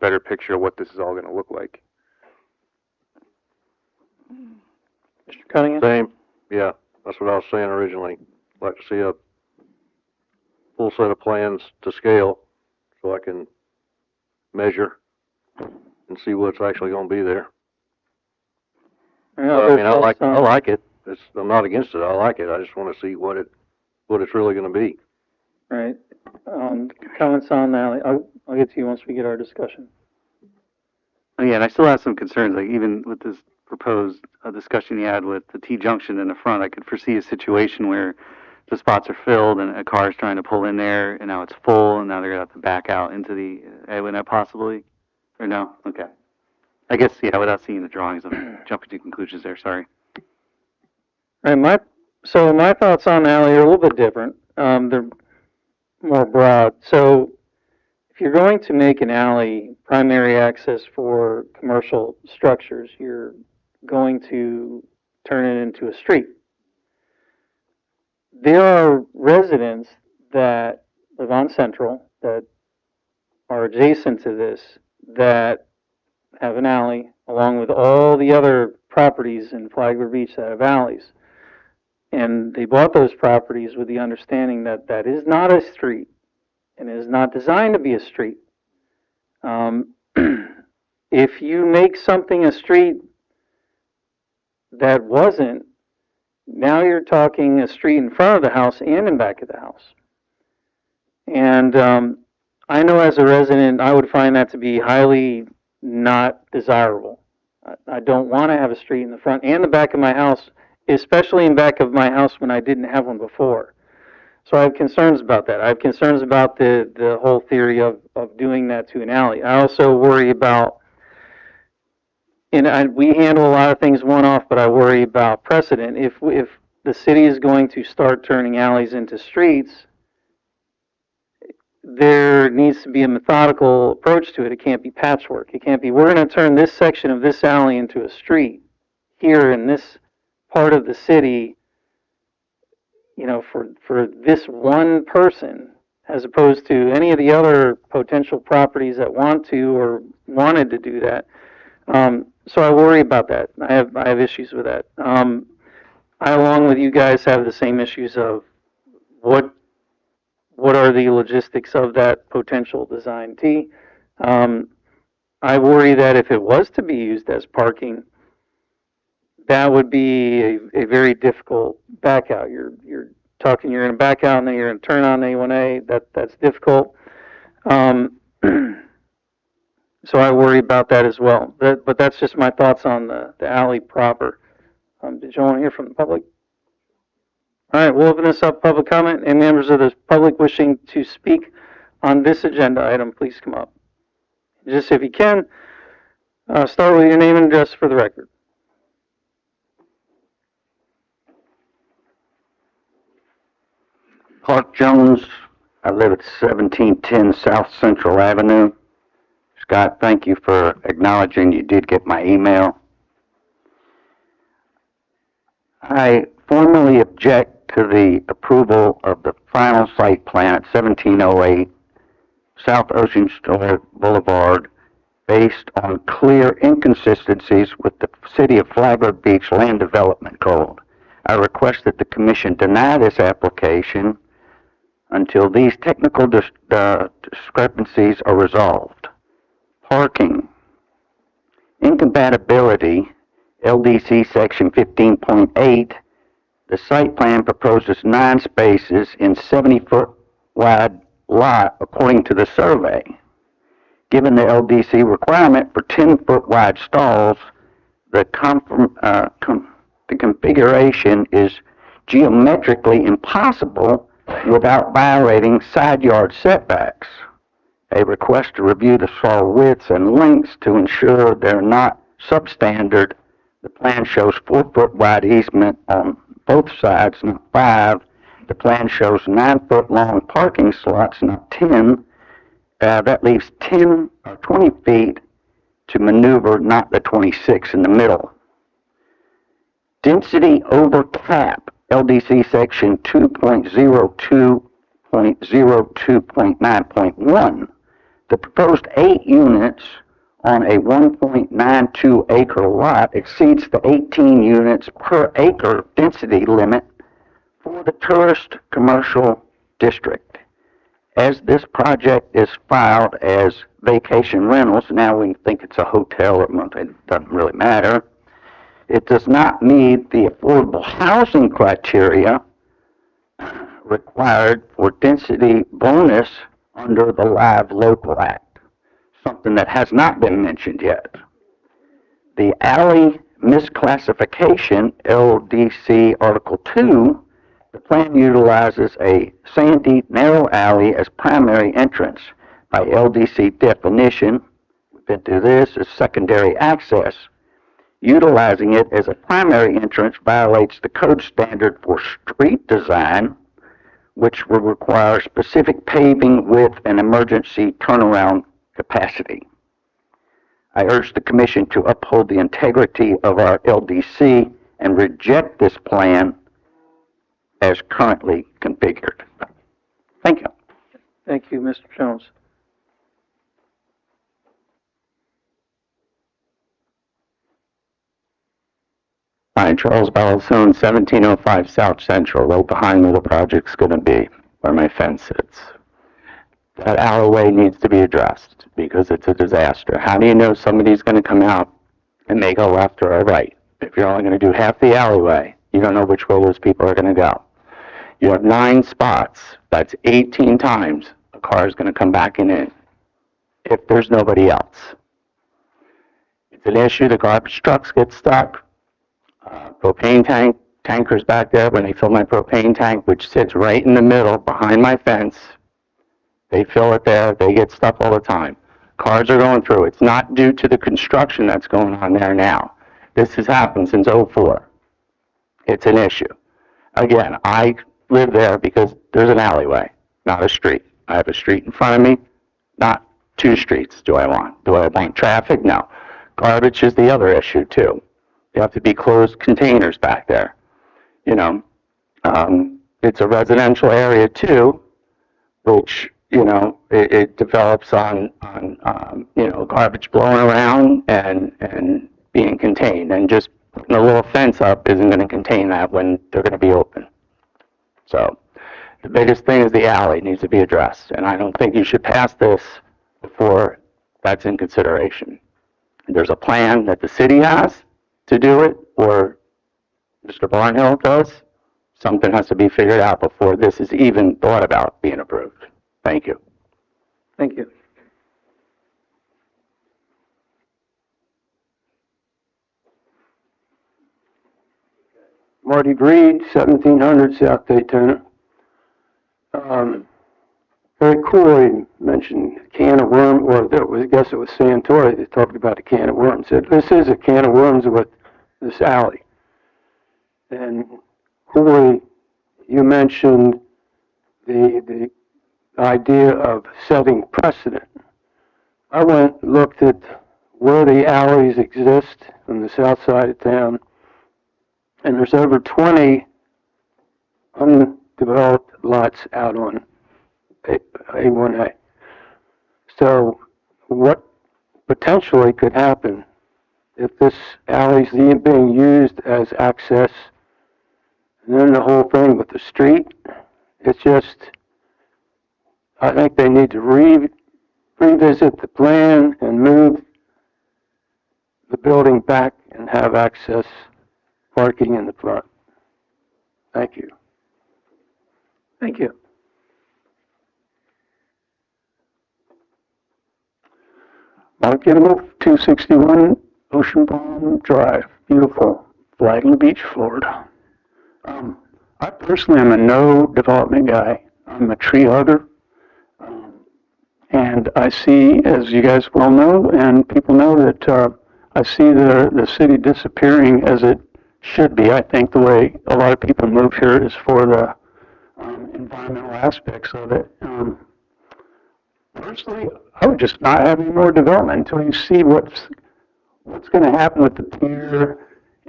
better picture of what this is all going to look like. Mr. Cunningham? Same, yeah, that's what I was saying originally. I'd like to see a full set of plans to scale so I can measure and see what's actually going to be there. Yeah, I like it. I'm not against it. I like it. I just want to see what it's really going to be. Right. Comments on the alley. I'll get to you once we get our discussion. Oh, yeah, and I still have some concerns, like even with this proposed discussion you had with the T-junction in the front, I could foresee a situation where the spots are filled and a car is trying to pull in there, and now it's full, and now they're going to have to back out into the, would that possibly? Or no? Okay. I guess, yeah, without seeing the drawings, I'm jumping to conclusions there, sorry. All right, my thoughts on the alley are a little bit different. They're more broad. So if you're going to make an alley primary access for commercial structures, you're going to turn it into a street. There are residents that live on Central that are adjacent to this that have an alley, along with all the other properties in Flagler Beach that have alleys. And they bought those properties with the understanding that that is not a street and is not designed to be a street. If you make something a street that wasn't, now you're talking a street in front of the house and in back of the house. And I know as a resident, I would find that to be highly not desirable. I don't want to have a street in the front and the back of my house, especially in back of my house when I didn't have one before. So I have concerns about that. I have concerns about the whole theory of doing that to an alley. I also worry about, and we handle a lot of things one-off, but I worry about precedent. If the city is going to start turning alleys into streets, there needs to be a methodical approach to it. It can't be patchwork. It can't be, we're going to turn this section of this alley into a street here in this part of the city, for this one person as opposed to any of the other potential properties that want to or wanted to do that. So I worry about that. I have issues with that. I, along with you guys, have the same issues of what are the logistics of that potential design T. I worry that if it was to be used as parking, that would be a very difficult back out. You're talking, you're going to back out and then you're going to turn on A1A. That's difficult. So I worry about that as well. But that's just my thoughts on the alley proper. Did you want to hear from the public? All right, we'll open this up, public comment. Any members of the public wishing to speak on this agenda item, please come up. Just if you can, start with your name and address for the record. Clark Jones, I live at 1710 South Central Avenue. Scott, thank you for acknowledging you did get my email. I formally object to the approval of the final site plan at 1708 South Ocean Shore Boulevard based on clear inconsistencies with the City of Flagler Beach Land Development Code. I request that the Commission deny this application until these technical discrepancies are resolved. Parking. Incompatibility, LDC Section 15.8, the site plan proposes 9 spaces in 70-foot wide lot according to the survey. Given the LDC requirement for 10-foot wide stalls, the configuration is geometrically impossible without violating side yard setbacks. A request to review the stall widths and lengths to ensure they're not substandard. The plan shows 4-foot wide easement on both sides, not 5. The plan shows 9-foot long parking slots, not 10. That leaves 10 or 20 feet to maneuver, not the 26 in the middle. Density over cap, LDC section 2.02.02.9.1. The proposed 8 units on a 1.92 acre lot exceeds the 18 units per acre density limit for the tourist commercial district. As this project is filed as vacation rentals, now we think it's a hotel, or it doesn't really matter. It does not meet the affordable housing criteria required for density bonus under the Live Local Act, something that has not been mentioned yet. The alley misclassification, LDC Article 2, the plan utilizes a sandy, narrow alley as primary entrance. By LDC definition, we've been through this, as secondary access. Utilizing it as a primary entrance violates the code standard for street design, which will require specific paving with an emergency turnaround capacity. I urge the Commission to uphold the integrity of our LDC and reject this plan as currently configured. Thank you. Thank you, Mr. Jones. Hi, Charles Ballazone, 1705 South Central, right behind where the project's going to be, where my fence sits. That alleyway needs to be addressed because it's a disaster. How do you know somebody's going to come out and they go left or right? If you're only going to do half the alleyway, you don't know which way those people are going to go. You have 9 spots. That's 18 times a car is going to come back in if there's nobody else. It's an issue. The garbage trucks get stuck. Propane tankers back there, when they fill my propane tank, which sits right in the middle behind my fence, they fill it there. They get stuck all the time. Cars are going through. It's not due to the construction that's going on there now. This has happened since '04. It's an issue. Again, I live there because there's an alleyway, not a street. I have a street in front of me, not 2 streets. Do I want traffic? No. Garbage is the other issue too. You have to be closed containers back there. You know, it's a residential area too, which, you know, it develops on, you know, garbage blowing around and being contained, and just putting a little fence up isn't gonna contain that when they're gonna be open. So, the biggest thing is the alley needs to be addressed, and I don't think you should pass this before that's in consideration. There's a plan that the city has to do it, or Mr. Barnhill does. Something has to be figured out before this is even thought about being approved. Thank you. Thank you. Marty Greed, 1700 South Daytona. Very cool, he mentioned a can of worms, or that was, I guess it was Santori that talked about a can of worms. Said, this is a can of worms with this alley. And Cooley, you mentioned the idea of setting precedent. I went and looked at where the alleys exist on the south side of town, and there's over 20 undeveloped lots out on A1A. So what potentially could happen if this alley's being used as access, and then the whole thing with the street, it's just, I think they need to revisit the plan and move the building back and have access parking in the front. Thank you. Thank you. Mark Gittle, 261 Ocean Palm Drive, beautiful, Flagler Beach, Florida. I personally am a no development guy. I'm a tree hugger. And I see, as you guys well know, and people know, that I see the city disappearing as it should be. I think the way a lot of people move here is for the environmental aspects of it. Personally, I would just not have any more development until you see what's going to happen with the pier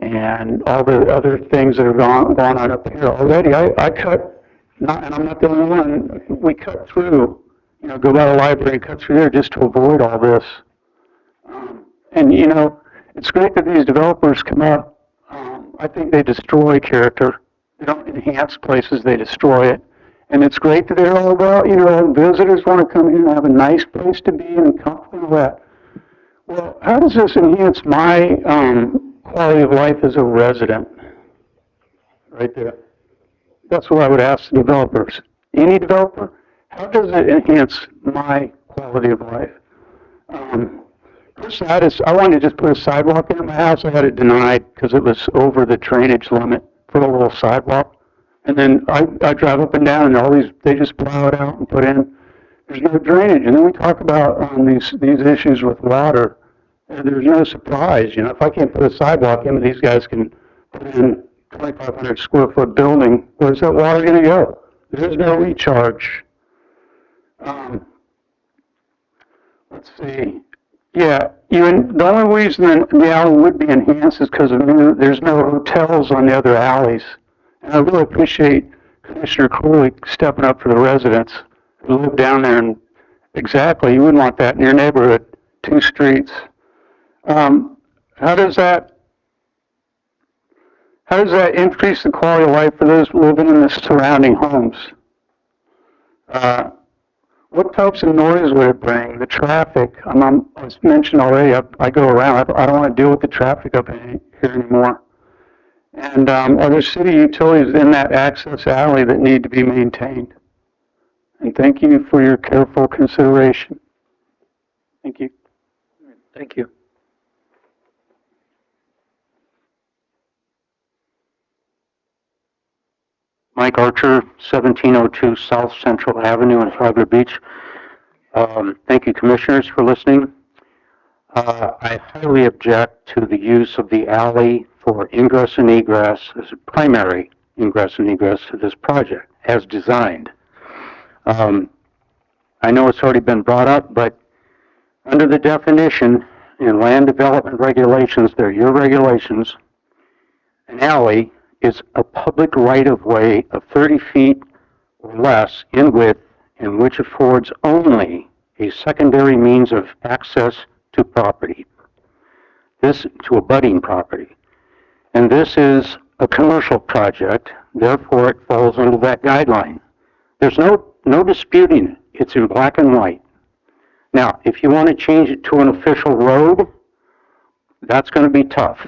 and all the other things that have gone on up here already. I cut, and I'm not the only one, we cut through, you know, go by the library and cut through there just to avoid all this. And, you know, it's great that these developers come up. I think they destroy character. They don't enhance places, they destroy it. And it's great that they're all about, you know, visitors want to come here and have a nice place to be and comfort and all that. Well, how does this enhance my quality of life as a resident? Right there. That's what I would ask the developers. Any developer, how does it enhance my quality of life? Personally, I wanted to just put a sidewalk in my house. I had it denied because it was over the drainage limit for a little sidewalk. And then I drive up and down, and all these, they just plow it out and put in. There's no drainage. And then we talk about these issues with water. And there's no surprise. You know, if I can't put a sidewalk in, these guys can put in 2,500 square foot building. Where's that water going to go? There's no recharge. Let's see. Yeah, the only reason the alley would be enhanced is because there's no hotels on the other alleys. And I really appreciate Commissioner Cooley stepping up for the residents who live down there. And exactly, you wouldn't want that in your neighborhood, 2 streets. How does that increase the quality of life for those living in the surrounding homes? What types of noise would it bring? The traffic, as mentioned already, I go around. I don't want to deal with the traffic up here anymore. And are there city utilities in that access alley that need to be maintained? And thank you for your careful consideration. Thank you. Thank you. Mike Archer, 1702 South Central Avenue in Flagler Beach. Thank you, commissioners, for listening. I highly object to the use of the alley for ingress and egress as a primary ingress and egress to this project, as designed. I know it's already been brought up, but under the definition in land development regulations, they're your regulations, an alley is a public right-of-way of 30 feet or less in width and which affords only a secondary means of access to property, this to abutting property. And this is a commercial project, therefore it falls under that guideline. There's no disputing it. It's in black and white. Now, if you want to change it to an official road, that's going to be tough.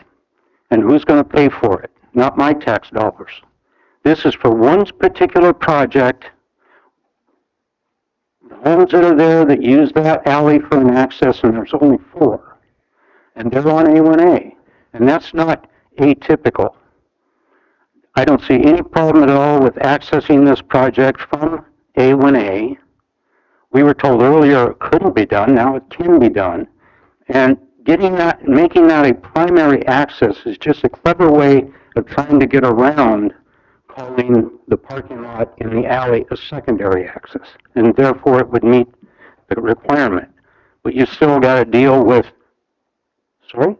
And who's going to pay for it? Not my tax dollars. This is for one particular project. The homes that are there that use that alley for an access, and there's only 4. And they're on A1A. And that's not atypical. I don't see any problem at all with accessing this project from A1A. We were told earlier it couldn't be done, now it can be done. And making that a primary access is just a clever way of trying to get around calling the parking lot in the alley a secondary access. And therefore it would meet the requirement. But you still got to deal with, sorry?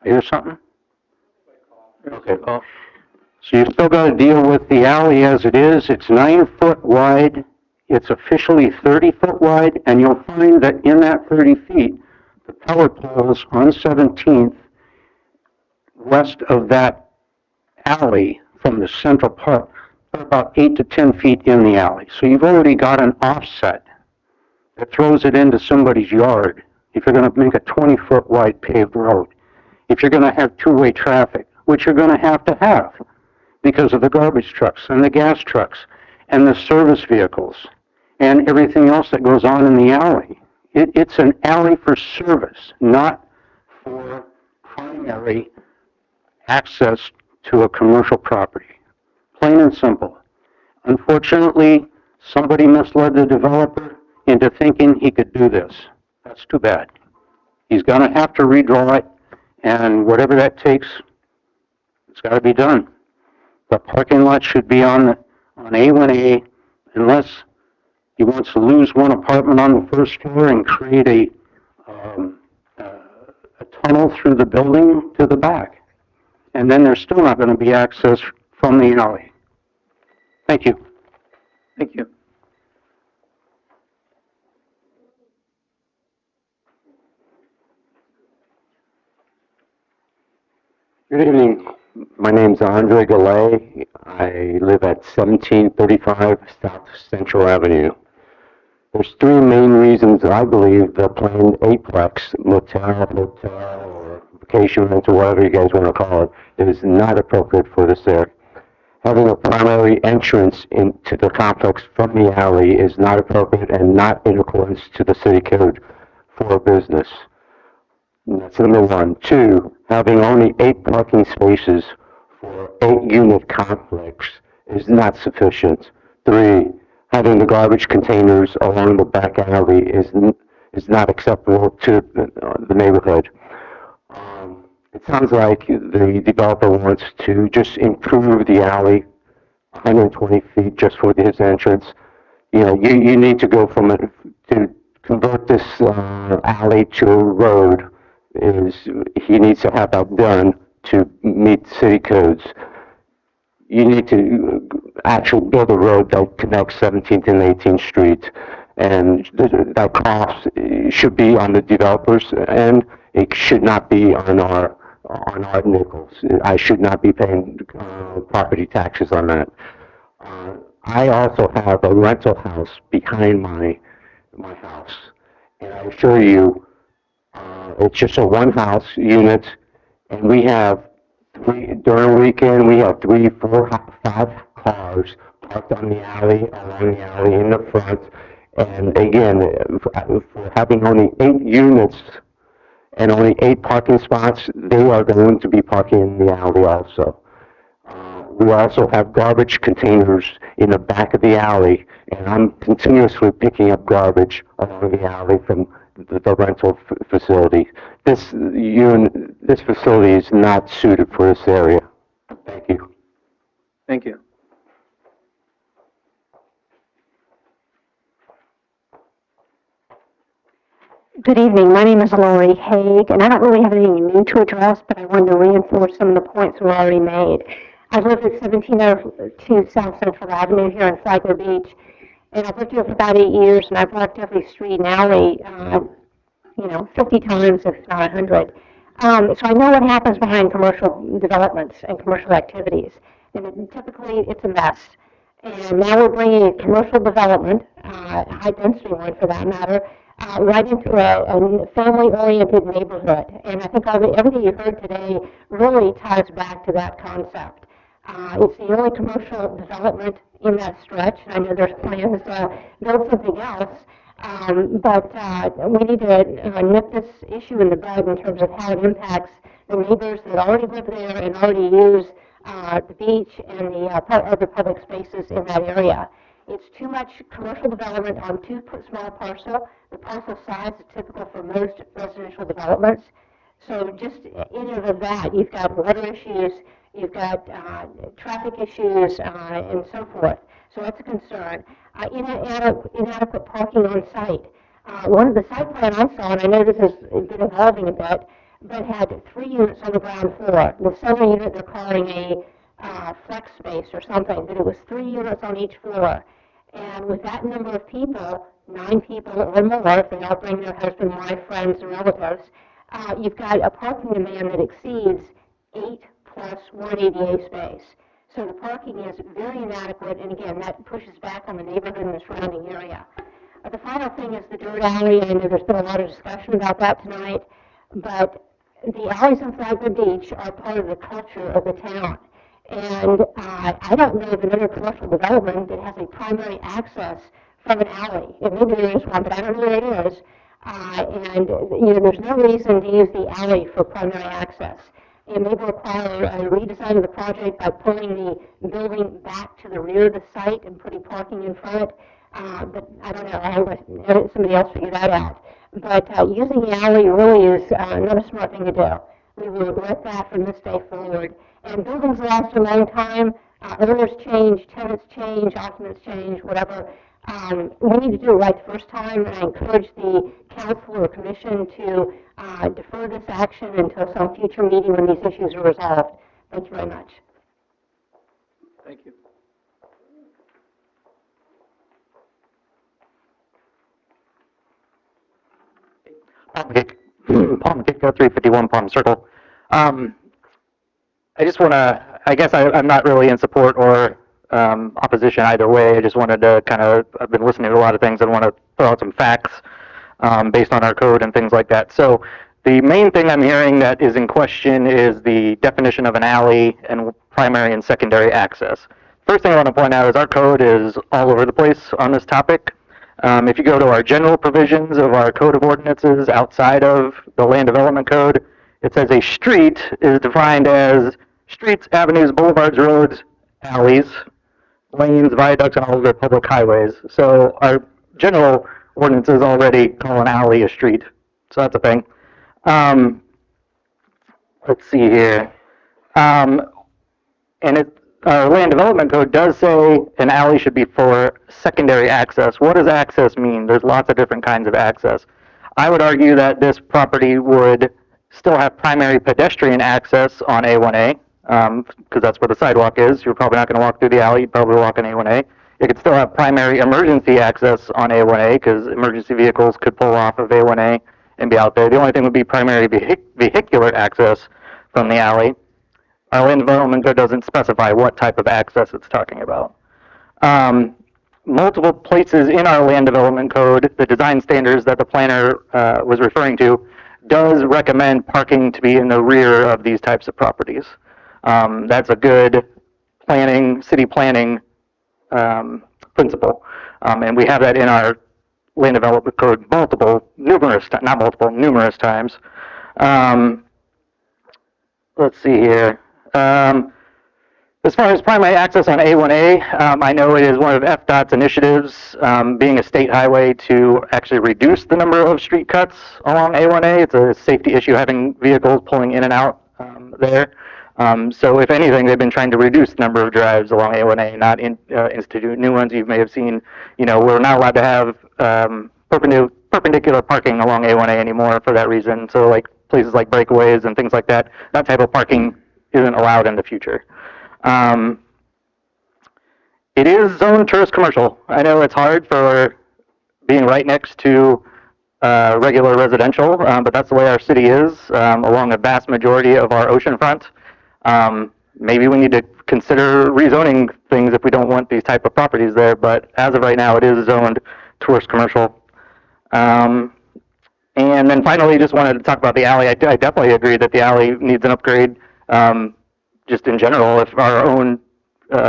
I hear something? Okay. So you still got to deal with the alley as it is. It's 9 foot wide. It's officially 30 foot wide, and you'll find that in that 30 feet, the power poles on 17th, west of that alley from the central part, are about 8 to 10 feet in the alley. So you've already got an offset that throws it into somebody's yard if you're going to make a 20 foot wide paved road. If you're going to have two-way traffic, which you're going to have because of the garbage trucks and the gas trucks and the service vehicles and everything else that goes on in the alley. It's an alley for service, not for primary access to a commercial property. Plain and simple. Unfortunately, somebody misled the developer into thinking he could do this. That's too bad. He's going to have to redraw it, and whatever that takes, it's got to be done. The parking lot should be on A1A unless he wants to lose one apartment on the first floor and create a tunnel through the building to the back. And then there's still not going to be access from the alley. Thank you. Thank you. Good evening. My name's Andre Gallet. I live at 1735 South Central Avenue. There's 3 main reasons I believe the planned 8-plex motel, hotel, or vacation rental, whatever you guys want to call it, is not appropriate for this area. Having a primary entrance into the complex from the alley is not appropriate and not in accordance to the city code for a business. That's number 1. 2, having only 8 parking spaces for 8-unit complex is not sufficient. 3, having the garbage containers along the back alley is not acceptable to the neighborhood. It sounds like the developer wants to just improve the alley 120 feet just for his entrance. You know, you need to go from to convert this alley to a road. He needs to have that done to meet city codes. You need to actually build a road that connects 17th and 18th Street, and that cost should be on the developers, and it should not be on our nickels. I should not be paying property taxes on that. I also have a rental house behind my house, and I assure you, it's just a one-house unit, and we have during the weekend, we have 3, 4, 5 cars parked on the alley, along the alley in the front. And again, for having only 8 units and only 8 parking spots, they are going to be parking in the alley also. We also have garbage containers in the back of the alley, and I'm continuously picking up garbage along the alley from the rental facility. This facility is not suited for this area. Thank you. Thank you. Good evening. My name is Lori Haig, and I don't really have anything new to address, but I wanted to reinforce some of the points that were already made. I live at 1702 South Central Avenue here in Flagler Beach, And I've lived here for about 8 years, and I've walked every street and alley, 50 times, if not 100. So I know what happens behind commercial developments and commercial activities. And typically, it's a mess. And now we're bringing a commercial development, high-density one for that matter, right into a family-oriented neighborhood. And I think everything you heard today really ties back to that concept. It's the only commercial development in that stretch. I know there's plans to build something else, but we need to nip this issue in the bud in terms of how it impacts the neighbors that already live there and already use the beach and the other public spaces in that area. It's too much commercial development on too small parcel. The parcel size is typical for most residential developments. So just in and of that, you've got water issues, you've got traffic issues, and so forth. So that's a concern. Inadequate parking on site. One of the site plan I saw, and I know this has been evolving a bit, but had 3 units on the ground floor. The center unit they're calling a flex space or something, but it was 3 units on each floor. And with that number of people, 9 people or more, if they all bring their husband, wife, friends, and relatives, you've got a parking demand that exceeds 8 plus 1 ADA space. So the parking is very inadequate, and again, that pushes back on the neighborhood and the surrounding area. The final thing is the dirt alley. I know there's been a lot of discussion about that tonight, but the alleys in Flagler Beach are part of the culture of the town. And I don't know of another commercial development that has a primary access from an alley. And maybe there is one, but I don't know where it is. And there's no reason to use the alley for primary access. It may require a redesign of the project by pulling the building back to the rear of the site and putting parking in front. But I don't know. I'll let somebody else figure that out. But using the alley really is not a smart thing to do. We will regret that from this day forward. And buildings last a long time. Owners change, tenants change, occupants change, whatever. We need to do it right the first time, and I encourage the council or commission to defer this action until some future meeting when these issues are resolved. Thank you very much. Thank you. Palm McKick, 351 Palm Circle. I just want to, I guess I'm not really in support or opposition either way. I just wanted to I've been listening to a lot of things and want to throw out some facts based on our code and things like that. So the main thing I'm hearing that is in question is the definition of an alley and primary and secondary access. First thing I want to point out is our code is all over the place on this topic. If you go to our general provisions of our code of ordinances outside of the land development code, it says a street is defined as streets, avenues, boulevards, roads, alleys, lanes, viaducts, and all of their public highways. So our general ordinances already call an alley a street. So that's a thing. Let's see here. Our land development code does say an alley should be for secondary access. What does access mean? There's lots of different kinds of access. I would argue that this property would still have primary pedestrian access on A1A, because that's where the sidewalk is. You're probably not going to walk through the alley, you'd probably walk on A1A. It could still have primary emergency access on A1A, because emergency vehicles could pull off of A1A and be out there. The only thing would be primary vehicular access from the alley. Our land development code doesn't specify what type of access it's talking about. Multiple places in our land development code, the design standards that the planner was referring to, does recommend parking to be in the rear of these types of properties. That's a good city planning principle. And we have that in our land development code numerous times. Let's see here. As far as primary access on A1A, I know it is one of FDOT's initiatives, being a state highway, to actually reduce the number of street cuts along A1A. It's a safety issue having vehicles pulling in and out there. So if anything, they've been trying to reduce the number of drives along A1A, not institute new ones. You may have seen, we're not allowed to have perpendicular parking along A1A anymore for that reason. So like places like breakaways and things like that, that type of parking isn't allowed in the future. It is zoned tourist commercial. I know it's hard for being right next to regular residential, but that's the way our city is along a vast majority of our ocean front. Maybe we need to consider rezoning things if we don't want these type of properties there, but as of right now, it is zoned tourist commercial. And then finally, just wanted to talk about the alley. I definitely agree that the alley needs an upgrade, just in general, if our own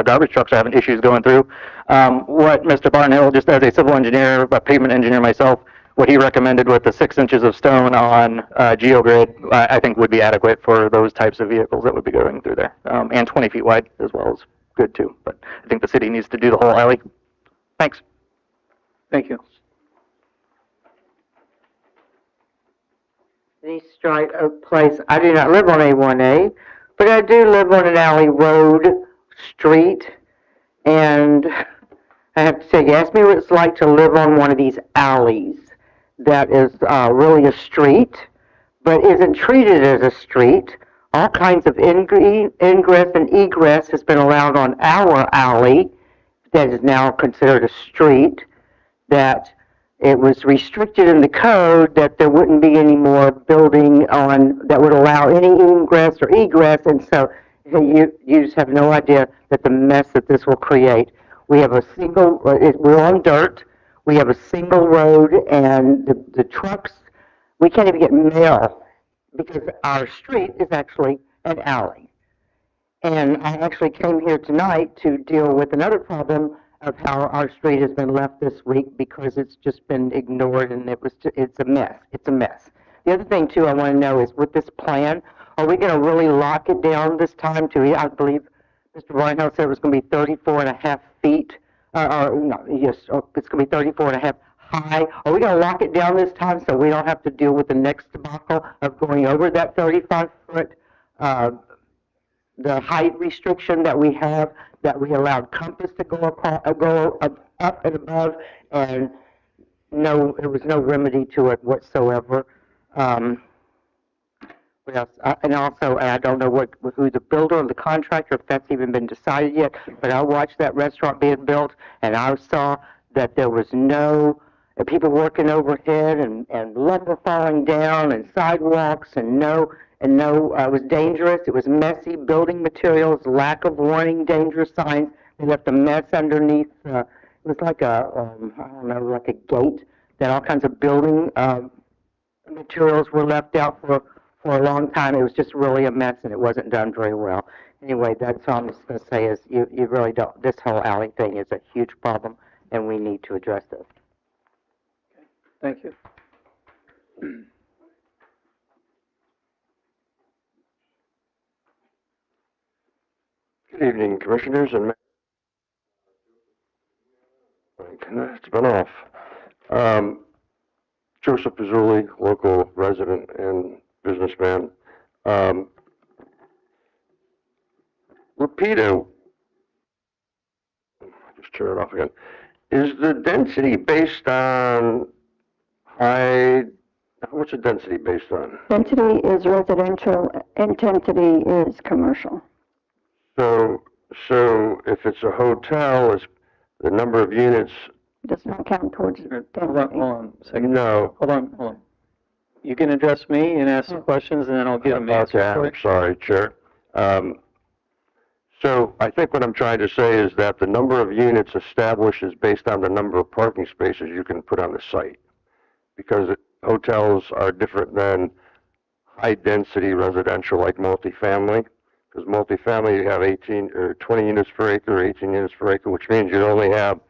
garbage trucks are having issues going through. What Mr. Barnhill, just as a civil engineer, a pavement engineer myself, what he recommended with the 6 inches of stone on GeoGrid, I think would be adequate for those types of vehicles that would be going through there. And 20 feet wide as well is good too. But I think the city needs to do the whole alley. Thanks. Thank you. East Stride Oak Place. I do not live on A1A, but I do live on an alley road, street, and I have to say, you ask me what it's like to live on one of these alleys that is really a street, but isn't treated as a street. All kinds of ingress and egress has been allowed on our alley that is now considered a street, that it was restricted in the code that there wouldn't be any more building on that would allow any ingress or egress, and so you just have no idea that the mess that this will create. We have a single, we're on dirt, we have a single road, and the trucks, we can't even get mail because our street is actually an alley. And I actually came here tonight to deal with another problem of how our street has been left this week because it's just been ignored, and it's a mess. It's a mess. The other thing too I want to know is with this plan, are we going to really lock it down this time to, I believe Mr. Reinhardt said it was going to be 34.5 feet, it's going to be 34.5 high. Are we going to lock it down this time so we don't have to deal with the next debacle of going over that 35-foot, the height restriction that we have, that we allowed Compass to go up and above, and no, there was no remedy to it whatsoever. What else? And also, I don't know who the builder or the contractor, if that's even been decided yet, but I watched that restaurant being built, and I saw that there was no people working overhead and lumber falling down and sidewalks and it was dangerous. It was messy, building materials, lack of warning, dangerous signs. They left a mess underneath. It was like I don't know, like a gate that all kinds of building materials were left out for a long time. It was just really a mess, and it wasn't done very well. Anyway, that's all I'm just going to say is you really don't, this whole alley thing is a huge problem, and we need to address this. Thank you. Good evening, Commissioners and it's been off. Joseph Pizzulli, local resident and businessman. Rapido, just turn it off again. Is the density based on what's the density based on? Density is residential, intensity is commercial. So if it's a hotel, is the number of units does not count towards density. Hold on a second. No. Hold on. You can address me and ask some questions, and then I'll get them answered. Okay, I'm sorry, Chair. So I think what I'm trying to say is that the number of units established is based on the number of parking spaces you can put on the site, because hotels are different than high-density residential like multifamily. Because multifamily, you have 18 or 20 units per acre, 18 units per acre, which means you'd only have,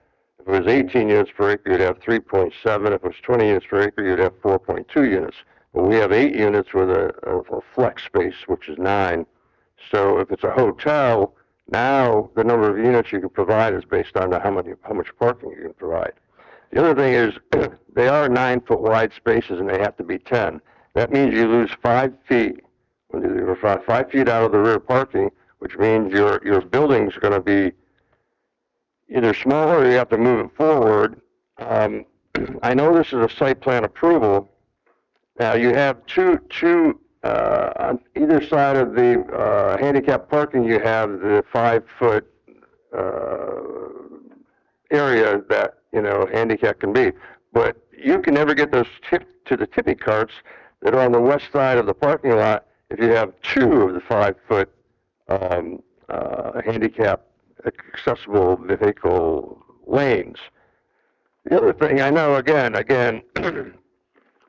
if it was 18 units per acre, you'd have 3.7. If it was 20 units per acre, you'd have 4.2 units. But we have 8 units with a flex space, which is 9. So if it's a hotel, now the number of units you can provide is based on how much parking you can provide. The other thing is, they are 9-foot wide spaces, and they have to be 10. That means you lose 5 feet. When you're 5 feet out of the rear parking, which means your building's going to be either smaller or you have to move it forward. I know this is a site plan approval. Now you have two on either side of the handicap parking. You have the 5-foot area that, you know, handicap can be. But you can never get those to the tippy carts that are on the west side of the parking lot if you have 2 of the 5-foot handicap accessible vehicle lanes. The other thing I know, again,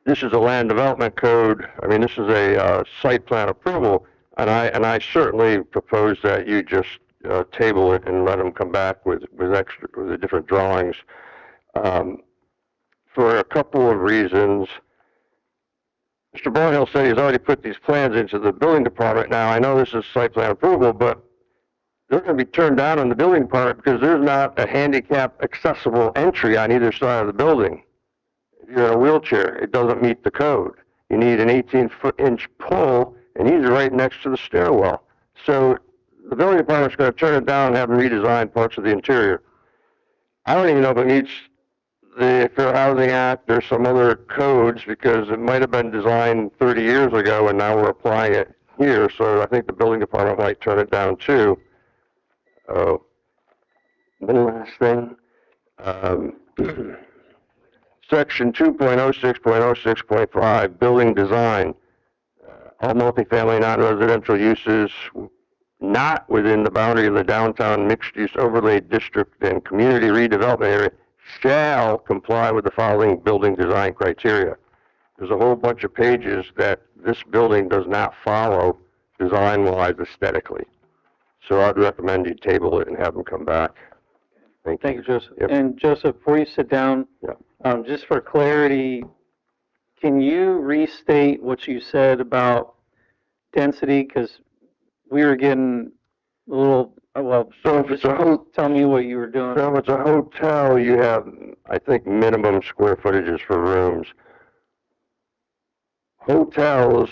this is a land development code. I mean, this is a site plan approval, and I certainly propose that you just table it and let them come back with the different drawings for a couple of reasons. Mr. Barnhill said he's already put these plans into the building department. Now, I know this is site plan approval, but they're going to be turned down in the building department because there's not a handicap accessible entry on either side of the building. If you're in a wheelchair, it doesn't meet the code. You need an 18-inch pole, and these are right next to the stairwell. So the building department's going to turn it down and have them redesign parts of the interior. I don't even know if it meets the Fair Housing Act or some other codes because it might have been designed 30 years ago and now we're applying it here. So I think the building department might turn it down too. One last thing. Section 2.06.06.5, building design. All multifamily non-residential uses not within the boundary of the downtown mixed-use overlay district and community redevelopment area shall comply with the following building design criteria. There's a whole bunch of pages that this building does not follow design-wise aesthetically. So I'd recommend you table it and have them come back. Thank you, Joseph. Yep. And Joseph, before you sit down, just for clarity, can you restate what you said about density? Because we were getting a little, well, so if it's tell me what you were doing. So if it's a hotel, you have, I think, minimum square footages for rooms. Hotels,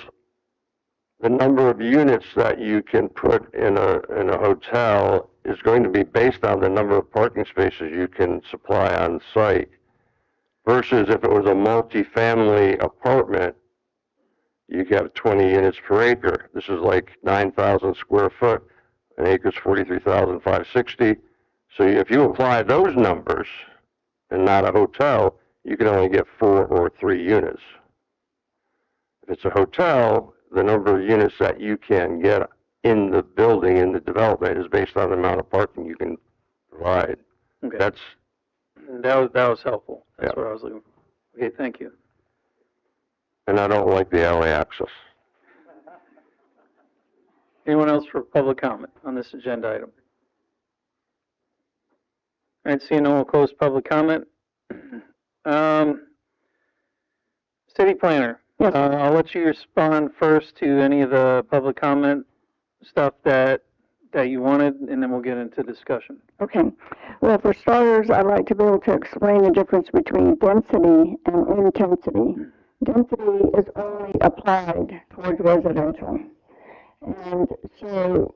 the number of units that you can put in a hotel is going to be based on the number of parking spaces you can supply on site. Versus if it was a multi-family apartment, you have 20 units per acre. This is like 9,000 square foot. An acre is 43,560. So if you apply those numbers and not a hotel, you can only get 4 or 3 units. If it's a hotel, the number of units that you can get in the building, in the development, is based on the amount of parking you can provide. Okay. That was helpful. That's what I was looking for. Okay, thank you. And I don't like the alley access. Anyone else for public comment on this agenda item? All right, seeing no one, we'll close public comment. City planner, I'll let you respond first to any of the public comment stuff that you wanted, and then we'll get into discussion. Okay. Well, for starters, I'd like to be able to explain the difference between density and intensity. Density is only applied towards residential. And so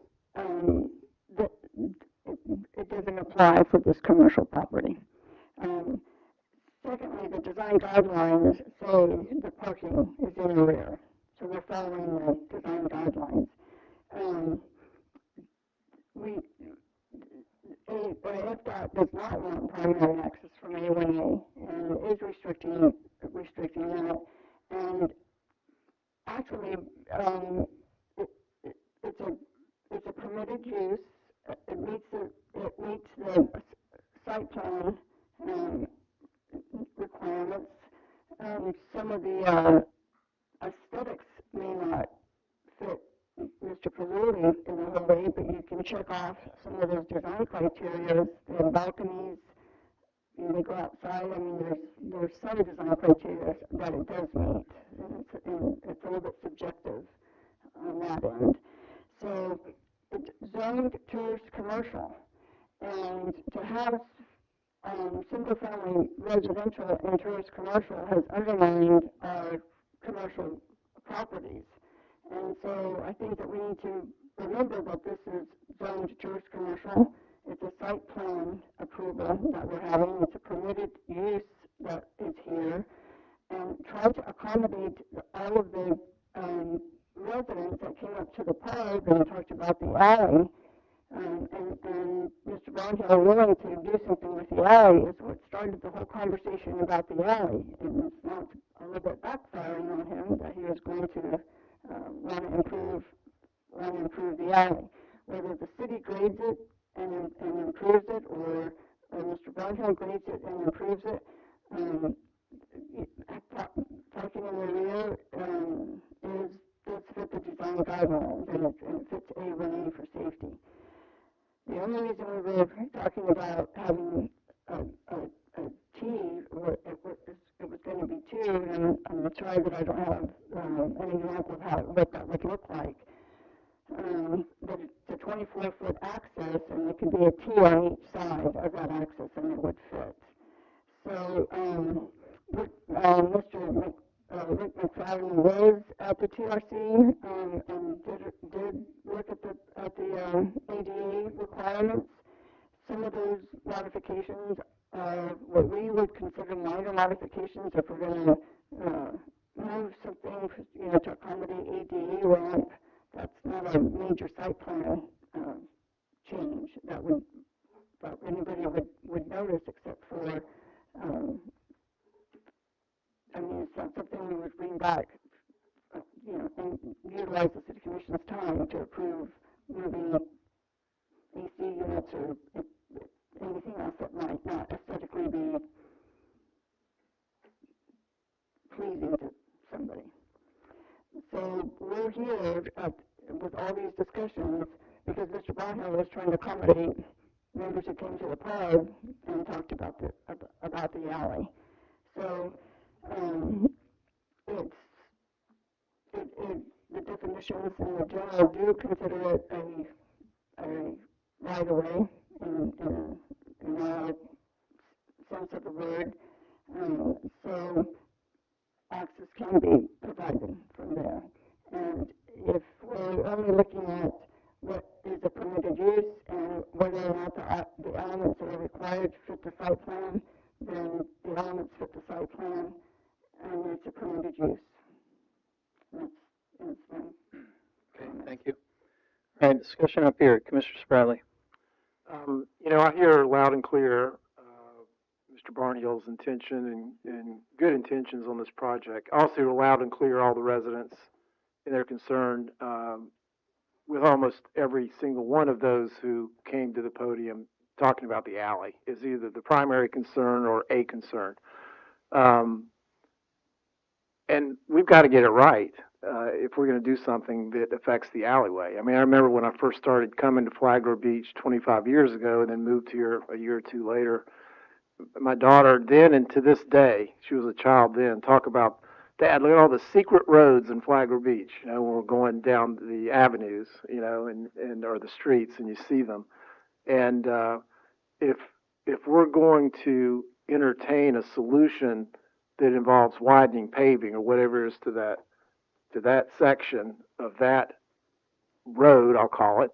it doesn't apply for this commercial property. Secondly, the design guidelines say the parking is in the rear. So we're following the design guidelines. FDOT does not want primary access from A1A and is restricting that. And actually, it's a permitted use. It meets the site plan requirements. Some of the aesthetics may not fit Mr. Pavoli in the whole way, but you can check off some of those design criteria. The balconies, they go outside. I mean, there's some design criteria that it does meet, and it's a little bit subjective on that end. So it's zoned tourist commercial, and to have single-family residential and tourist commercial has undermined our commercial properties. And so I think that we need to remember that this is zoned tourist commercial. It's a site plan approval that we're having. It's a permitted use that is here. And try to accommodate all of the residents that came up to the pub and talked about the alley. And Mr. Brownhill willing to do something with the alley is what started the whole conversation about the alley. And it's now a little bit backfiring on him that he is going to want to improve the alley. Whether the city grades it and improves it, or Mr. Brownhill grades it and improves it, parking in the rear does fit the design guidelines, and it fits A1A for safety. The only reason we were talking about having a T, it was going to be two, and I'm sorry that I don't have an example of what that would look like. But it's a 24-foot access, and it could be a T on each side of that access, and it would fit. So, Mr. Rick McFadden was at the TRC and did look at the ADA requirements. Some of those modifications are what we would consider minor modifications if we're going to move something, to accommodate ADA ramp. That's not a major site plan change that anybody would notice, except for it's not something we would bring back, and utilize the city commission's time to approve moving AC units or anything else that might not aesthetically be pleasing to somebody. So we're here with all these discussions because Mr. Brownhill was trying to accommodate members who came to the pub and talked about the alley. So the definitions in the general do consider it a right-of-way in our sense of the word. So access can be provided from there. And if we're only looking at what is a permitted use and whether or not the elements that are required fit the site plan, then the elements fit the site plan, and it's a permitted use. That's my Okay, thank you. All right, discussion up here. Commissioner Spradley. I hear loud and clear Mr. Barnhill's intention and good intentions on this project. I also hear loud and clear all the residents and their concern with almost every single one of those who came to the podium talking about the alley is either the primary concern or a concern. And we've got to get it right if we're going to do something that affects the alleyway. I mean, I remember when I first started coming to Flagler Beach 25 years ago and then moved here a year or two later. My daughter then and to this day, she was a child then, talk about, Dad, look at all the secret roads in Flagler Beach, when we're going down the avenues, and or the streets, and you see them. And if we're going to entertain a solution that involves widening paving or whatever it is to that section of that road, I'll call it,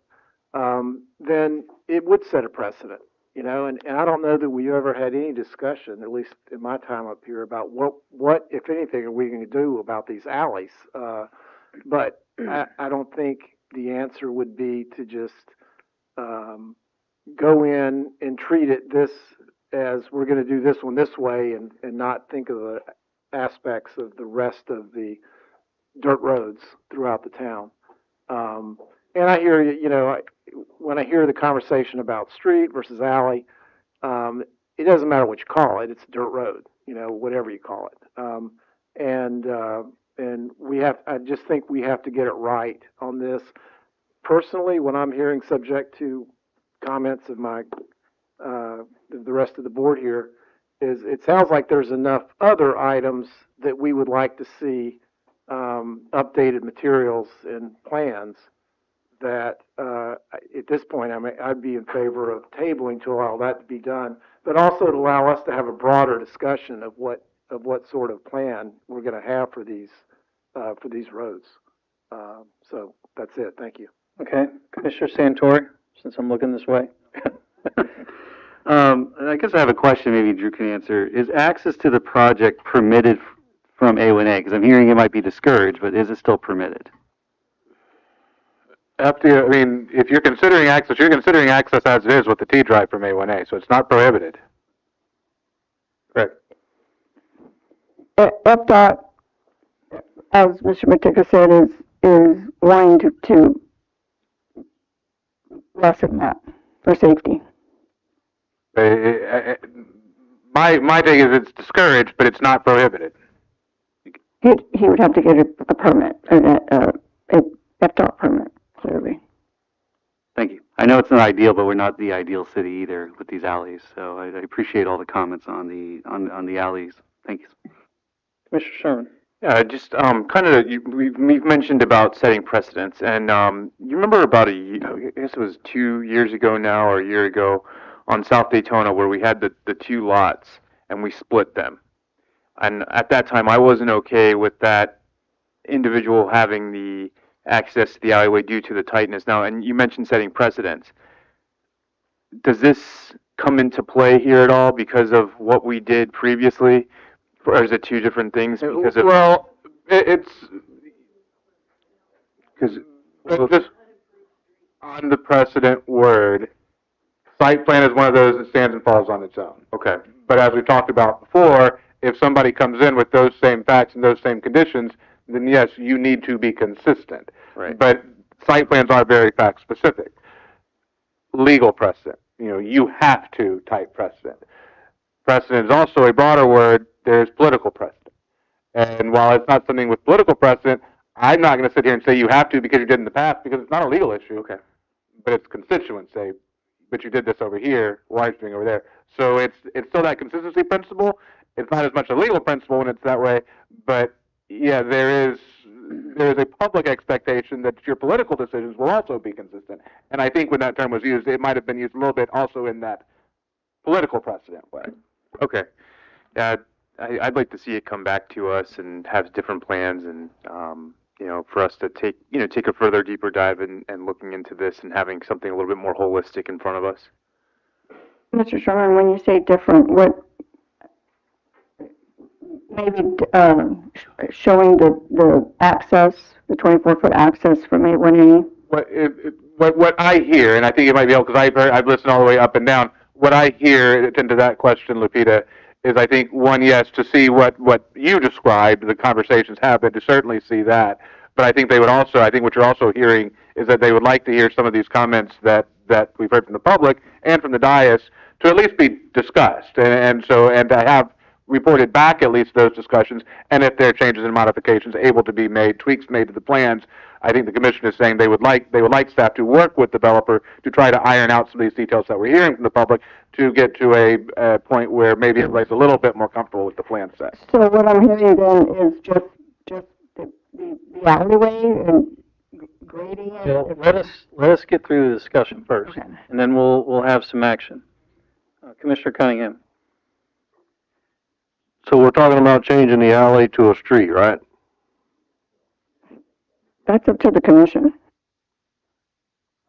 then it would set a precedent, and I don't know that we ever had any discussion, at least in my time up here, about what if anything, are we going to do about these alleys. But I don't think the answer would be to just go in and treat it as we're going to do this one this way and not think of the aspects of the rest of the dirt roads throughout the town. And I hear, when I hear the conversation about street versus alley, it doesn't matter what you call it. It's a dirt road, whatever you call it. And I just think we have to get it right on this. Personally, when I'm hearing subject to comments of the rest of the board here, it sounds like there's enough other items that we would like to see updated materials and plans that at this point I'd be in favor of tabling to allow that to be done, but also to allow us to have a broader discussion of what sort of plan we're going to have for these roads. So that's it. Thank you. Okay, Commissioner Santori, since I'm looking this way. I guess I have a question maybe Drew can answer. Is access to the project permitted from A1A? Because I'm hearing it might be discouraged, but is it still permitted? I mean, if you're considering access as it is with the T drive from A1A, so it's not prohibited. Correct. FDOT, as Mr. Matika said, is wanting to lessen that for safety. My take is it's discouraged, but it's not prohibited. He would have to get a permit, a FDOT permit, clearly. Thank you. I know it's not ideal, but we're not the ideal city either with these alleys, so I appreciate all the comments on the alleys. Thank you. Mr. Sherman? Yeah, just kind of we've mentioned about setting precedents, and you remember about I guess it was 2 years ago now or a year ago, on South Daytona where we had the two lots and we split them, and at that time I wasn't okay with that individual having the access to the alleyway due to the tightness. Now, and you mentioned setting precedents. Does this come into play here at all because of what we did previously? Or is it two different things? Because of, Well, it's because just on the precedent word, site plan is one of those that stands and falls on its own. okay. But as we talked about before, if somebody comes in with those same facts and those same conditions, then yes, you need to be consistent. Right. But site plans are very fact specific. Legal precedent, you have to type precedent. Precedent is also a broader word. There's political precedent. And while it's not something with political precedent, I'm not going to sit here and say you have to because you did in the past, because it's not a legal issue. Okay. But it's constituents say, but you did this over here, why are you doing over there? So it's still that consistency principle. It's not as much a legal principle when it's that way, but yeah, there is a public expectation that your political decisions will also be consistent. And I think when that term was used, it might have been used a little bit also in that political precedent way. Okay. I'd like to see it come back to us and have different plans, and for us to take a further deeper dive and looking into this and having something a little bit more holistic in front of us. Mr. Sherman, when you say different, what, maybe showing the access, the 24-foot access from A1A? What I hear, and I think it might be helpful because I've listened all the way up and down. What I hear into that question, Lupita, is I think one, yes, to see what you described, the conversations have been, to certainly see that. But I think they would also, I think what you're also hearing is that they would like to hear some of these comments that we've heard from the public and from the dais to at least be discussed, and to have reported back at least those discussions, and if there are changes and modifications able to be made, tweaks made to the plans. I think the commission is saying they would like staff to work with developer to try to iron out some of these details that we're hearing from the public to get to a point where maybe everybody's a little bit more comfortable with the plan set. So what I'm hearing then is just the alleyway and grading it? Well, let us get through the discussion first, Okay. and then we'll have some action. Commissioner Cunningham? So we're talking about changing the alley to a street, right? That's up to the commission.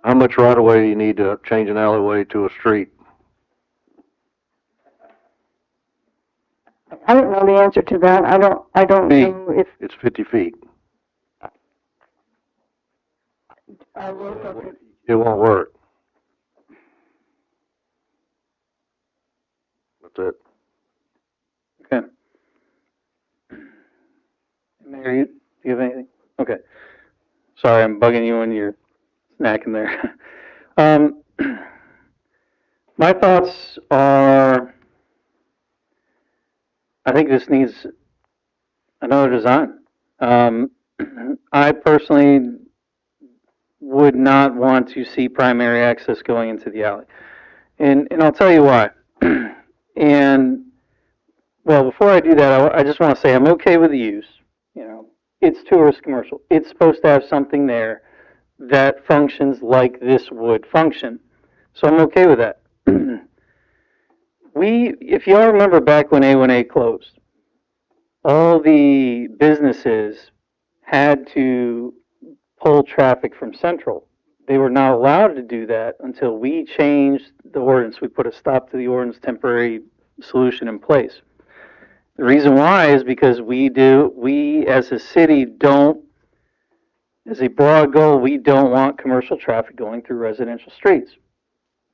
How much right of way do you need to change an alleyway to a street? I don't know the answer to that. I don't know if. It's 50 feet. It won't work. That's it. Okay. Mayor, do you have anything? Okay. Sorry, I'm bugging you when you're snacking there. My thoughts are, I think this needs another design. I personally would not want to see primary access going into the alley. And I'll tell you why. And, well, before I do that, I just want to say I'm okay with the use. It's tourist commercial. It's supposed to have something there that functions like this would function. So I'm okay with that. If y'all remember back when A1A closed, all the businesses had to pull traffic from Central. They were not allowed to do that until we changed the ordinance. We put a stop to the ordinance temporary solution in place. The reason why is because we as a city don't as a broad goal, we don't want commercial traffic going through residential streets.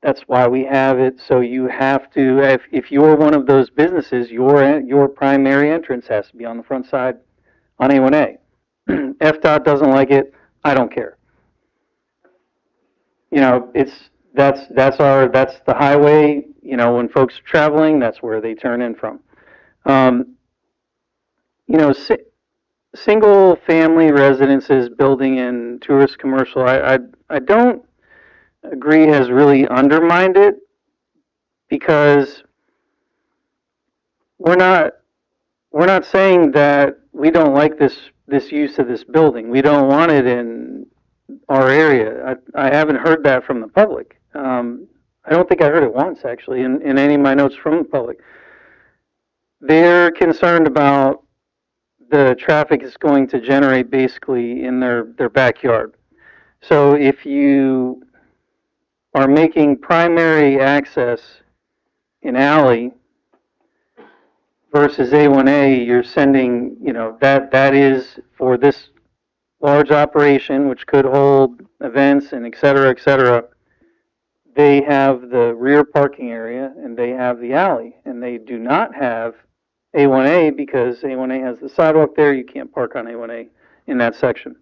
That's why we have it, so you have to, if you're one of those businesses, your primary entrance has to be on the front side on A1A. FDOT doesn't like it, I don't care. You know, that's the highway, you know, when folks are traveling, that's where they turn in from. You know, single family residences building in tourist commercial, I don't agree has really undermined it, because we're not saying that we don't like this use of this building. We don't want it in our area. I haven't heard that from the public. I don't think I heard it once, actually, in any of my notes from the public. They're concerned about the traffic is going to generate basically in their backyard. So if you are making primary access an alley versus A1A, you're sending, you know, that is for this large operation, which could hold events and et cetera, they have the rear parking area and they have the alley, and they do not have A1A because A1A has the sidewalk there. You can't park on A1A in that section.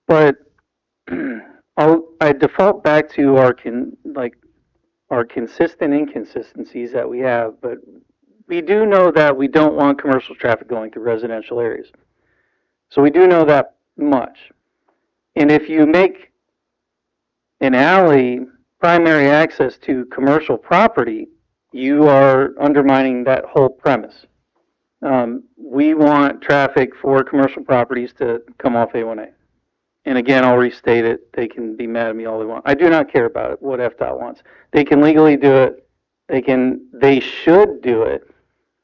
But I default back to our consistent inconsistencies that we have, but we do know that we don't want commercial traffic going through residential areas. So we do know that much. And if you make an alley primary access to commercial property, you are undermining that whole premise. We want traffic for commercial properties to come off A1A. And again, I'll restate it. They can be mad at me all they want. I do not care about it, what FDOT wants. They can legally do it. They should do it,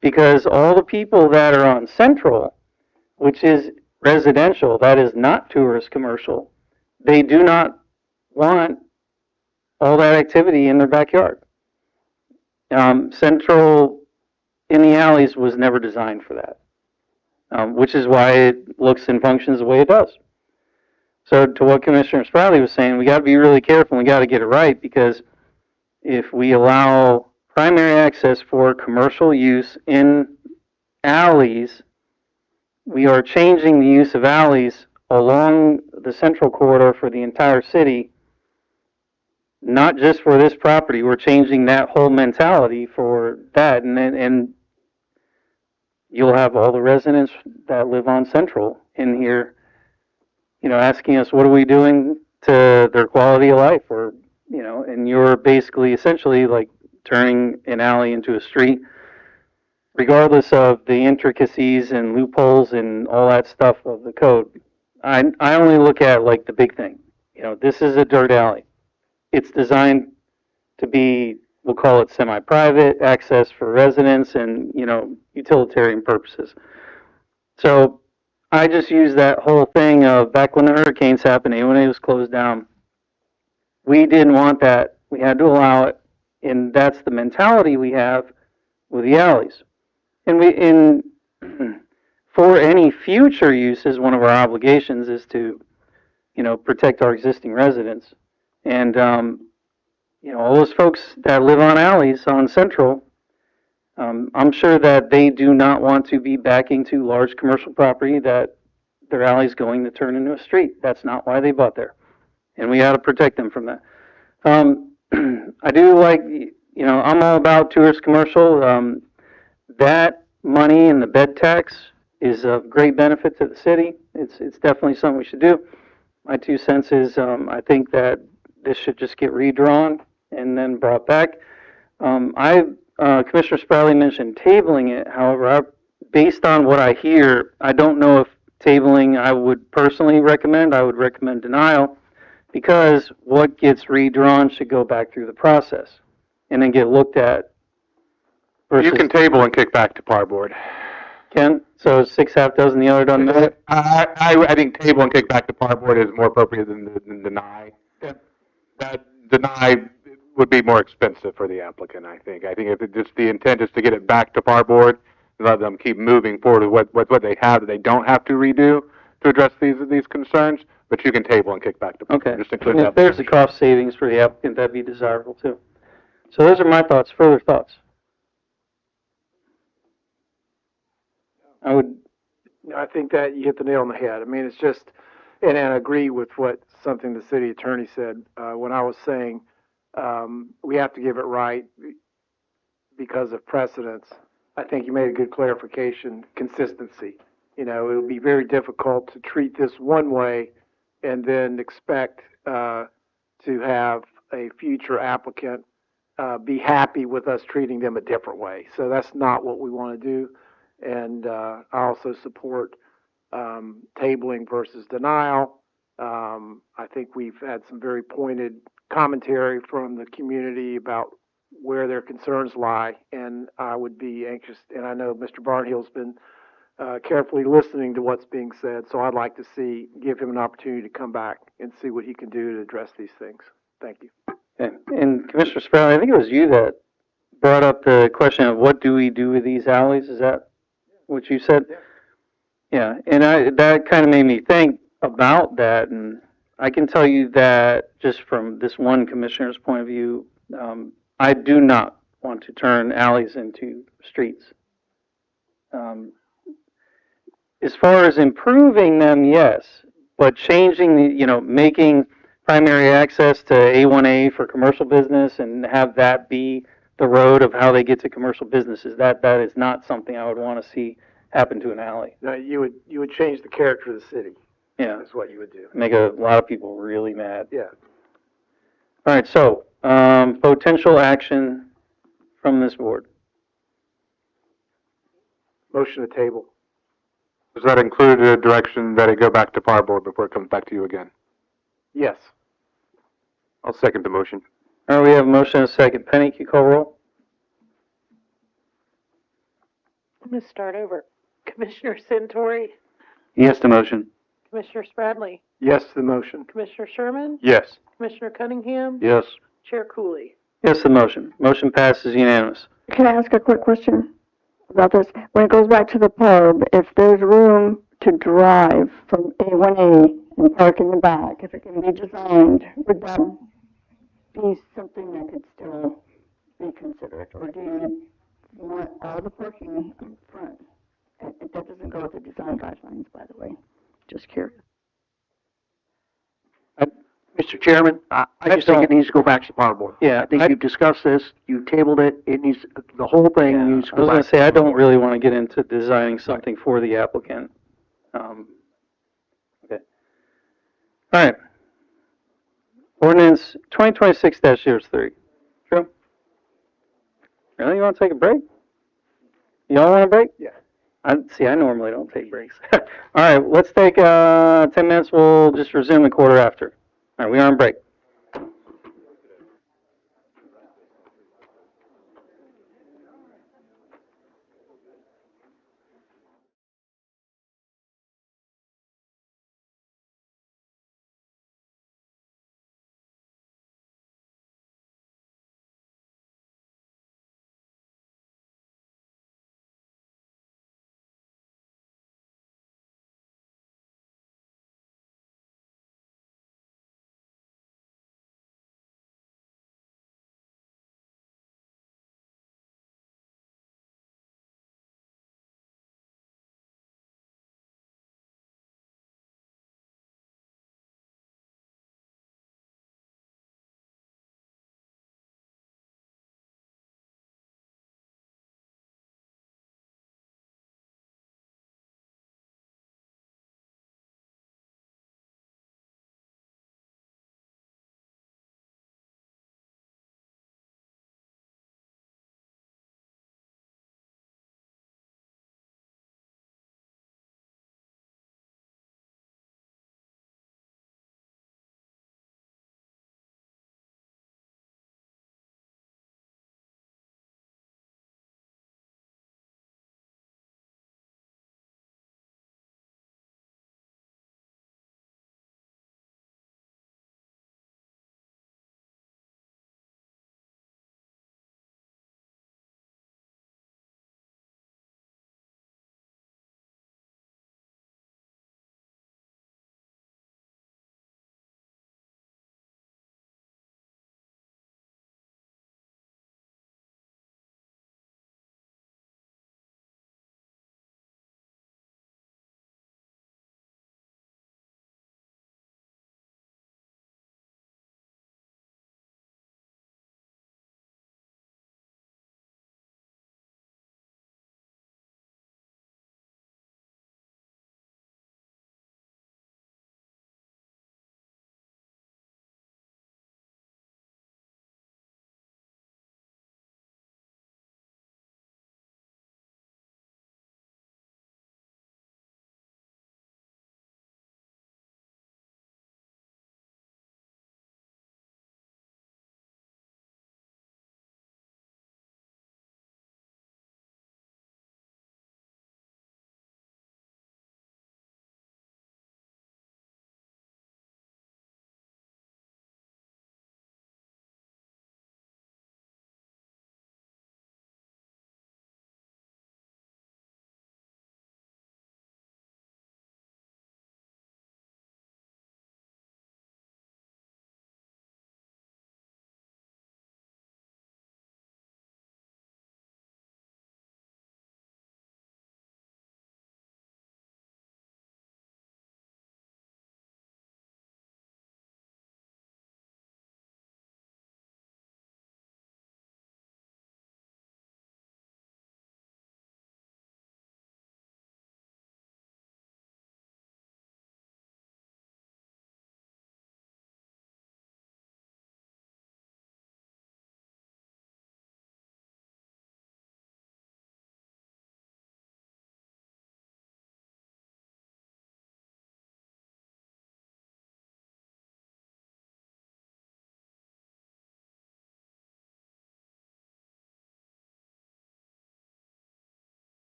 because all the people that are on Central, which is residential, that is not tourist commercial, they do not want all that activity in their backyard. Central in the alleys was never designed for that, which is why it looks and functions the way it does. So to what Commissioner Spradley was saying, we got to be really careful. We got to get it right, because if we allow primary access for commercial use in alleys, we are changing the use of alleys along the central corridor for the entire city, not just for this property. We're changing that whole mentality for that, and you'll have all the residents that live on Central in here, you know, asking us, what are we doing to their quality of life? Or, you know, and you're basically essentially like turning an alley into a street, regardless of the intricacies and loopholes and all that stuff of the code. I only look at like the big thing. You know, this is a dirt alley. It's designed to be, we'll call it semi-private access for residents and, you know, utilitarian purposes. So I just use that whole thing of back when the hurricanes happened, A1A was closed down. We didn't want that. We had to allow it, and that's the mentality we have with the alleys. And for any future uses, one of our obligations is to, you know, protect our existing residents. And, you know, all those folks that live on alleys on Central, I'm sure that they do not want to be backing to large commercial property that their alley's going to turn into a street. That's not why they bought there. And we got to protect them from that. I do like, you know, I'm all about tourist commercial. That money in the bed tax is of great benefit to the city. It's definitely something we should do. My 2 cents is I think that this should just get redrawn and then brought back. Commissioner Spradley mentioned tabling it. However, based on what I hear, I don't know if tabling I would personally recommend. I would recommend denial, because what gets redrawn should go back through the process and then get looked at. You can table and kick back to par board. Ken? So 6 half dozen, the other doesn't miss it? I think table and kick back to par board is more appropriate than deny. Yeah. That deny would be more expensive for the applicant, I think. I think if it just the intent is to get it back to par board, let them keep moving forward with what they have that they don't have to redo, to address these concerns, but you can table and kick back to. Okay. Just include And that. if there's a cost savings for the applicant, that'd be desirable too. So those are my thoughts. Further thoughts? I think that you hit the nail on the head. I mean, it's just, and I agree with something the city attorney said, when I was saying, we have to give it right because of precedence. I think you made a good clarification, consistency. You know, it would be very difficult to treat this one way and then expect, to have a future applicant, be happy with us treating them a different way. So that's not what we want to do. And, I also support, tabling versus denial. I think we've had some very pointed commentary from the community about where their concerns lie, and I would be anxious, and I know Mr. Barnhill's been carefully listening to what's being said, so I'd like to give him an opportunity to come back and see what he can do to address these things. Thank you. Okay. And Commissioner Sprout, I think it was you that brought up the question of what do we do with these alleys? Is that what you said? Yeah, and that kind of made me think about that, and I can tell you that just from this one commissioner's point of view, I do not want to turn alleys into streets. As far as improving them, yes, but changing making primary access to A1A for commercial business and have that be the road of how they get to commercial businesses, that is not something I would want to see happen to an alley. No, you would change the character of the city. Yeah. That's what you would do. Make a lot of people really mad. Yeah. All right, so, potential action from this board. Motion to table. Does that include a direction that it go back to par board before it comes back to you again? Yes. I'll second the motion. All right, we have a motion and a second. Penny, can you call roll? I'm going to start over. Commissioner Centauri, Yes to motion. Commissioner Spradley, Yes to the motion. Commissioner Sherman, Yes. Commissioner Cunningham, Yes. Chair Cooley. Yes, the motion. Motion passes unanimous. Can I ask a quick question about this? When it goes back to the pub, if there's room to drive from A1A and park in the back, if it can be designed, would that be something that could still be considered? Or do you want all the parking in front? That doesn't go with the design guidelines, by the way. Just curious. Mr. Chairman, I just think it needs to go back to par board. Yeah, I think you've discussed this, you tabled it, the whole thing needs to I go was back. going to say, I don't really want to get into designing something for the applicant. Okay. All right. Ordinance 2026-03. True? Really? You want to take a break? You all want a break? Yeah. I normally don't take breaks. All right, let's take 10 minutes. We'll just resume the quarter after. All right, we are on break.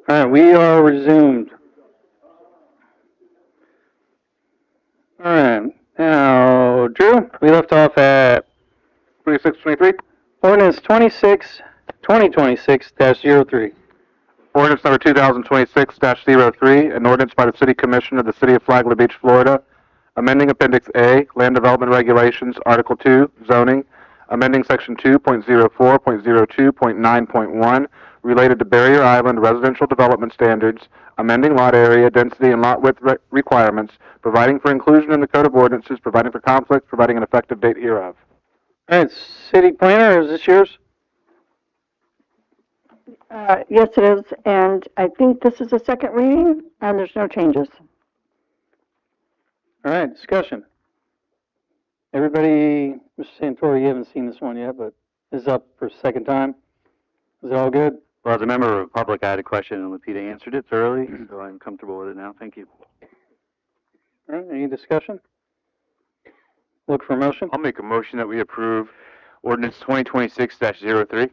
All right, we are resumed. All right, now, Drew, we left off at 2623. ordinance 2026-03. Ordinance number 2026-03, an ordinance by the City Commission of the City of Flagler Beach, Florida, amending Appendix A, Land Development Regulations, Article 2, Zoning, amending Section 2.04.02.9.1, related to Barrier Island residential development standards, amending lot area, density, and lot width requirements, providing for inclusion in the Code of Ordinances, providing for conflict, providing an effective date hereof. All right, city planner, is this yours? Yes, it is, and I think this is a second reading, and there's no changes. All right, discussion. Everybody, Mr. Santori, you haven't seen this one yet, but this is up for a second time. Is it all good? Well, as a member of the public, I had a question and Lupita answered it thoroughly, so I'm comfortable with it now. Thank you. All right, any discussion? Look for a motion. I'll make a motion that we approve ordinance 2026-03.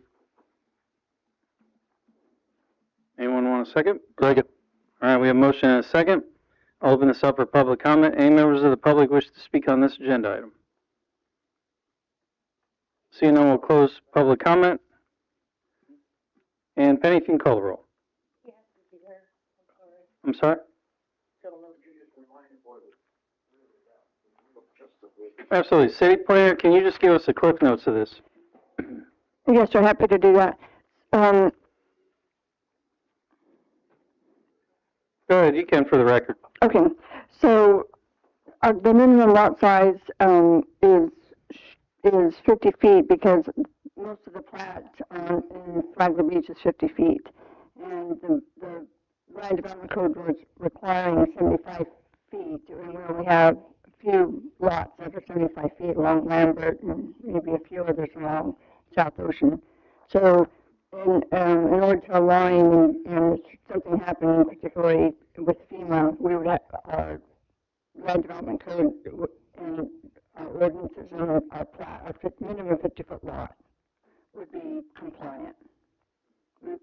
Anyone want a second? Second. All right, we have a motion and a second. I'll open this up for public comment. Any members of the public wish to speak on this agenda item? Seeing none, we'll close public comment. And Penny, if you can call the roll. I'm sorry? Absolutely. City planner, can you just give us the cliff notes of this? Yes, sir, happy to do that. Go ahead, you can for the record. Okay, so the minimum lot size is 50 feet because most of the plat in Flagler Beach is 50 feet. And the land development code was requiring 75 feet, and we only have a few lots that are 75 feet along Lambert and maybe a few others along South Ocean. So in order to align and something happening, particularly with FEMA, we would have our land development code and our ordinances and our plat, our minimum 50-foot lot would be compliant. This,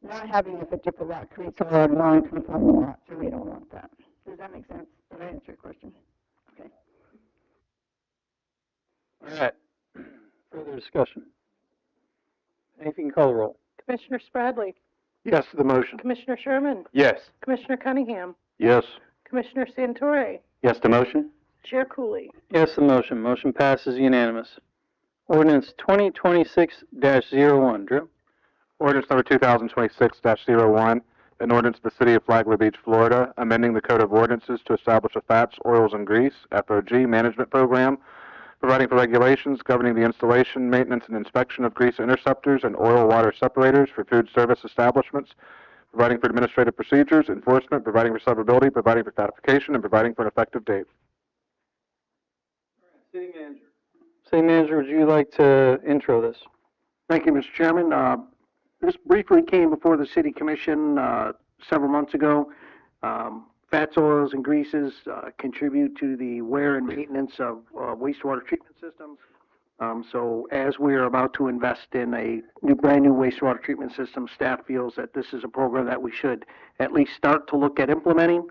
not having a 50-foot lot creates a lot of non-conforming lots, so we don't want that. Does that make sense? Did I answer your question? Okay. All right. Further discussion? Anything can call the roll. Commissioner Spradley, Yes to the motion. Commissioner Sherman, Yes. Commissioner Cunningham, Yes. Commissioner Santore, Yes to motion? Chair Cooley. Yes, the motion. Motion passes unanimous. Ordinance 2026-01. Drew? Ordinance number 2026-01, an ordinance of the City of Flagler Beach, Florida, amending the Code of Ordinances to establish a fats, oils, and grease, FOG, management program, providing for regulations governing the installation, maintenance, and inspection of grease interceptors and oil water separators for food service establishments, providing for administrative procedures, enforcement, providing for severability, providing for codification, and providing for an effective date. City Manager. City Manager, would you like to intro this? Thank you, Mr. Chairman. This briefly came before the City Commission several months ago. Fats, oils, and greases contribute to the wear and maintenance of wastewater treatment systems. So as we are about to invest in a brand new wastewater treatment system, staff feels that this is a program that we should at least start to look at implementing.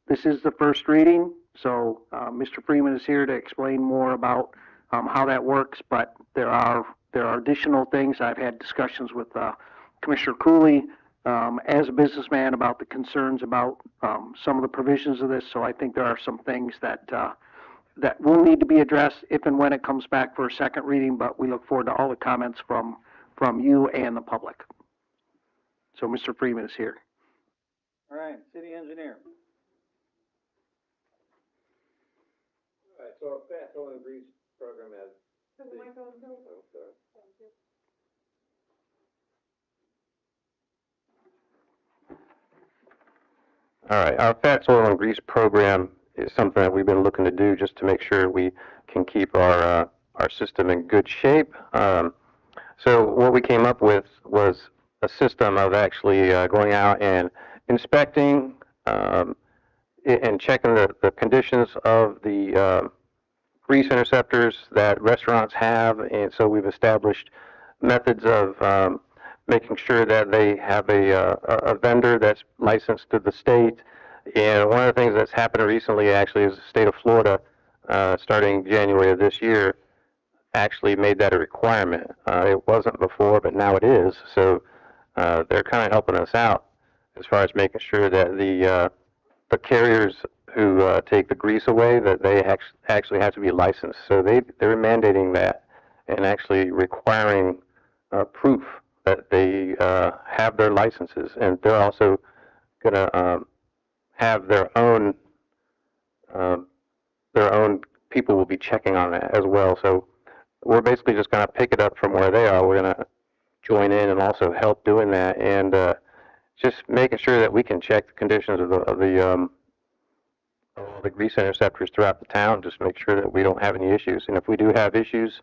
This is the first reading, so Mr. Freeman is here to explain more about how that works, but there are additional things. I've had discussions with Commissioner Cooley as a businessman about the concerns about some of the provisions of this, so I think there are some things that will need to be addressed if and when it comes back for a second reading, but we look forward to all the comments from you and the public. So Mr. Freeman is here. All right, City Engineer. All right, so our fat, oil, and grease program has. All right, our fats, oil, and grease program is something that we've been looking to do just to make sure we can keep our system in good shape. So what we came up with was a system of actually going out and inspecting and checking the conditions of the grease interceptors that restaurants have, and so we've established methods of making sure that they have a vendor that's licensed through the state. And one of the things that's happened recently actually is the state of Florida, starting January of this year, actually made that a requirement. It wasn't before, but now it is. So they're kind of helping us out as far as making sure that the carriers who take the grease away, that they actually have to be licensed. So they're mandating that and actually requiring proof that they have their licenses, and they're also going to have their own people will be checking on that as well. So we're basically just going to pick it up from where they are. We're going to join in and also help doing that, and just making sure that we can check the conditions of the grease interceptors throughout the town. Just make sure that we don't have any issues, and if we do have issues,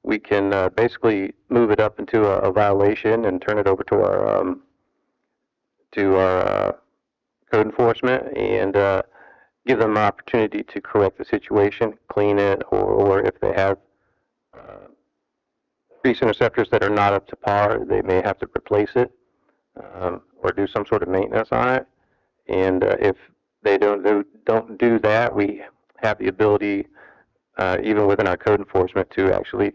we can basically move it up into a violation and turn it over to our code enforcement, and give them an opportunity to correct the situation, clean it, or if they have grease interceptors that are not up to par, they may have to replace it or do some sort of maintenance on it. And if they don't do that, we have the ability, even within our code enforcement, to actually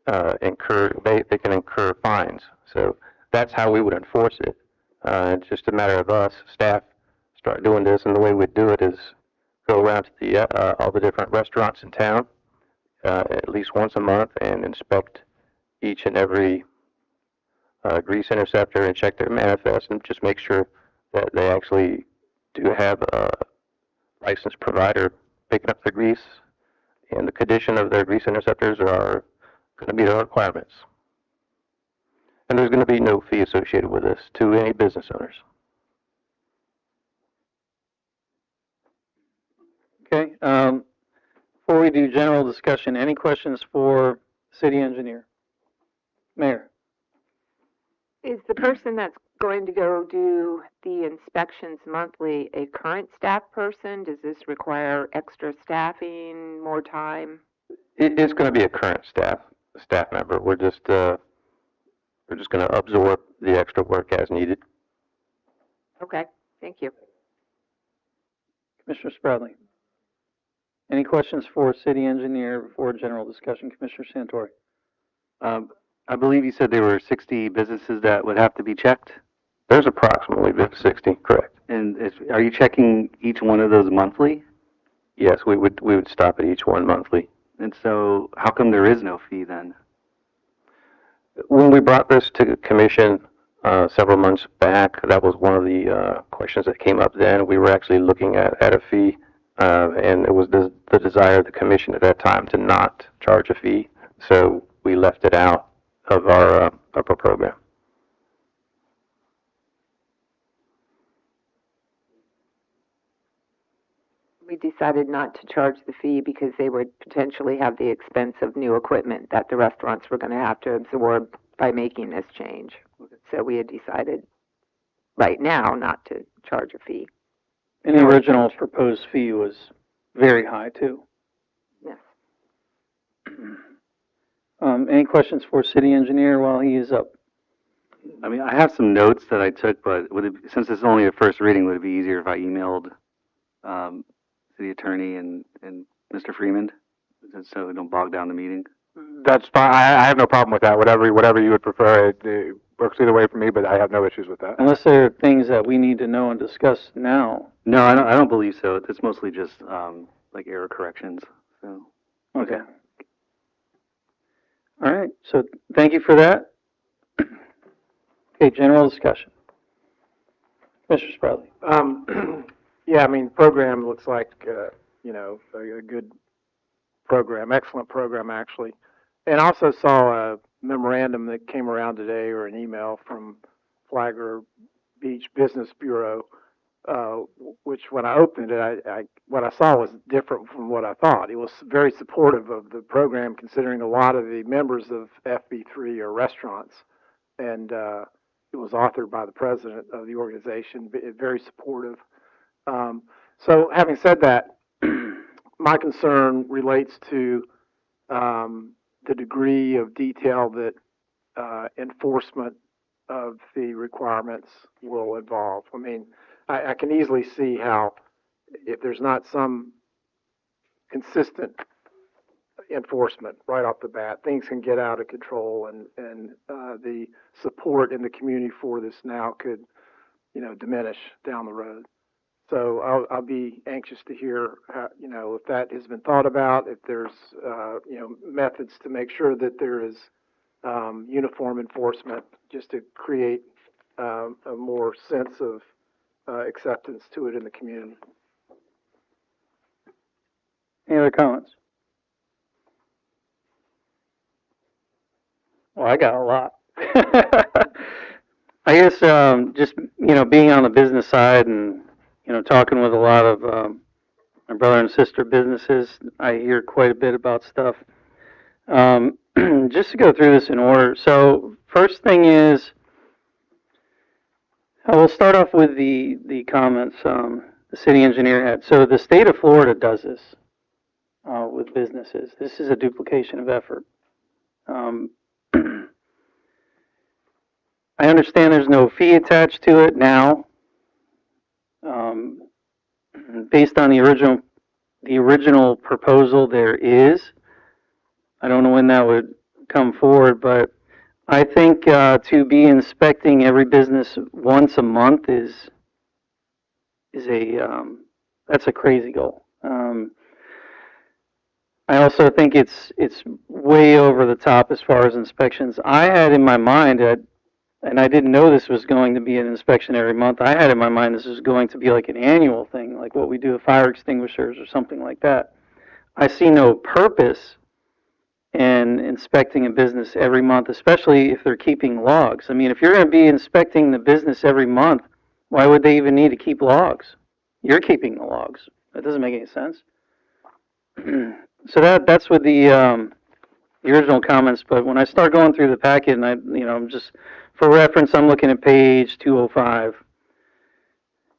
they can incur fines. So that's how we would enforce it. It's just a matter of us, staff, start doing this, and the way we do it is go around to all the different restaurants in town at least once a month and inspect each and every grease interceptor and check their manifest and just make sure that they actually do have a licensed provider picking up the grease, and the condition of their grease interceptors are going to meet our requirements. And there's going to be no fee associated with this to any business owners. Okay, before we do general discussion, any questions for city engineer? Mayor? Is the person that's going to go do the inspections monthly a current staff person? Does this require extra staffing, more time? It's going to be a current staff member. We're just going to absorb the extra work as needed. Okay, thank you. Commissioner Spradley? Any questions for city engineer before general discussion? Commissioner Santori? I believe you said there were 60 businesses that would have to be checked? There's approximately 60, correct. And are you checking each one of those monthly? Yes, we would stop at each one monthly. And so how come there is no fee then? When we brought this to the commission several months back, that was one of the questions that came up then. We were actually looking at a fee, and it was the desire of the commission at that time to not charge a fee. So we left it out of our program. We decided not to charge the fee because they would potentially have the expense of new equipment that the restaurants were going to have to absorb by making this change. So we had decided right now not to charge a fee. And the original proposed fee was very high too. Yes. Any questions for city engineer while he is up? I mean, I have some notes that I took, but since it's only a first reading, would it be easier if I emailed city attorney and Mr. Freeman, so we don't bog down the meeting? That's fine. I have no problem with that. Whatever you would prefer. It works either way for me, but I have no issues with that. Unless there are things that we need to know and discuss now. No, I don't believe so. It's mostly just like error corrections. So okay. All right. So thank you for that. Okay, general discussion. Mr. Spradley. Yeah, I mean, program looks like, a good program, excellent program, actually. And I also saw a memorandum that came around today, or an email from Flagler Beach Business Bureau, which when I opened it, what I saw was different from what I thought. It was very supportive of the program, considering a lot of the members of FB3 are restaurants. And it was authored by the president of the organization, very supportive. So having said that, my concern relates to the degree of detail that enforcement of the requirements will evolve. I mean, I can easily see how if there's not some consistent enforcement right off the bat, things can get out of control, and the support in the community for this now could, diminish down the road. So I'll be anxious to hear, how, if that has been thought about, if there's, methods to make sure that there is uniform enforcement, just to create a more sense of acceptance to it in the community. Any other comments? Well, I got a lot. I guess just, being on the business side and, talking with a lot of my brother and sister businesses, I hear quite a bit about stuff. Just to go through this in order. So first thing is, we'll start off with the comments the city engineer had. So the state of Florida does this with businesses. This is a duplication of effort. I understand there's no fee attached to it now. Based on the original proposal, there is. I don't know when that would come forward, but I think to be inspecting every business once a month is that's a crazy goal. I also think it's way over the top as far as inspections. I had in my mind that, and I didn't know this was going to be an inspection every month. I had in my mind this was going to be like an annual thing, like what we do with fire extinguishers or something like that. I see no purpose in inspecting a business every month, especially if they're keeping logs. I mean, if you're going to be inspecting the business every month, why would they even need to keep logs? You're keeping the logs. That doesn't make any sense. So that's with the original comments. But when I start going through the packet, and I'm just for reference, I'm looking at page 205.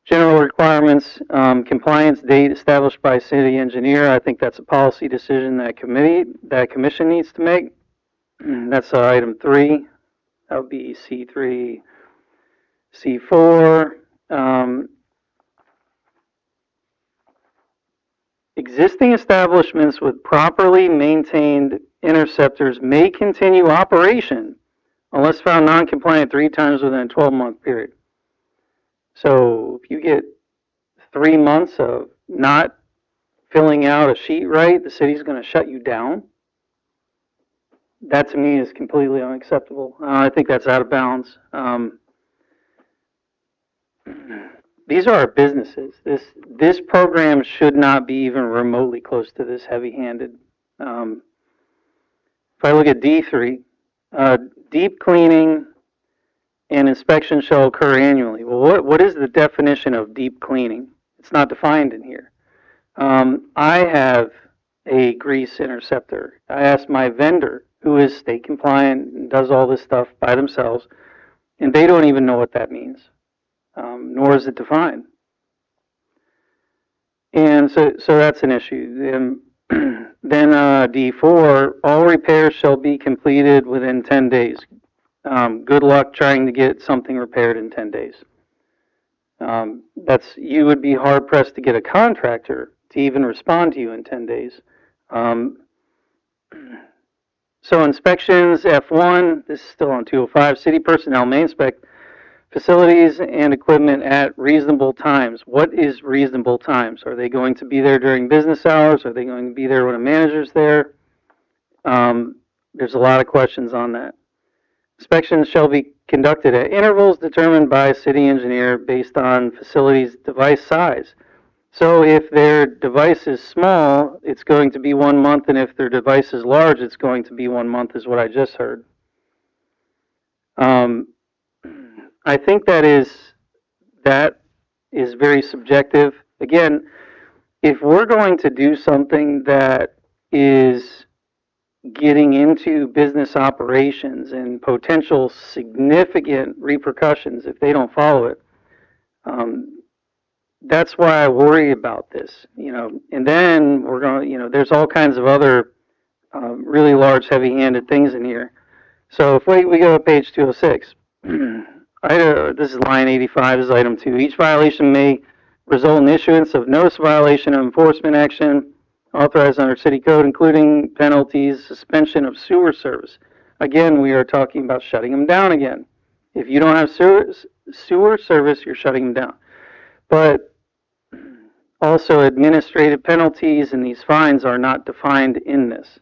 General requirements, compliance date established by city engineer. I think that's a policy decision that commission needs to make. That's item 3. That would be C3, C4. Existing establishments with properly maintained interceptors may continue operation unless found non-compliant 3 times within a 12-month period. So if you get 3 months of not filling out a sheet right, the city's going to shut you down. That to me is completely unacceptable. I think that's out of bounds. These are our businesses. This program should not be even remotely close to this heavy-handed. If I look at D3, deep cleaning and inspection shall occur annually. Well, what is the definition of deep cleaning? It's not defined in here. I have a grease interceptor. I asked my vendor, who is state compliant and does all this stuff by themselves, and they don't even know what that means, nor is it defined. And so that's an issue. Then D4, all repairs shall be completed within 10 days. Good luck trying to get something repaired in 10 days. You would be hard pressed to get a contractor to even respond to you in 10 days. So inspections, F1, this is still on 205, city personnel may inspect facilities and equipment at reasonable times. What is reasonable times? Are they going to be there during business hours? Are they going to be there when a manager's there? There's a lot of questions on that. Inspections shall be conducted at intervals determined by a city engineer based on facility's device size. So if their device is small, it's going to be 1 month, and if their device is large, it's going to be 1 month, is what I just heard. I think that is very subjective. Again, if we're going to do something that is getting into business operations and potential significant repercussions if they don't follow it, that's why I worry about this, and then we're going to, there's all kinds of other really large, heavy-handed things in here. So if we go to page 206, this is line 85, this is item 2. Each violation may result in issuance of notice of violation of enforcement action authorized under city code, including penalties, suspension of sewer service. Again, we are talking about shutting them down again. If you don't have sewer service, you're shutting them down. But also administrative penalties and these fines are not defined in this.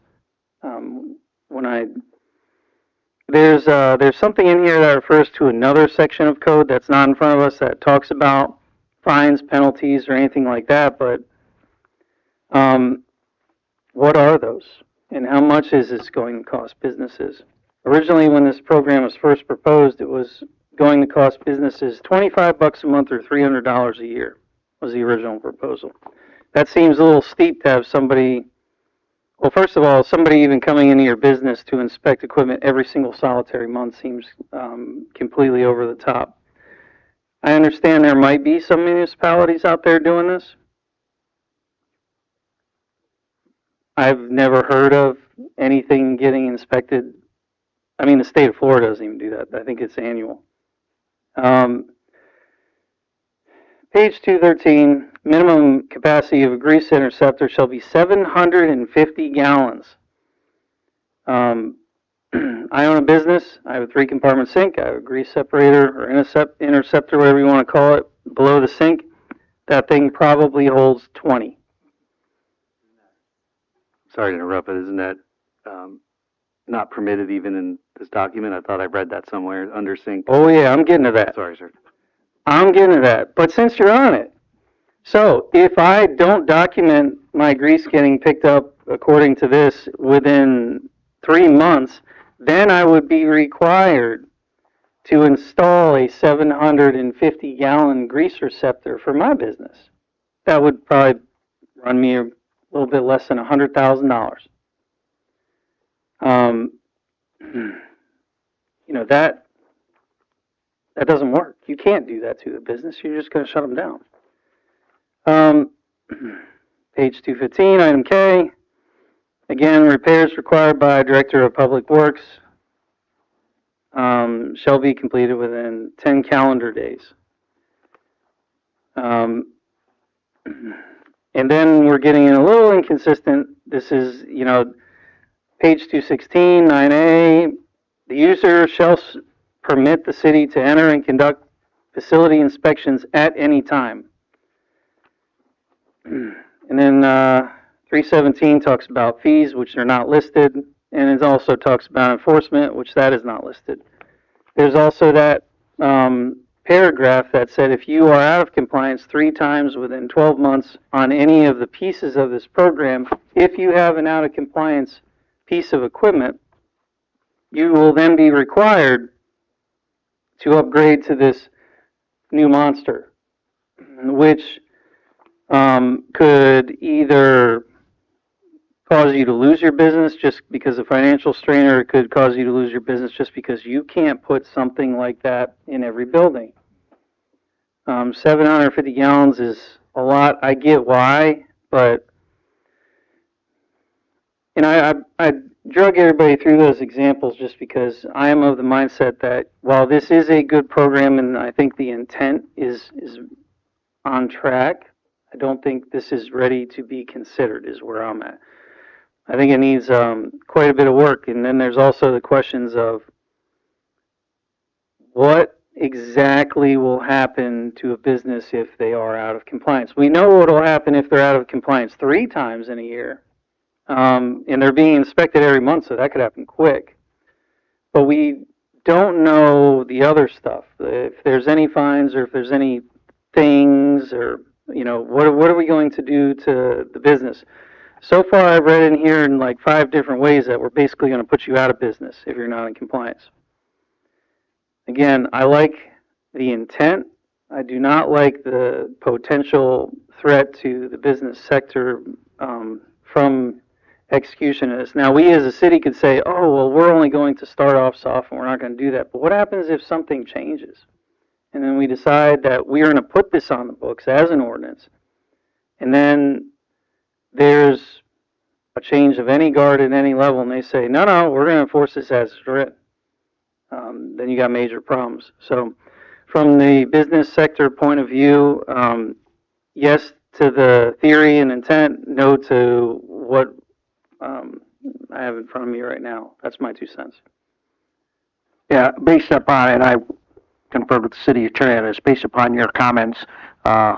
There's something in here that refers to another section of code that's not in front of us that talks about fines, penalties, or anything like that, but what are those? And how much is this going to cost businesses? Originally, when this program was first proposed, it was going to cost businesses $25 a month or $300 a year was the original proposal. That seems a little steep to have somebody, well, first of all, somebody even coming into your business to inspect equipment every single solitary month seems completely over the top. I understand there might be some municipalities out there doing this. I've never heard of anything getting inspected. I mean, the state of Florida doesn't even do that. I think it's annual. Page 213, minimum capacity of a grease interceptor shall be 750 gallons. I own a business. I have a 3-compartment sink. I have a grease separator or interceptor, whatever you want to call it, below the sink. That thing probably holds 20. Sorry to interrupt, but isn't that not permitted even in this document? I thought I read that somewhere under sink. Oh yeah, I'm getting to that. Sorry, sir. I'm getting to that. But since you're on it, so if I don't document my grease getting picked up according to this within 3 months, then I would be required to install a 750-gallon grease receptor for my business. That would probably run me a little bit less than $100,000. You know, that doesn't work. You can't do that to the business. You're just going to shut them down. Page 215, item K. Again, repairs required by Director of Public Works shall be completed within 10 calendar days. And then we're getting a little inconsistent. This is, you know, page 216, 9A. The user shall permit the city to enter and conduct facility inspections at any time. And then 317 talks about fees, which are not listed, and it also talks about enforcement, which that is not listed. There's also that paragraph that said if you are out of compliance 3 times within 12 months on any of the pieces of this program, if you have an out of compliance piece of equipment, you will then be required to upgrade to this new monster, which could either cause you to lose your business just because of financial strain, or it could cause you to lose your business just because you can't put something like that in every building. 750 gallons is a lot. I get why, but, and I drug everybody through those examples just because I am of the mindset that while this is a good program and I think the intent is on track, I don't think this is ready to be considered is where I'm at. I think it needs quite a bit of work. And then there's also the questions of what exactly will happen to a business if they are out of compliance. We know what will happen if they're out of compliance 3 times in a year. And they're being inspected every month, so that could happen quick. But we don't know the other stuff. If there's any fines or if there's any things or, you know, what are we going to do to the business? So far, I've read in here in like 5 different ways that we're basically going to put you out of business if you're not in compliance. Again, I like the intent. I do not like the potential threat to the business sector from execution of this. Now, we as a city could say, oh, well, we're only going to start off soft and we're not going to do that. But what happens if something changes? And then we decide that we're going to put this on the books as an ordinance. And then there's a change of any guard at any level, and they say, no, we're going to enforce this as written. then you got major problems. So from the business sector point of view, yes to the theory and intent, no to what I have in front of me right now. That's my 2 cents. Yeah, based upon, and I conferred with the city attorney on this, based upon your comments, I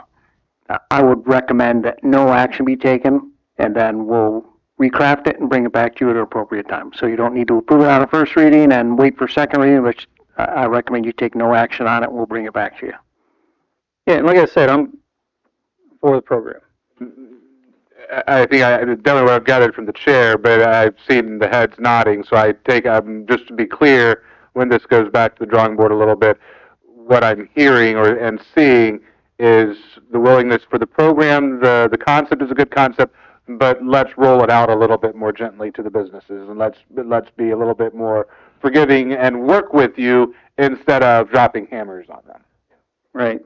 would recommend that no action be taken, and then we'll recraft it and bring it back to you at an appropriate time. So you don't need to approve it on a first reading and wait for second reading, which I recommend you take no action on it. We'll bring it back to you. Yeah, and like I said, I'm for the program. I think I don't know what I've gathered from the chair, but I've seen the heads nodding, so I take, just to be clear, when this goes back to the drawing board a little bit, what I'm hearing and seeing is the willingness for the program. The concept is a good concept, but let's roll it out a little bit more gently to the businesses, and let's be a little bit more forgiving and work with you instead of dropping hammers on them. Right.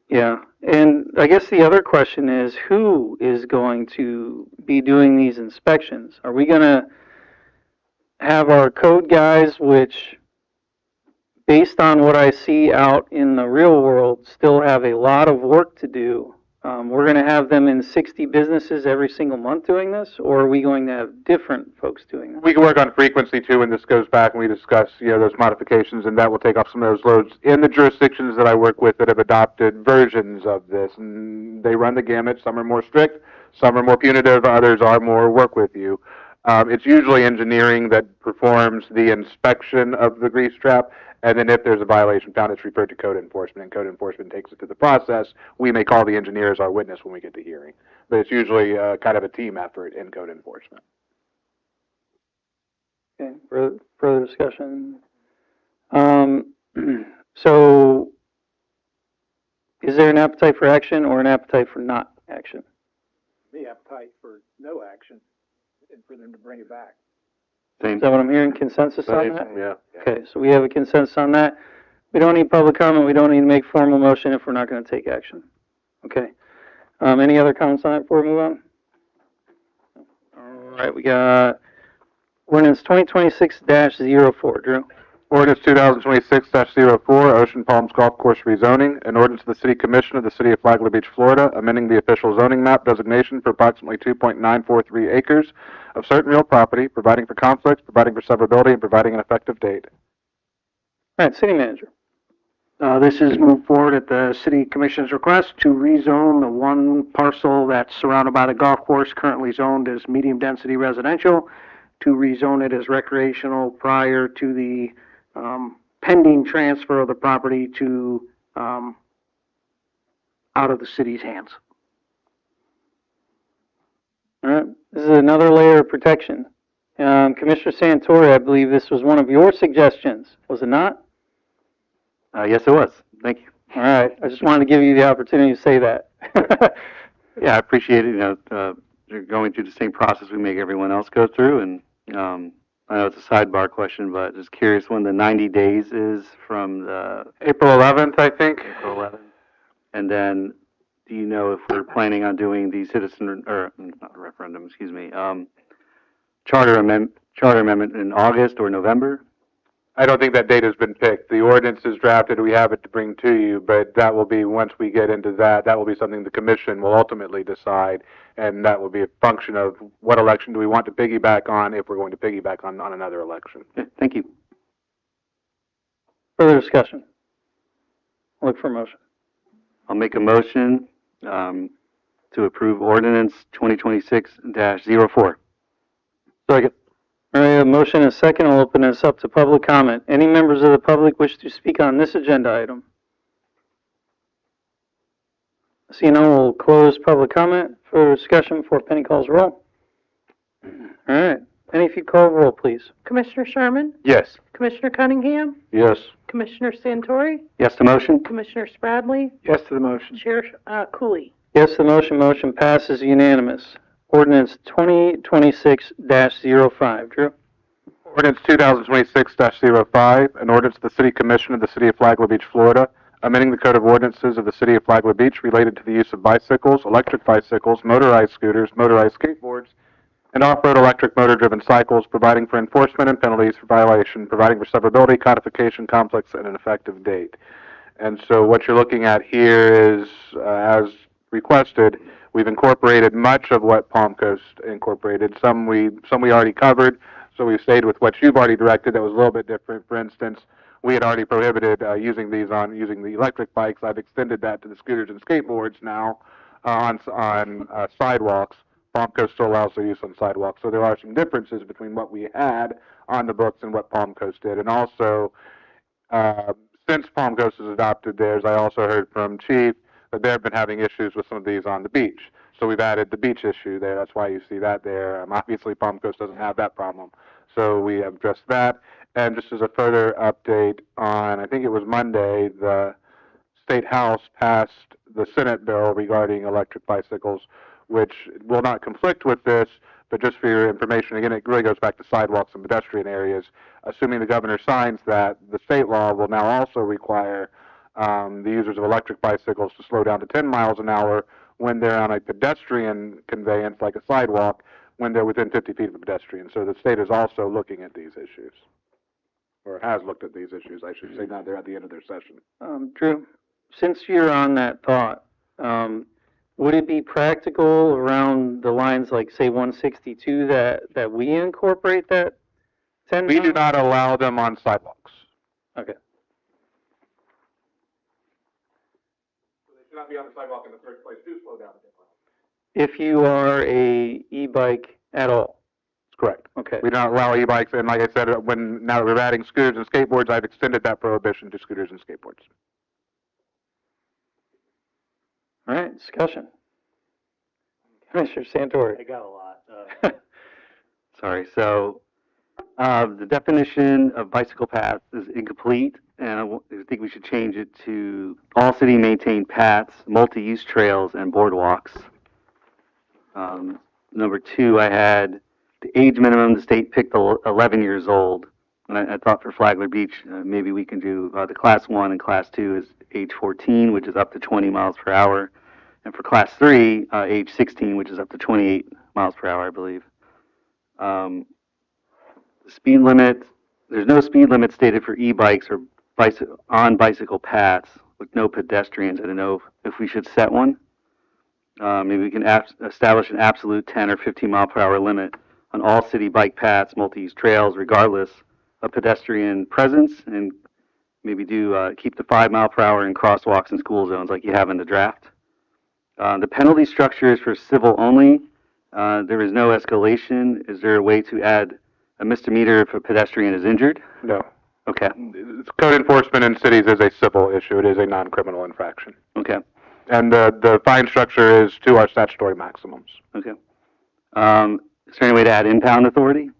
Yeah, and I guess the other question is, who is going to be doing these inspections? Are we going to have our code guys, which, based on what I see out in the real world, still have a lot of work to do? We're going to have them in 60 businesses every single month doing this, or are we going to have different folks doing this? We can work on frequency too when this goes back and we discuss, those modifications, and that will take off some of those loads in the jurisdictions that I work with that have adopted versions of this. And they run the gamut. Some are more strict, some are more punitive, others are more work with you. It's usually engineering that performs the inspection of the grease trap, and then if there's a violation found, it's referred to code enforcement, and code enforcement takes it to the process. We may call the engineer as our witness when we get to hearing, but it's usually kind of a team effort in code enforcement. Okay, further discussion. So, is there an appetite for action or an appetite for not action? The appetite for no action and for them to bring it back. Is that what I'm hearing? Consensus on that? Yeah. Okay, so we have a consensus on that. We don't need public comment. We don't need to make formal motion if we're not going to take action. Okay. Any other comments on that before we move on? All right, we got ordinance 2026-04. Drew? Ordinance 2026-04, Ocean Palms Golf Course rezoning. An ordinance of the City Commission of the City of Flagler Beach, Florida, amending the official zoning map designation for approximately 2.943 acres of certain real property, providing for conflicts, providing for severability, and providing an effective date. All right, City Manager. This is moved forward at the City Commission's request to rezone the one parcel that's surrounded by the golf course, currently zoned as medium-density residential, to rezone it as recreational prior to the pending transfer of the property to out of the city's hands. All right, this is another layer of protection. Commissioner Santori, I believe this was one of your suggestions, was it not? Yes, it was. Thank you. All right, I just wanted to give you the opportunity to say that. Yeah, I appreciate it. You're going through the same process we make everyone else go through, and I know it's a sidebar question, but just curious when the 90 days is from the April 11th, I think. April 11th. And then, do you know if we're planning on doing the not referendum, excuse me, charter amendment in August or November? I don't think that date has been picked. The ordinance is drafted. We have it to bring to you, but that will be, once we get into that, that will be something the commission will ultimately decide, and that will be a function of what election do we want to piggyback on, if we're going to piggyback on another election. Okay, thank you. Further discussion? Look for a motion. I'll make a motion to approve ordinance 2026-04. Second. All right, a motion and a second. I'll open this up to public comment. Any members of the public wish to speak on this agenda item? Seeing none, we'll close public comment for discussion before Penny calls roll. All right. Penny, if you call roll, please. Commissioner Sherman? Yes. Commissioner Cunningham? Yes. Commissioner Santori? Yes to motion? Commissioner Spradley? Yes to the motion. Chair Cooley? Yes to the motion. Motion passes unanimous. Ordinance 2026-05. Drew? Ordinance 2026-05, an ordinance of the City Commission of the City of Flagler Beach, Florida, amending the Code of Ordinances of the City of Flagler Beach related to the use of bicycles, electric bicycles, motorized scooters, motorized skateboards, and off-road electric motor-driven cycles, providing for enforcement and penalties for violation, providing for severability, codification, conflicts, and an effective date. And so what you're looking at here is, as requested, we've incorporated much of what Palm Coast incorporated. Some we already covered, so we've stayed with what you've already directed that was a little bit different. For instance, we had already prohibited using the electric bikes. I've extended that to the scooters and skateboards now on sidewalks. Palm Coast still allows their use on sidewalks, so there are some differences between what we had on the books and what Palm Coast did. And also, since Palm Coast has adopted theirs, I also heard from Chief that they've been having issues with some of these on the beach. So we've added the beach issue there. That's why you see that there. Obviously, Palm Coast doesn't have that problem. So we have addressed that. And just as a further update on, I think it was Monday, the State House passed the Senate bill regarding electric bicycles, which will not conflict with this, but just for your information, again, it really goes back to sidewalks and pedestrian areas. Assuming the governor signs that, the state law will now also require the users of electric bicycles to slow down to 10 miles an hour when they're on a pedestrian conveyance, like a sidewalk, when they're within 50 feet of a pedestrian. So the state is also looking at these issues, or has looked at these issues, I should say. Now they're at the end of their session. Drew, since you're on that thought, would it be practical around the lines like, say, 162 that we incorporate that 10 We do not allow them on sidewalks. Okay. So they should not be on the sidewalk in the first place to slow down. If you are a e-bike at all? That's correct. Okay. We don't allow e-bikes, and like I said, now that we're adding scooters and skateboards, I've extended that prohibition to scooters and skateboards. All right, discussion. Commissioner Santori. I got a lot. Sorry, so the definition of bicycle path is incomplete, and I think we should change it to all city maintained paths, multi-use trails, and boardwalks. Number two, I had the age minimum, the state picked 11 years old. And I thought for Flagler Beach, maybe we can do the class 1 and class 2 is age 14, which is up to 20 miles per hour. And for class 3, age 16, which is up to 28 miles per hour, I believe. The speed limit, there's no speed limit stated for e-bikes or on bicycle paths with no pedestrians. I don't know if we should set one. Maybe we can establish an absolute 10 or 15 mile per hour limit on all city bike paths, multi-use trails, regardless of pedestrian presence, and maybe do keep the 5 mile per hour in crosswalks and school zones like you have in the draft. The penalty structure is for civil only. There is no escalation. Is there a way to add a misdemeanor if a pedestrian is injured? No. Okay. Code enforcement in cities is a civil issue. It is a non-criminal infraction. Okay. And the fine structure is to our statutory maximums. Okay. Is there any way to add impound authority?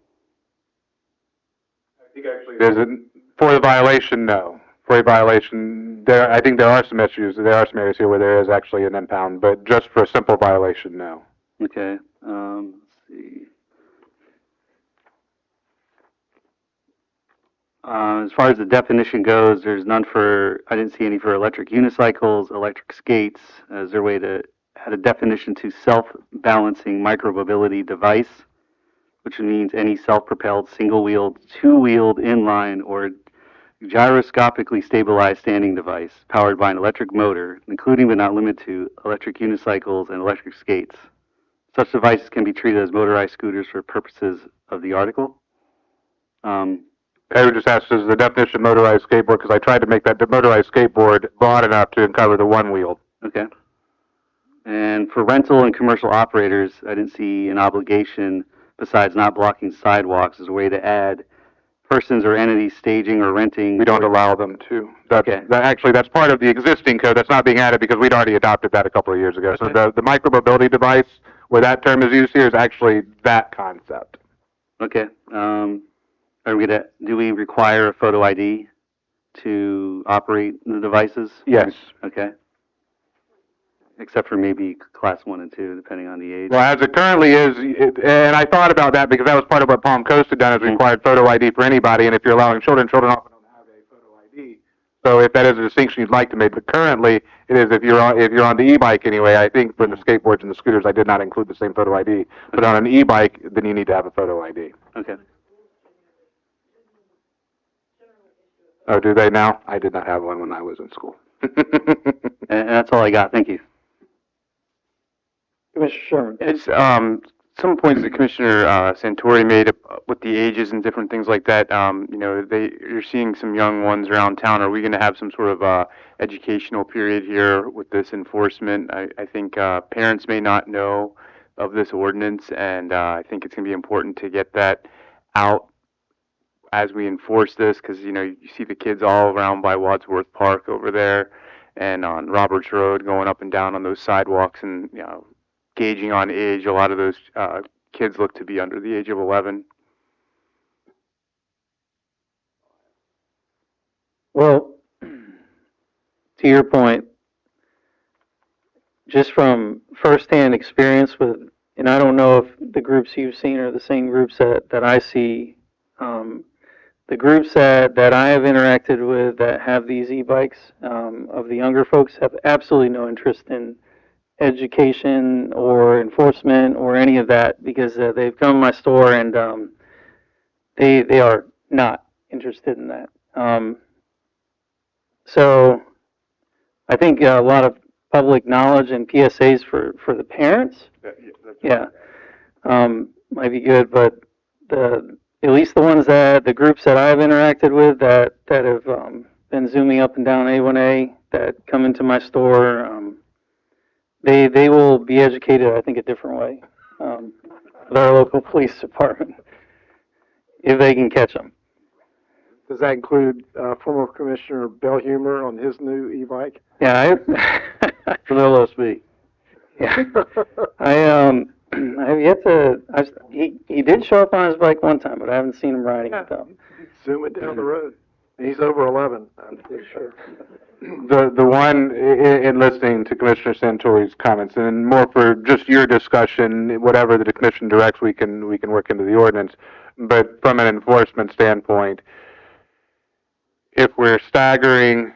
I think actually for the violation, no. For a violation, I think there are some issues. There are some areas here where there is actually an impound, but just for a simple violation, no. Okay. Let's see. As far as the definition goes, there's none for, I didn't see any for electric unicycles, electric skates. Is there a way to add a definition to self-balancing micromobility device, which means any self-propelled, single-wheeled, two-wheeled, inline, or gyroscopically stabilized standing device powered by an electric motor, including but not limited to electric unicycles and electric skates. Such devices can be treated as motorized scooters for purposes of the article. I would just ask, is the definition of motorized skateboard, because I tried to make that motorized skateboard broad enough to cover the one wheel. Okay. And for rental and commercial operators, I didn't see an obligation besides not blocking sidewalks as a way to add persons or entities staging or renting. We don't allow them to. Okay. Actually, that's part of the existing code. That's not being added because we'd already adopted that a couple of years ago. Okay. So the micromobility device, where that term is used here, is actually that concept. Okay. Do we require a photo ID to operate the devices? Yes. Okay. Except for maybe class 1 and 2, depending on the age. Well, as it currently is, and I thought about that because that was part of what Palm Coast had done, is required photo ID for anybody, and if you're allowing children often don't have a photo ID. So if that is a distinction you'd like to make, but currently it is if you're on the e-bike anyway. I think for the skateboards and the scooters, I did not include the same photo ID. But on an e-bike, then you need to have a photo ID. Okay. Oh, do they now? I did not have one when I was in school. And that's all I got. Thank you. Commissioner Sherman. It's, some points that Commissioner Santori made with the ages and different things like that. You know, you're seeing some young ones around town. Are we going to have some sort of educational period here with this enforcement? I think parents may not know of this ordinance, and I think it's going to be important to get that out as we enforce this, because you know you see the kids all around by Wadsworth Park over there, and on Roberts Road going up and down on those sidewalks, and you know, gauging on age. A lot of those kids look to be under the age of 11. Well, to your point, just from firsthand experience with, and I don't know if the groups you've seen are the same groups that I see. The groups that I have interacted with that have these e-bikes, of the younger folks, have absolutely no interest in education or enforcement or any of that, because they've come to my store and they are not interested in that. So I think a lot of public knowledge and PSAs for the parents, might be good, but at least the ones the groups that I've interacted with that have been zooming up and down A1A that come into my store, they will be educated, I think, a different way, with our local police department, if they can catch them. Does that include former Commissioner Bill Humer on his new e-bike? Yeah, From LSB. Yeah, I have yet to. He did show up on his bike one time, but I haven't seen him riding it though. Zoom it down the road. He's over 11, I'm pretty sure. The one in listening to Commissioner Santori's comments, and more for just your discussion, whatever the commission directs, we can work into the ordinance. But from an enforcement standpoint, if we're staggering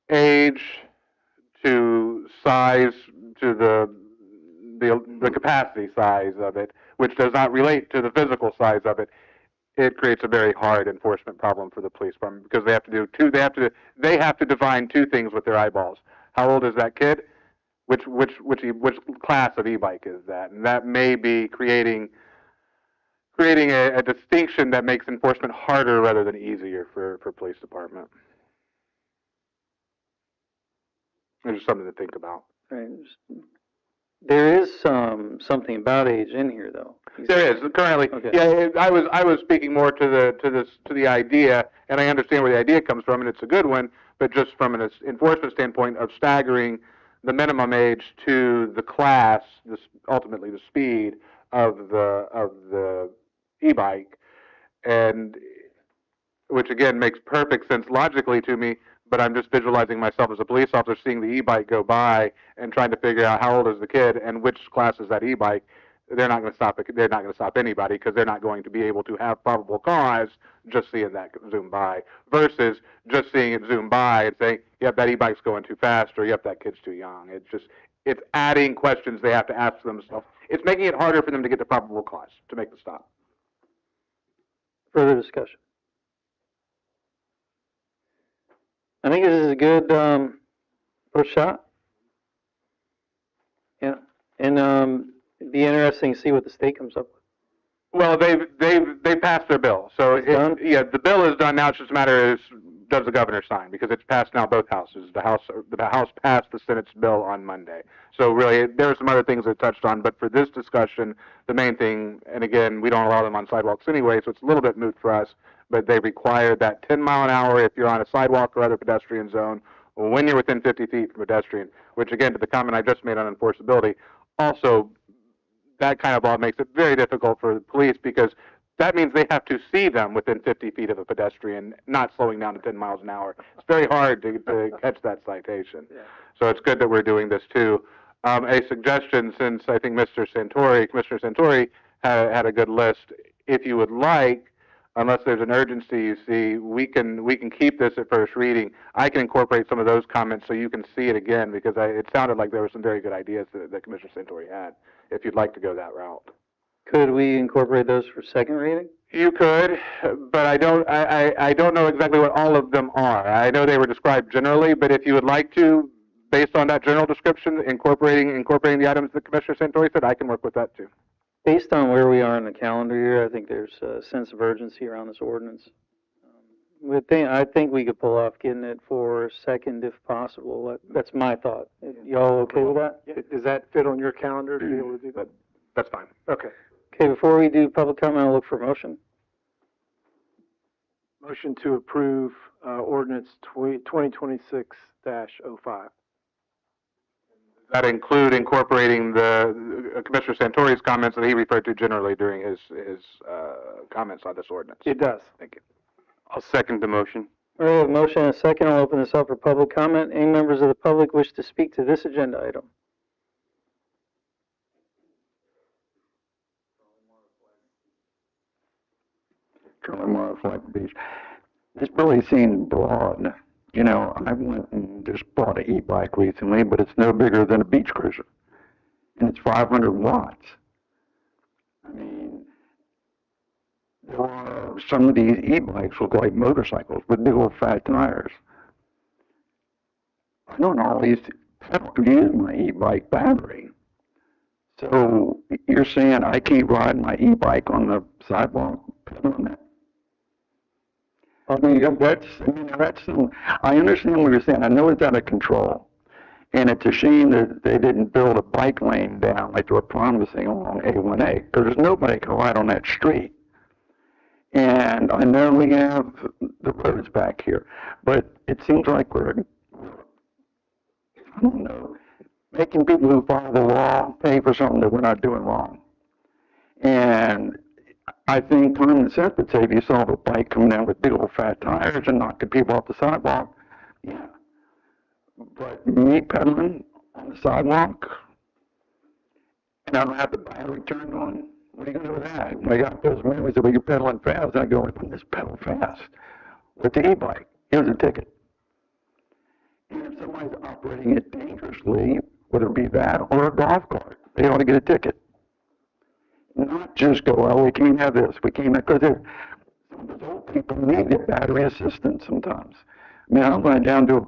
age to size to the capacity size of it, which does not relate to the physical size of it, it creates a very hard enforcement problem for the police department, because they have to define two things with their eyeballs. How old is that kid? Which class of e-bike is that? And that may be creating a distinction that makes enforcement harder rather than easier for police department. It's just something to think about. Right. There is something about age in here, though. There is currently. Okay. Yeah, I was speaking more to the idea, and I understand where the idea comes from, and it's a good one. But just from an enforcement standpoint of staggering the minimum age to the class, ultimately the speed of the e-bike, and which again makes perfect sense logically to me. But I'm just visualizing myself as a police officer seeing the e-bike go by and trying to figure out how old is the kid and which class is that e-bike. They're not going to stop. They're not going to stop anybody, because they're not going to be able to have probable cause just seeing that zoom by, versus just seeing it zoom by and saying, "Yep, that e-bike's going too fast," or "Yep, that kid's too young." It's adding questions they have to ask themselves. It's making it harder for them to get to probable cause to make the stop. Further discussion. I think this is a good first shot. Yeah, and it'd be interesting to see what the state comes up with. Well, they've passed their bill, so the bill is done now. It's just a matter of does the governor sign, because it's passed now both houses. The House passed the Senate's bill on Monday. So really, there are some other things that touched on, but for this discussion, the main thing, and again, we don't allow them on sidewalks anyway, so it's a little bit moot for us. But they require that 10 mile an hour if you're on a sidewalk or other pedestrian zone when you're within 50 feet from a pedestrian, which again, to the comment I just made on enforceability, also that kind of law makes it very difficult for the police, because that means they have to see them within 50 feet of a pedestrian, not slowing down to 10 miles an hour. It's very hard to catch that citation. Yeah. So it's good that we're doing this too. A suggestion, since I think Commissioner Santori had a good list, if you would like, unless there's an urgency you see, we can keep this at first reading. I can incorporate some of those comments so you can see it again, because it sounded like there were some very good ideas that Commissioner Santori had, if you'd like to go that route. Could we incorporate those for second reading? You could, but I don't know exactly what all of them are. I know they were described generally, but if you would like to, based on that general description, incorporating the items that Commissioner Santori said, I can work with that too. Based on where we are in the calendar year, I think there's a sense of urgency around this ordinance. I think we could pull off getting it for second if possible. That's my thought. Y'all okay with that? Does that fit on your calendar to be able to do that? That's fine. Okay. Okay, before we do public comment, I'll look for a motion. Motion to approve ordinance 2026-05. That include incorporating the Commissioner Santori's comments that he referred to generally during his comments on this ordinance. It does. Thank you. I'll second the motion. All right, motion and a second. I'll open this up for public comment. Any members of the public wish to speak to this agenda item? Groundwater Flag Beach. This really seems broad. You know, I went and just bought an e-bike recently, but it's no bigger than a beach cruiser. And it's 500 watts. I mean, there are some of these e-bikes look like motorcycles with big old fat tires. I don't always use my e-bike battery. So you're saying I can't ride my e-bike on the sidewalk pedaling it? I understand what you're saying. I know it's out of control. And it's a shame that they didn't build a bike lane down like they were promising along A1A, because nobody can ride on that street. And I know we have the roads back here, but it seems like we're, I don't know, making people who follow the law pay for something that we're not doing wrong. And I think common sense would say if you saw a bike coming down with big old fat tires and knocking people off the sidewalk, yeah. But me pedaling on the sidewalk, and I don't have the battery turned on, what are you going to do with that? I got those memories of when you're pedaling fast, and I go, let's pedal fast. With the e-bike, here's a ticket. And if somebody's operating it dangerously, whether it be that or a golf cart, they ought to get a ticket. Not just go, well, we can't have this, we can't, because some of those old people need the battery assistance sometimes. I mean, I'm going down to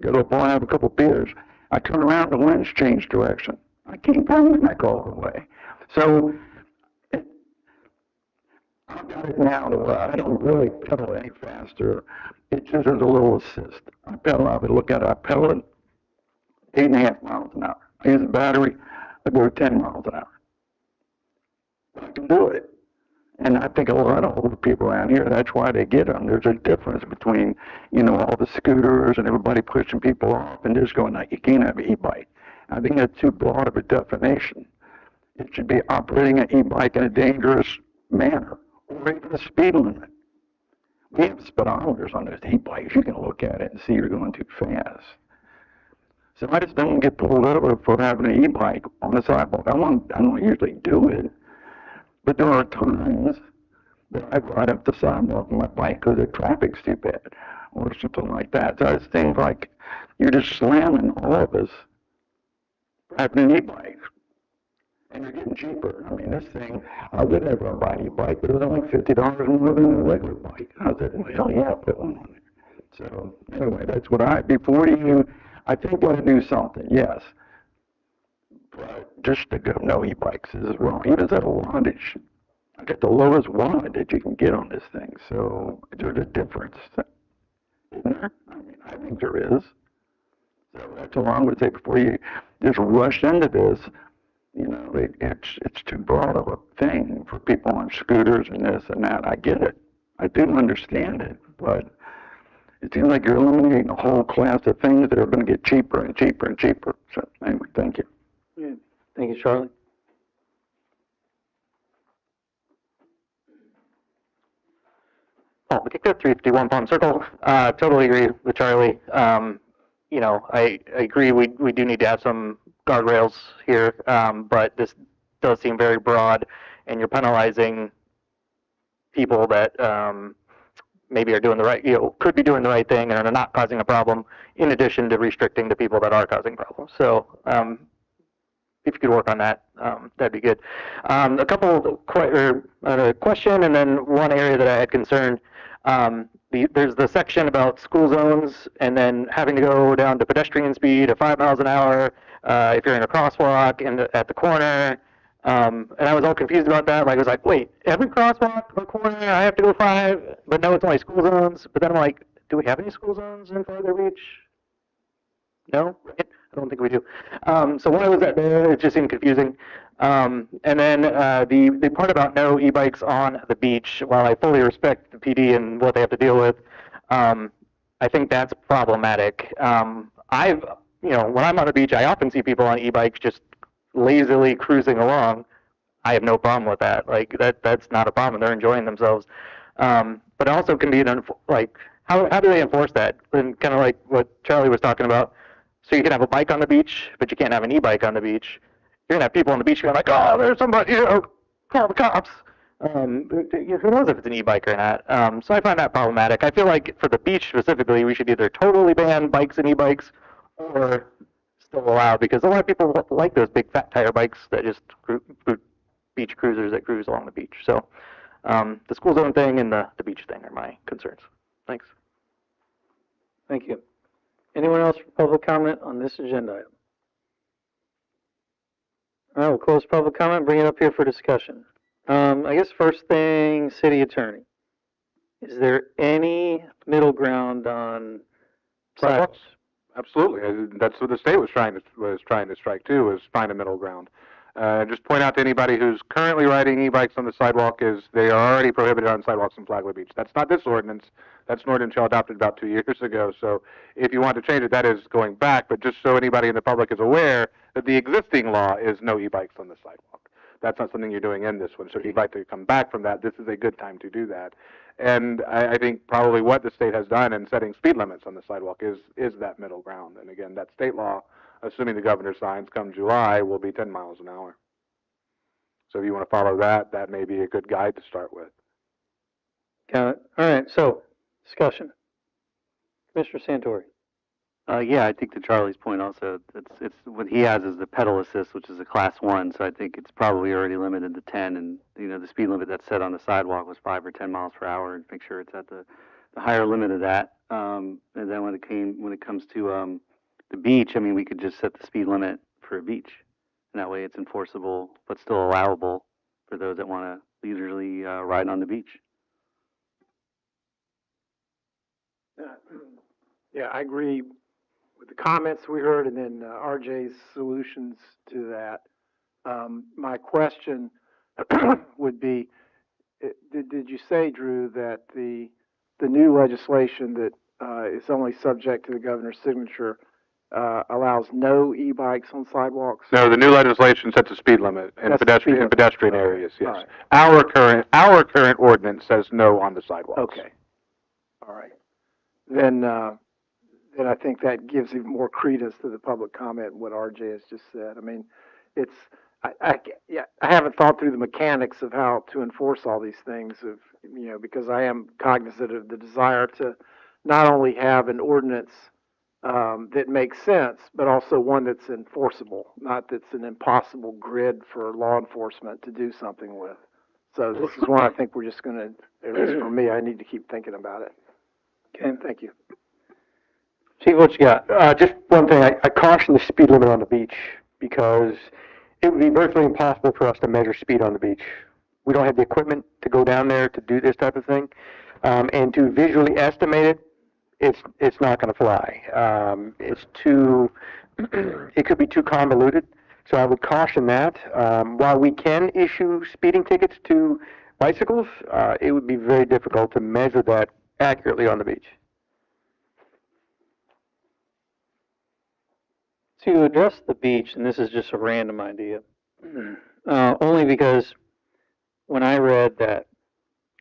go to a bar and have a couple of beers. I turn around, the wind's changed direction. I can't pedal back all the way. So, I've got it now to where I don't really pedal any faster. It's just there's a little assist. I pedal, I would look at it, I pedal it 8.5 miles an hour. I use a battery, I go 10 miles an hour. I can do it. And I think a lot of older people around here, that's why they get them. There's a difference between, all the scooters and everybody pushing people off and just going, you can't have an e-bike. I think that's too broad of a definition. It should be operating an e-bike in a dangerous manner, or even a speed limit. We have speedometers on those e-bikes. You can look at it and see you're going too fast. So I just don't get pulled over for having an e-bike on the sidewalk. I don't usually do it. But there are times that I ride up the sidewalk on my bike because the traffic's too bad, or something like that. So it's things like you're just slamming all of us for having an e-bike. And you're getting cheaper. I mean, this thing, I would never buy an e-bike, but it was only $50 more than a regular bike. I said, well, yeah, put one on there. So anyway, that's what I think you ought to do something, yes. But just to go no e-bikes is wrong. Even at a wattage, I get the lowest wattage you can get on this thing. So there's a difference, isn't there? I mean, I think there is. So that's all I would say before you just rush into this. It's too broad of a thing for people on scooters and this and that. I get it. I do understand it, but it seems like you're eliminating a whole class of things that are going to get cheaper and cheaper and cheaper. So anyway, thank you. Yeah. Thank you, Charlie. Oh, particular 351 Palm Circle, totally agree with Charlie. I agree we do need to have some guardrails here, but this does seem very broad, and you're penalizing people that, maybe are doing the right, could be doing the right thing and are not causing a problem, in addition to restricting the people that are causing problems. So, if you could work on that, that'd be good. A couple question and then one area that I had concern. There's the section about school zones and then having to go down to pedestrian speed of 5 miles an hour if you're in a crosswalk and at the corner. And I was all confused about that. Like, I was like, wait, every crosswalk or corner I have to go 5, but no, it's only school zones. But then I'm like, do we have any school zones in Florida Beach? No, right? I don't think we do. So why was that there? It just seemed confusing. And then the part about no e-bikes on the beach, while I fully respect the PD and what they have to deal with, I think that's problematic. When I'm on the beach, I often see people on e-bikes just lazily cruising along. I have no problem with that. Like, that's not a problem. They're enjoying themselves. But it also can be, like, how do they enforce that? And kind of like what Charlie was talking about. So you can have a bike on the beach, but you can't have an e-bike on the beach. You're gonna have people on the beach going like, "Oh, there's somebody, call the cops." Who knows if it's an e-bike or not? So I find that problematic. I feel like for the beach specifically, we should either totally ban bikes and e-bikes, or still allow, because a lot of people like those big fat tire bikes that just beach cruisers that cruise along the beach. So the school zone thing and the beach thing are my concerns. Thanks. Thank you. Anyone else for public comment on this agenda item? All right, we'll close public comment, bring it up here for discussion. I guess first thing, city attorney. Is there any middle ground on sidewalks? Absolutely. That's what the state was trying to strike too, was find a middle ground. Just point out to anybody who's currently riding e-bikes on the sidewalk is they are already prohibited on sidewalks in Flagler Beach. That's not this ordinance. That's an ordinance y'all adopted about 2 years ago. So if you want to change it, that is going back. But just so anybody in the public is aware that the existing law is no e-bikes on the sidewalk. That's not something you're doing in this one. So if you'd like to come back from that, this is a good time to do that. And I think probably what the state has done in setting speed limits on the sidewalk is that middle ground. And again, that state law, assuming the governor's signs come July, will be 10 miles an hour. So if you want to follow that, that may be a good guide to start with. Got it. All right, so discussion. Commissioner Santori. Yeah, I think to Charlie's point also, it's what he has is the pedal assist, which is a class 1, so I think it's probably already limited to 10, and the speed limit that's set on the sidewalk was 5 or 10 miles per hour, and make sure it's at the higher limit of that. And then when it comes to the beach, I mean, we could just set the speed limit for a beach, and that way it's enforceable but still allowable for those that want to leisurely ride on the beach. Yeah, I agree with the comments we heard and then RJ's solutions to that. My question would be, did you say, Drew, that the new legislation that is only subject to the governor's signature allows no e-bikes on sidewalks? No, the new legislation sets a speed limit in pedestrian areas, yes. Right. Our current ordinance says no on the sidewalks. Okay. All right. Then I think that gives even more credence to the public comment and what RJ has just said. I mean, I haven't thought through the mechanics of how to enforce all these things, because I am cognizant of the desire to not only have an ordinance that makes sense, but also one that's enforceable, not that's an impossible grid for law enforcement to do something with. So this is one I think we're just going to, at least for me, I need to keep thinking about it. Okay, thank you. Chief, what you got? Just one thing, I caution the speed limit on the beach because it would be virtually impossible for us to measure speed on the beach. We don't have the equipment to go down there to do this type of thing, and to visually estimate it, it's not going to fly. It could be too convoluted, so I would caution that. While we can issue speeding tickets to bicycles, it would be very difficult to measure that accurately on the beach. To address the beach, and this is just a random idea, only because when I read that,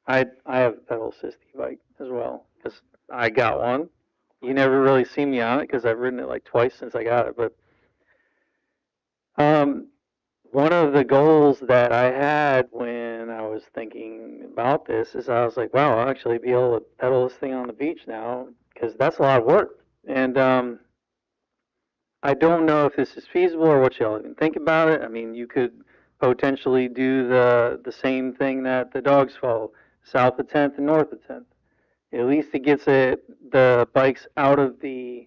I have a pedal assist e-bike as well, because I got one. You never really see me on it because I've ridden it like twice since I got it, but one of the goals that I had when I was thinking about this is I was like, wow, I'll actually be able to pedal this thing on the beach now, because that's a lot of work. And, I don't know if this is feasible or what y'all even think about it. I mean, you could potentially do the same thing that the dogs follow, south of 10th and north of 10th. At least it gets the bikes out of the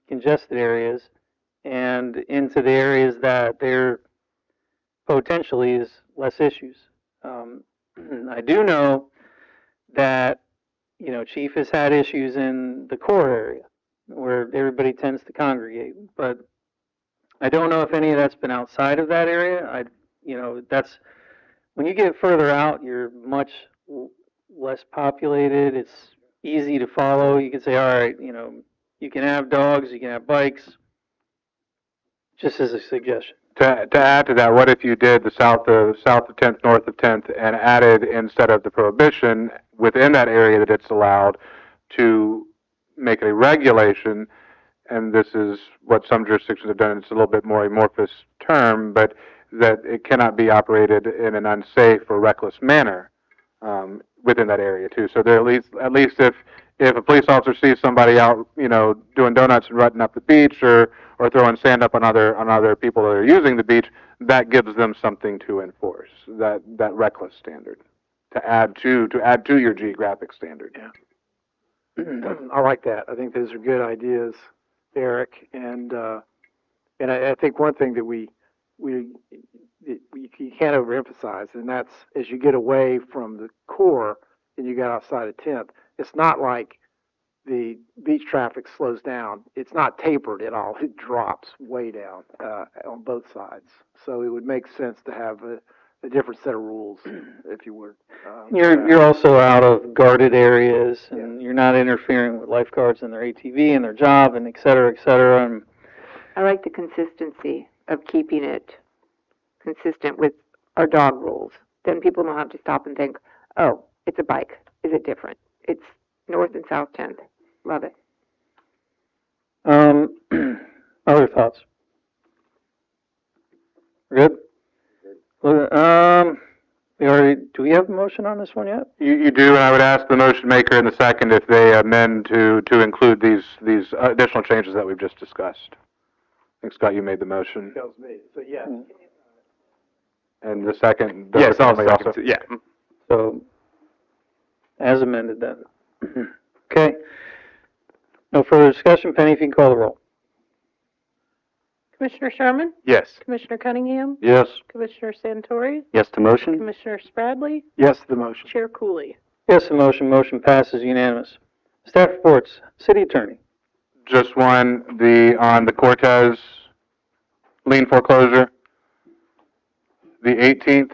congested areas and into the areas that there potentially is less issues. I do know that, you know, Chief has had issues in the core area where everybody tends to congregate, but I don't know if any of that's been outside of that area. You know, that's, when you get further out, you're much less populated. It's easy to follow. You can say, all right, you know, you can have dogs, you can have bikes, just as a suggestion. To add to that, what if you did the south of 10th, north of 10th, and added, instead of the prohibition within that area that it's allowed, to make a regulation, and this is what some jurisdictions have done, it's a little bit more amorphous term, but that it cannot be operated in an unsafe or reckless manner within that area too. So there, at least if a police officer sees somebody out, you know, doing donuts and rutting up the beach, or throwing sand up on other people that are using the beach, that gives them something to enforce, that reckless standard, to add to your geographic standard. Yeah. I like that. I think those are good ideas, Eric, and I think one thing that you can't overemphasize, and that's as you get away from the core and you get outside of 10th, it's not like the beach traffic slows down. It's not tapered at all. It drops way down on both sides. So it would make sense to have a different set of rules, if you would. You're also out of guarded areas, and you're not interfering with lifeguards and their ATV and their job, and et cetera, et cetera. And I like the consistency of keeping it consistent with our dog rules. Then people don't have to stop and think, oh, it's a bike. Is it different? It's north and south 10th. Love it. Other thoughts? Good? Do we have a motion on this one yet? You do, and I would ask the motion maker in the second if they amend to include these additional changes that we've just discussed. I think, Scott, you made the motion. Tells me. So, yeah. And the second, Yes, also. Yeah. So, as amended then. Okay. No further discussion. Penny, if you can call the roll. Commissioner Sherman? Yes. Commissioner Cunningham? Yes. Commissioner Santori? Yes to motion? Commissioner Spradley? Yes, the motion. Chair Cooley? Yes, the motion passes unanimous. Staff reports. City Attorney. Just one, on the Cortez lien foreclosure, the 18th,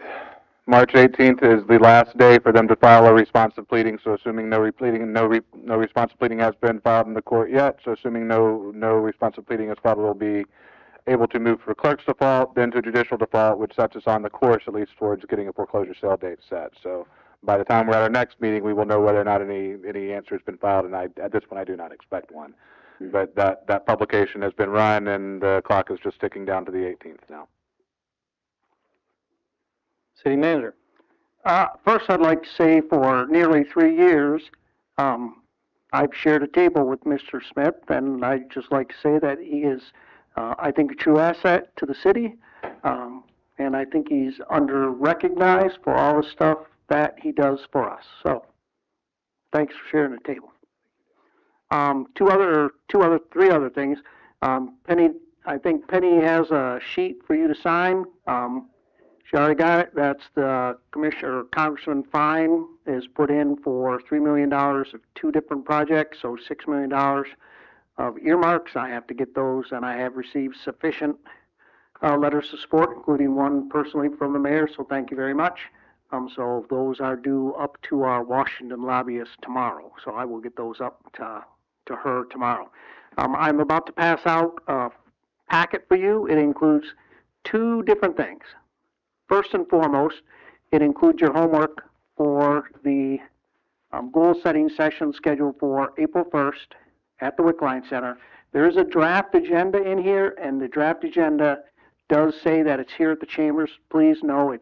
March 18th is the last day for them to file a responsive pleading, so assuming no responsive pleading has been filed in the court yet, so assuming no responsive pleading is filed, we'll be able to move for clerk's default, then to judicial default, which sets us on the course at least towards getting a foreclosure sale date set. So by the time we're at our next meeting, we will know whether or not any answer has been filed, and at this point I do not expect one. But that publication has been run, and the clock is just ticking down to the 18th now. City Manager. First, I'd like to say for nearly 3 years, I've shared a table with Mr. Smith, and I'd just like to say that he is, I think, a true asset to the city, and I think he's under-recognized for all the stuff that he does for us. So, thanks for sharing the table. Three other things. Penny, I think Penny has a sheet for you to sign. She already got it. That's the Congressman Fine is put in for $3 million of 2 different projects, so $6 million of earmarks. I have to get those, and I have received sufficient letters of support, including one personally from the mayor, so thank you very much. So those are due up to our Washington lobbyist tomorrow, so I will get those up to her tomorrow. I'm about to pass out a packet for you. It includes 2 different things. First and foremost, it includes your homework for the goal-setting session scheduled for April 1st at the Wickline Center. There is a draft agenda in here, and the draft agenda does say that it's here at the chambers. Please know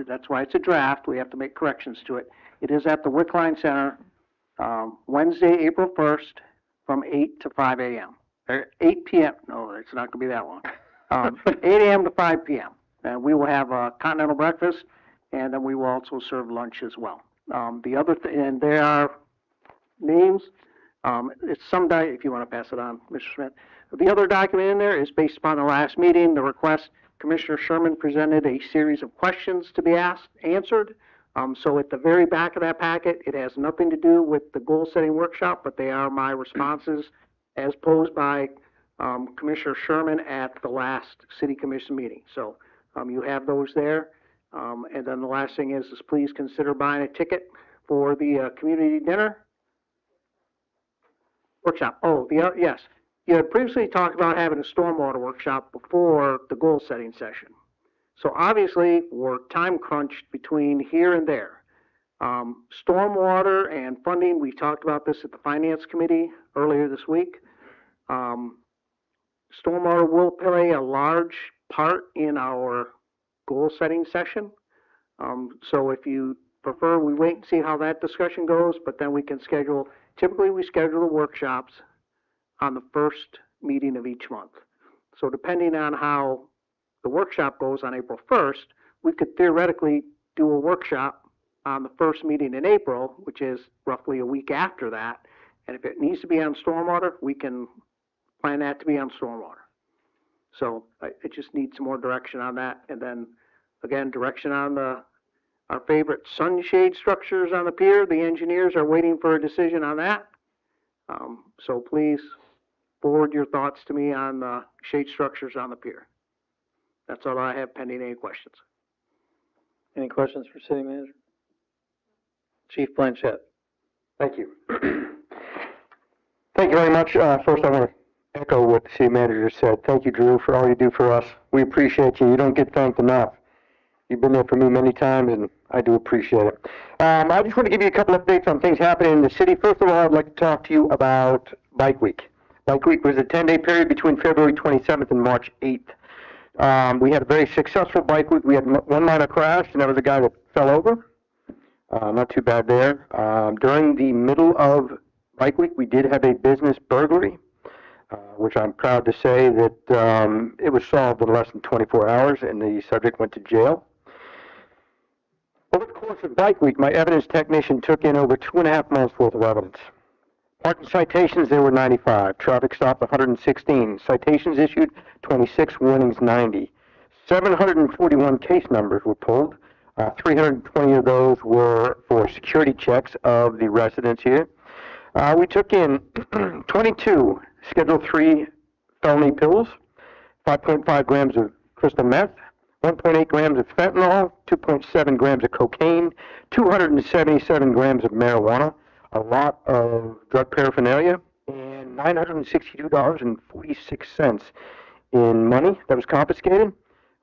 that's why it's a draft. We have to make corrections to it. It is at the Wickline Center, Wednesday, April 1st, from 8 to 5 a.m. Or 8 p.m. No, it's not going to be that long. 8 a.m. to 5 p.m. And we will have a continental breakfast, and then we will also serve lunch as well. And there are names. It's if you want to pass it on, Mr. Smith. The other document in there is based upon the last meeting, the request. Commissioner Sherman presented a series of questions to be answered. So at the very back of that packet, it has nothing to do with the goal-setting workshop, but they are my responses as posed by Commissioner Sherman at the last City Commission meeting. So you have those there. And then the last thing is please consider buying a ticket for the community dinner workshop. Oh, yes. You had previously talked about having a stormwater workshop before the goal-setting session. So obviously, we're time crunched between here and there. Stormwater and funding, we talked about this at the Finance Committee earlier this week. Stormwater will play a large part in our goal-setting session. So if you prefer, we wait and see how that discussion goes, but then we can typically we schedule the workshops on the first meeting of each month. So depending on how the workshop goes on April 1st, we could theoretically do a workshop on the first meeting in April, which is roughly a week after that. And if it needs to be on stormwater, we can plan that to be on stormwater. So it just needs some more direction on that. And then, again, direction on our favorite sunshade structures on the pier. The engineers are waiting for a decision on that. So please forward your thoughts to me on the shade structures on the pier. That's all I have pending. Any questions? Any questions for City Manager? Chief Blanchett. Thank you. Thank you very much. First, I want to echo what the city manager said. Thank you, Drew, for all you do for us. We appreciate you. You don't get thanked enough. You've been there for me many times, and I do appreciate it. I just want to give you a couple updates on things happening in the city. First of all, I'd like to talk to you about Bike Week. Bike Week was a 10-day period between February 27th and March 8th. We had a very successful Bike Week. We had one minor crash, and that was a guy that fell over. Not too bad there. During the middle of Bike Week, we did have a business burglary, which I'm proud to say that it was solved in less than 24 hours, and the subject went to jail. Over the course of Bike Week, my evidence technician took in over 2.5 months worth of evidence. Parking citations, there were 95. Traffic stopped, 116. Citations issued, 26. Warnings, 90. 741 case numbers were pulled. 320 of those were for security checks of the residents here. We took in 22 Schedule 3 felony pills, 5.5 grams of crystal meth, 1.8 grams of fentanyl, 2.7 grams of cocaine, 277 grams of marijuana, a lot of drug paraphernalia, and $962.46 in money that was confiscated.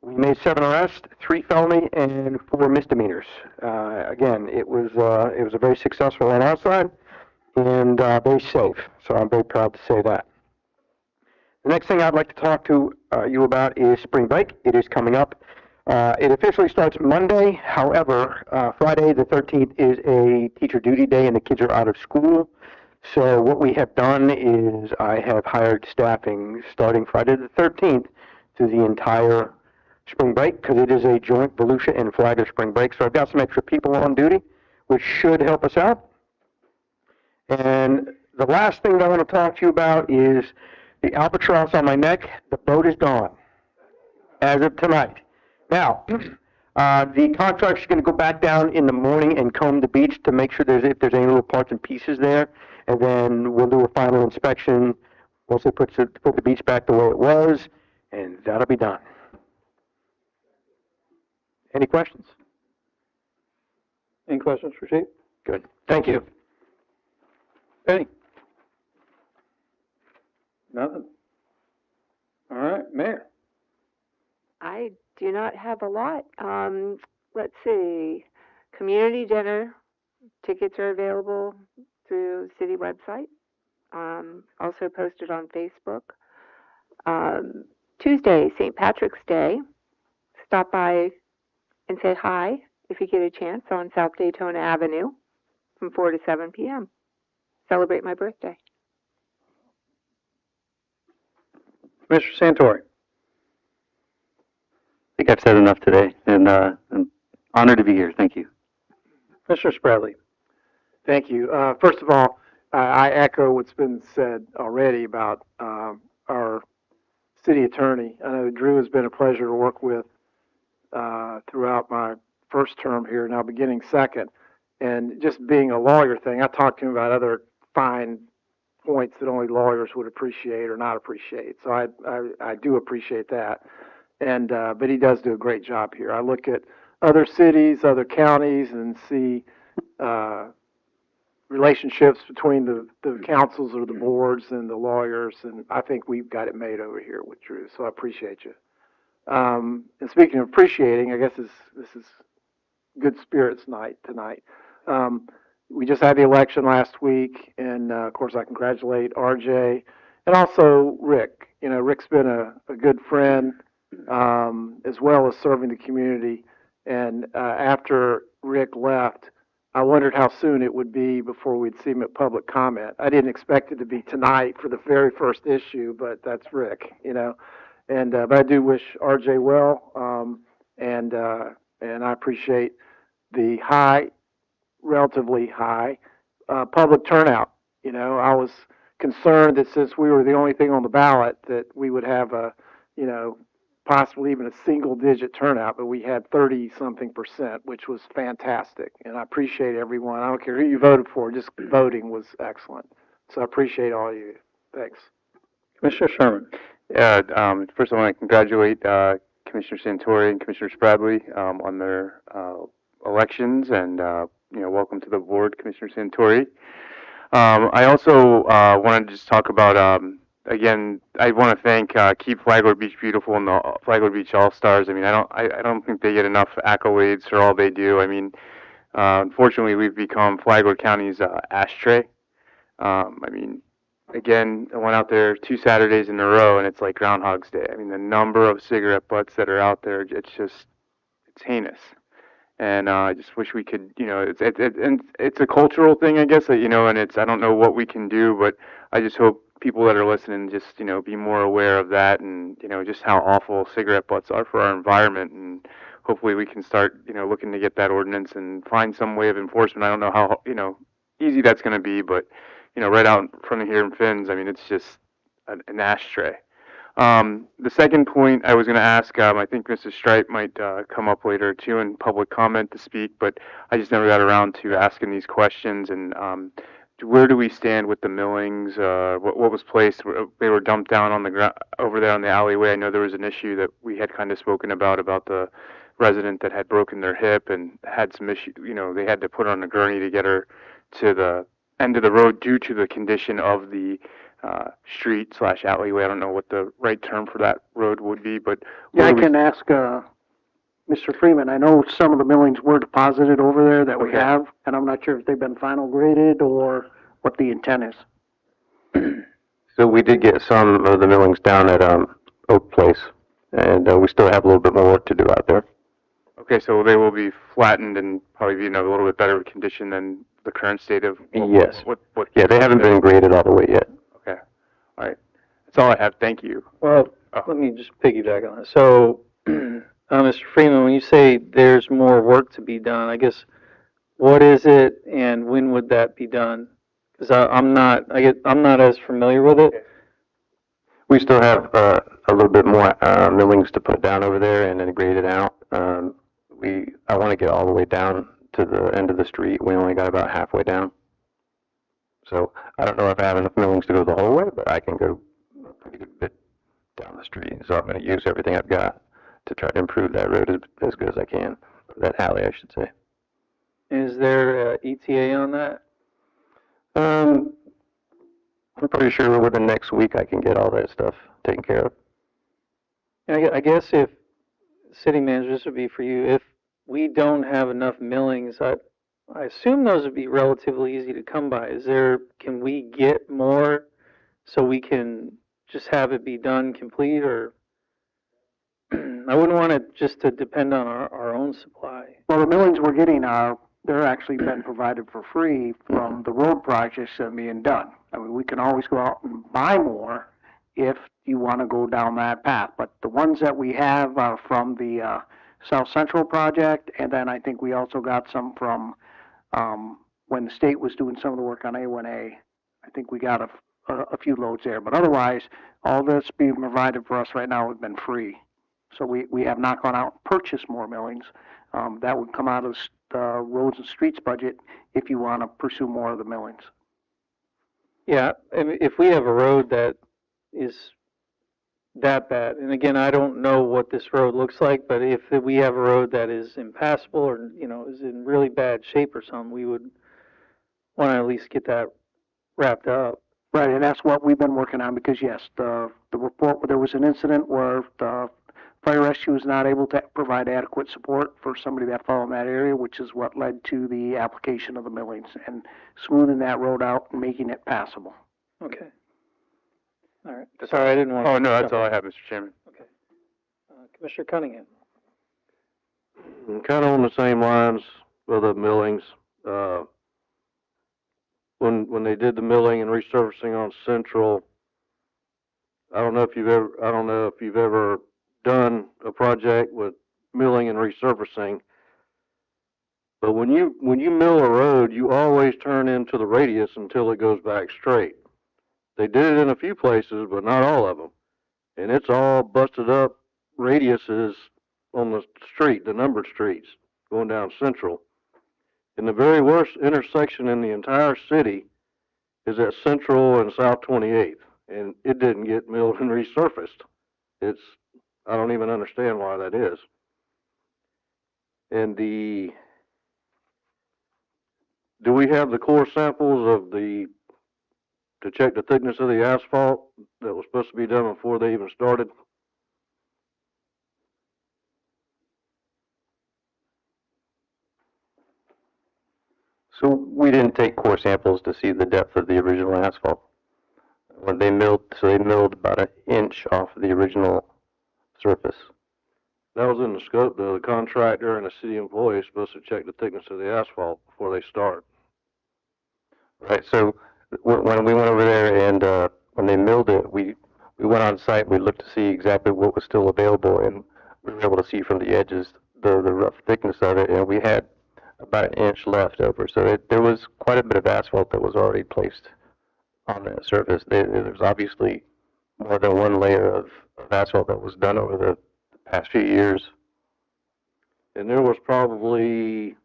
We made 7 arrests, 3 felony and 4 misdemeanors. Again, it was a very successful on our side and very safe. So I'm very proud to say that. The next thing I'd like to talk to you about is spring break. It is coming up. It officially starts Monday. However, Friday the 13th is a teacher duty day and the kids are out of school. So what we have done is I have hired staffing starting Friday the 13th through the entire spring break, because it is a joint Volusia and Flagler spring break. So I've got some extra people on duty, which should help us out. And the last thing that I want to talk to you about is the albatross on my neck. The boat is gone as of tonight. Now, the contractor is going to go back down in the morning and comb the beach to make sure if there's any little parts and pieces there, and then we'll do a final inspection once they put the beach back the way it was, and that'll be done. Any questions? Any questions for Chief? Good. Thank you. Any? Nothing. All right, Mayor. I do not have a lot. Let's see. Community dinner tickets are available through city website. Also posted on Facebook. Tuesday, St. Patrick's Day. Stop by and say hi if you get a chance on South Daytona Avenue from 4 to 7 p.m. Celebrate my birthday. Mr. Santori. I think I've said enough today, and I'm honored to be here. Thank you. Mr. Spradley. Thank you. First of all, I echo what's been said already about our city attorney. I know Drew has been a pleasure to work with throughout my first term here, now beginning second. And just being a lawyer thing, I talked to him about other fine points that only lawyers would appreciate or not appreciate. So I do appreciate that. And but he does do a great job here. I look at other cities, other counties, and see relationships between the councils or the boards and the lawyers, and I think we've got it made over here with Drew, so I appreciate you. And speaking of appreciating, I guess this is good spirits night tonight. We just had the election last week, and of course I congratulate RJ and also Rick. You know, Rick's been a good friend as well as serving the community, and after Rick left, I wondered how soon it would be before we'd see him at public comment. I didn't expect it to be tonight for the very first issue, but that's Rick, you know. And but I do wish RJ well, and I appreciate the relatively high public turnout. You know, I was concerned that since we were the only thing on the ballot, that we would have possibly even a single-digit turnout, but we had 30-something%, which was fantastic. And I appreciate everyone. I don't care who you voted for, just voting was excellent. So I appreciate all of you. Thanks. Commissioner Sherman. Yeah, first I want to congratulate Commissioner Santori and Commissioner Spradley on their elections, and welcome to the board, Commissioner Santori. I also wanted to just talk about again, I want to thank Keep Flagler Beach Beautiful and the Flagler Beach All-Stars. I mean, I don't think they get enough accolades for all they do. I mean, unfortunately, we've become Flagler County's ashtray. I mean, again, I went out there 2 Saturdays in a row, and it's like Groundhog's Day. I mean, the number of cigarette butts that are out there, it's heinous. And I just wish we could, it's a cultural thing, I guess, and I don't know what we can do, but I just hope people that are listening just, be more aware of that, and, just how awful cigarette butts are for our environment, and hopefully we can start, looking to get that ordinance and find some way of enforcement. I don't know how, easy that's going to be, but, right out in front of here in Finn's, I mean, it's just an ashtray. The second point I was going to ask, I think Mrs. Stripe might come up later too in public comment to speak, but I just never got around to asking these questions. And where do we stand with the millings? What was placed? They were dumped down on the ground over there on the alleyway. I know there was an issue that we had kind of spoken about the resident that had broken their hip and had some issue. They had to put her on a gurney to get her to the end of the road due to the condition of the street/alleyway. I don't know what the right term for that road would be, but yeah, I can ask Mr. Freeman. I know some of the millings were deposited over there that we have, and I'm not sure if they've been final graded or what the intent is. So we did get some of the millings down at Oak Place, and we still have a little bit more work to do out there. Okay, so they will be flattened and probably be in a little bit better condition than the current state of... Yes. What yeah, they haven't been graded all the way yet. Okay. All right. That's all I have. Thank you. Well, let me just piggyback on it. So, Mr. Freeman, when you say there's more work to be done, I guess, what is it and when would that be done? Because I'm not as familiar with it. We still have a little bit more millings to put down over there and then grade it out. I want to get all the way down to the end of the street. We only got about halfway down. So I don't know if I have enough millings to go the whole way, but I can go a pretty good bit down the street. So I'm going to use everything I've got to try to improve that road as good as I can. That alley, I should say. Is there a ETA on that? I'm pretty sure within next week I can get all that stuff taken care of. I guess if city manager, this would be for you. If we don't have enough millings, I assume those would be relatively easy to come by. Can we get more so we can just have it be done complete, or I wouldn't want it just to depend on our own supply. Well, the millings we're getting they're actually been provided for free from the road projects that are being done. I mean, we can always go out and buy more if you want to go down that path, but the ones that we have are from the South Central project, and then I think we also got some from when the state was doing some of the work on A1A. I think we got a few loads there, but otherwise, all that's being provided for us right now has been free. So we have not gone out and purchased more millings. That would come out of the roads and streets budget if you want to pursue more of the millings. Yeah, if we have a road that is that bad, and again, I don't know what this road looks like, but if we have a road that is impassable or, is in really bad shape or something, we would want to at least get that wrapped up. Right, and that's what we've been working on because, yes, the report, there was an incident where the fire rescue was not able to provide adequate support for somebody that fell in that area, which is what led to the application of the millings and smoothing that road out and making it passable. Okay. All right. Sorry, I didn't want to. Oh, no, that's all I have, Mr. Chairman. Okay. Commissioner Cunningham. Kind of on the same lines with the millings. When they did the milling and resurfacing on Central, I don't know if you've ever done a project with milling and resurfacing, but when you mill a road, you always turn into the radius until it goes back straight. They did it in a few places, but not all of them, and it's all busted up radiuses on the street, the numbered streets going down Central. And the very worst intersection in the entire city is at Central and South 28th, and it didn't get milled and resurfaced. I don't even understand why that is. And do we have the core samples to check the thickness of the asphalt that was supposed to be done before they even started? So we didn't take core samples to see the depth of the original asphalt. When they milled about an inch off the original surface. That was in the scope. The contractor and the city employee is supposed to check the thickness of the asphalt before they start. Right. So when we went over there and when they milled it, we went on site. We looked to see exactly what was still available, and we were able to see from the edges the rough thickness of it, and we had about an inch left over. So there was quite a bit of asphalt that was already placed on that surface. There's obviously more than one layer of asphalt that was done over the past few years. And there was probably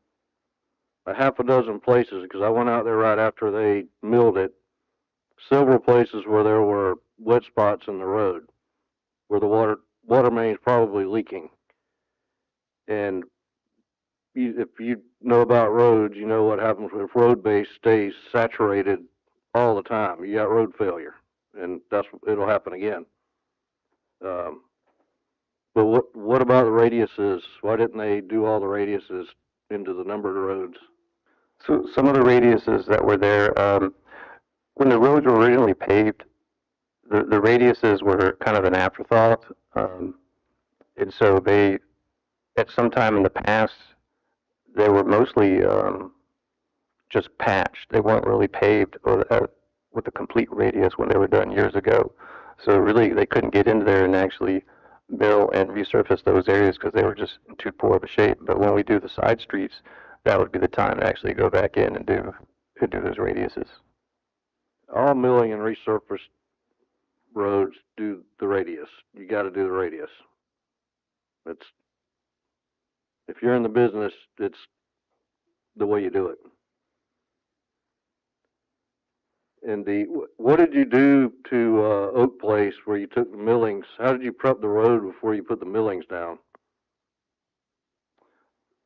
a half a dozen places, because I went out there right after they milled it, several places where there were wet spots in the road, where the water main is probably leaking. And if you know about roads, you know what happens if road base stays saturated all the time. You got road failure, and it'll happen again. But what about the radiuses? Why didn't they do all the radiuses into the numbered roads? So some of the radiuses that were there, when the roads were originally paved, the radiuses were kind of an afterthought. And so they, at some time in the past, they were mostly just patched. They weren't really paved or with a complete radius when they were done years ago. So really, they couldn't get into there and actually mill and resurface those areas because they were just in too poor of a shape. But when we do the side streets, that would be the time to actually go back in and do those radiuses. All milling and resurfaced roads do the radius. You got to do the radius. If you're in the business, it's the way you do it. And what did you do to Oak Place where you took the millings? How did you prep the road before you put the millings down?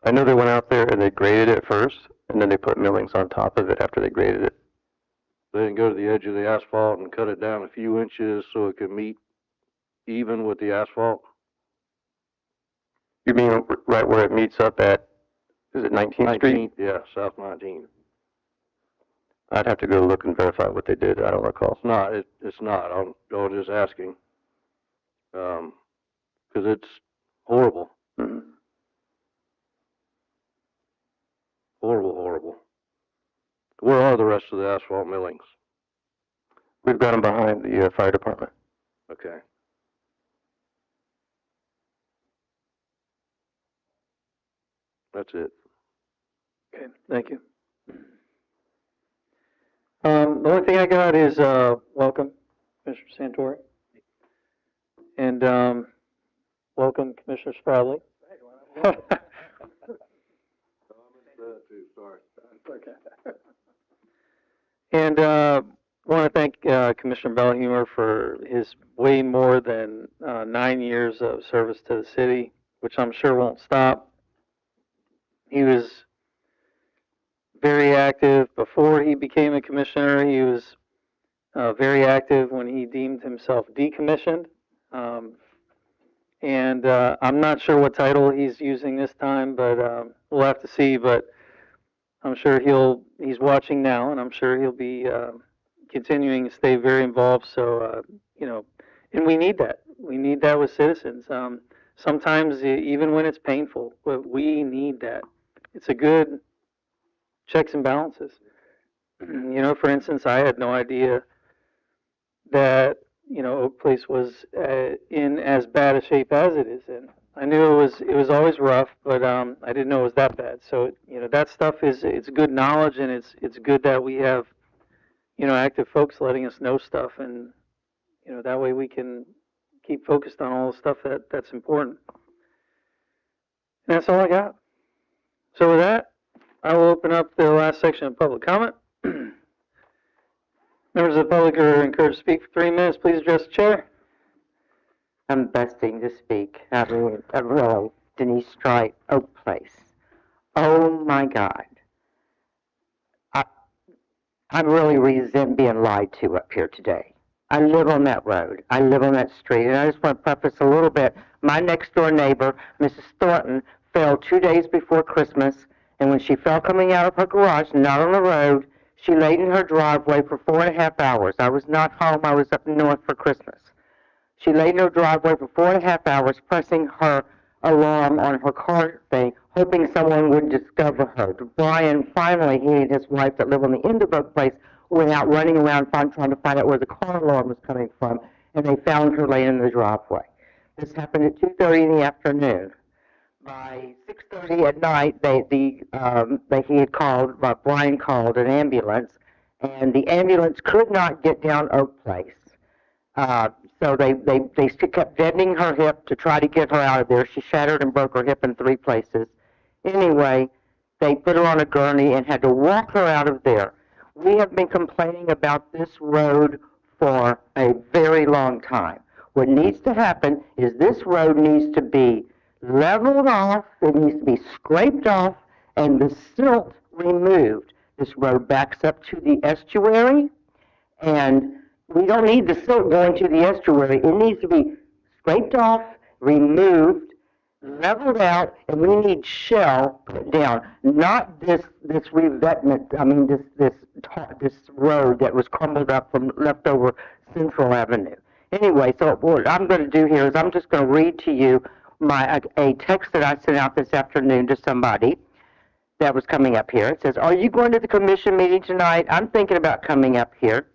I know they went out there and they graded it first, and then they put millings on top of it after they graded it. They didn't go to the edge of the asphalt and cut it down a few inches so it could meet even with the asphalt? You mean right where it meets up at, is it 19th Street? Yeah, South 19th. I'd have to go look and verify what they did. I don't recall. It's not. It's not. I was just asking. Because Horrible. Mm-hmm. Horrible, horrible. Where are the rest of the asphalt millings? We've got them behind the fire department. Okay. That's it. Okay, thank you. The only thing I got is, welcome, Commissioner Santori. And, welcome, Commissioner Spradley. And, want to thank, Commissioner Bellhumer for his way more than, 9 years of service to the city, which I'm sure won't stop. He was very active before he became a commissioner. He was very active when he deemed himself decommissioned. And I'm not sure what title he's using this time, but we'll have to see. But I'm sure he's watching now, and I'm sure he'll be continuing to stay very involved. So, and we need that. We need that with citizens. Sometimes, even when it's painful, but we need that. It's a good checks and balances. For instance, I had no idea that, Oak Place was in as bad a shape as it is in. I knew it was always rough, but I didn't know it was that bad. So, that stuff it's good knowledge, and it's good that we have, active folks letting us know stuff, and, that way we can keep focused on all the stuff that's important. And that's all I got. So with that, I will open up the last section of public comment. Members of the public are encouraged to speak for 3 minutes. Please address the chair. I'm busting to speak. Really, Denise Strite, Oak Place. Oh my God. I really resent being lied to up here today. I live on that road. I live on that street. And I just want to preface a little bit. My next door neighbor, Mrs. Thornton, fell 2 days before Christmas. And when she fell coming out of her garage, not on the road, she laid in her driveway for 4.5 hours. I was not home. I was up north for Christmas. She laid in her driveway for 4.5 hours, pressing her alarm on her car thing, hoping someone would discover her. Brian, finally, he and his wife that live on the end of Oak Place went out running around trying to find out where the car alarm was coming from, and they found her laying in the driveway. This happened at 2:30 in the afternoon. By 6:30 at night, Brian called an ambulance, and the ambulance could not get down Oak Place. So they kept bending her hip to try to get her out of there. She shattered and broke her hip in 3 places. Anyway, they put her on a gurney and had to walk her out of there. We have been complaining about this road for a very long time. What needs to happen is this road needs to be leveled off, it needs to be scraped off, and the silt removed. This road backs up to the estuary, and we don't need the silt going to the estuary. It needs to be scraped off, removed, leveled out, and we need shell put down. Not this revetment. This road that was crumbled up from leftover Central Avenue. Anyway, so what I'm going to do here is I'm just going to read to you a text that I sent out this afternoon to somebody that was coming up here. It says, "Are you going to the commission meeting tonight? I'm thinking about coming up here.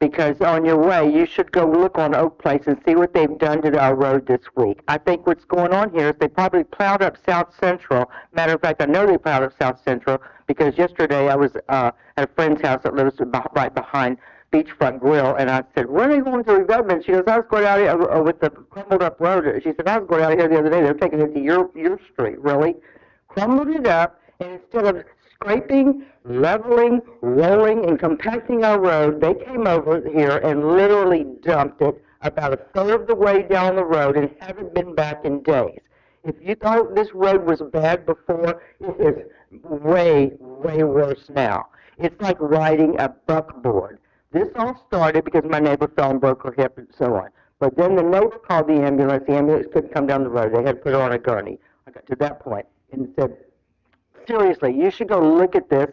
Because on your way, you should go look on Oak Place and see what they've done to our road this week. I think what's going on here is they probably plowed up South Central. Matter of fact, I know they plowed up South Central because yesterday I was at a friend's house that lives right behind Beachfront Grill, and I said, "When are you going to revetment?" She goes, "I was going out here with the crumbled up road." She said, "I was going out here the other day. They're taking it to your street." Really? Crumbled it up, and instead of scraping, leveling, rolling, and compacting our road, they came over here and literally dumped it about a third of the way down the road and haven't been back in days. If you thought this road was bad before, it is way, way worse now. It's like riding a buckboard. This all started because my neighbor fell and broke her hip and so on. But then the neighbor called the ambulance. The ambulance couldn't come down the road. They had to put her on a gurney. I got to that point and said, seriously, you should go look at this,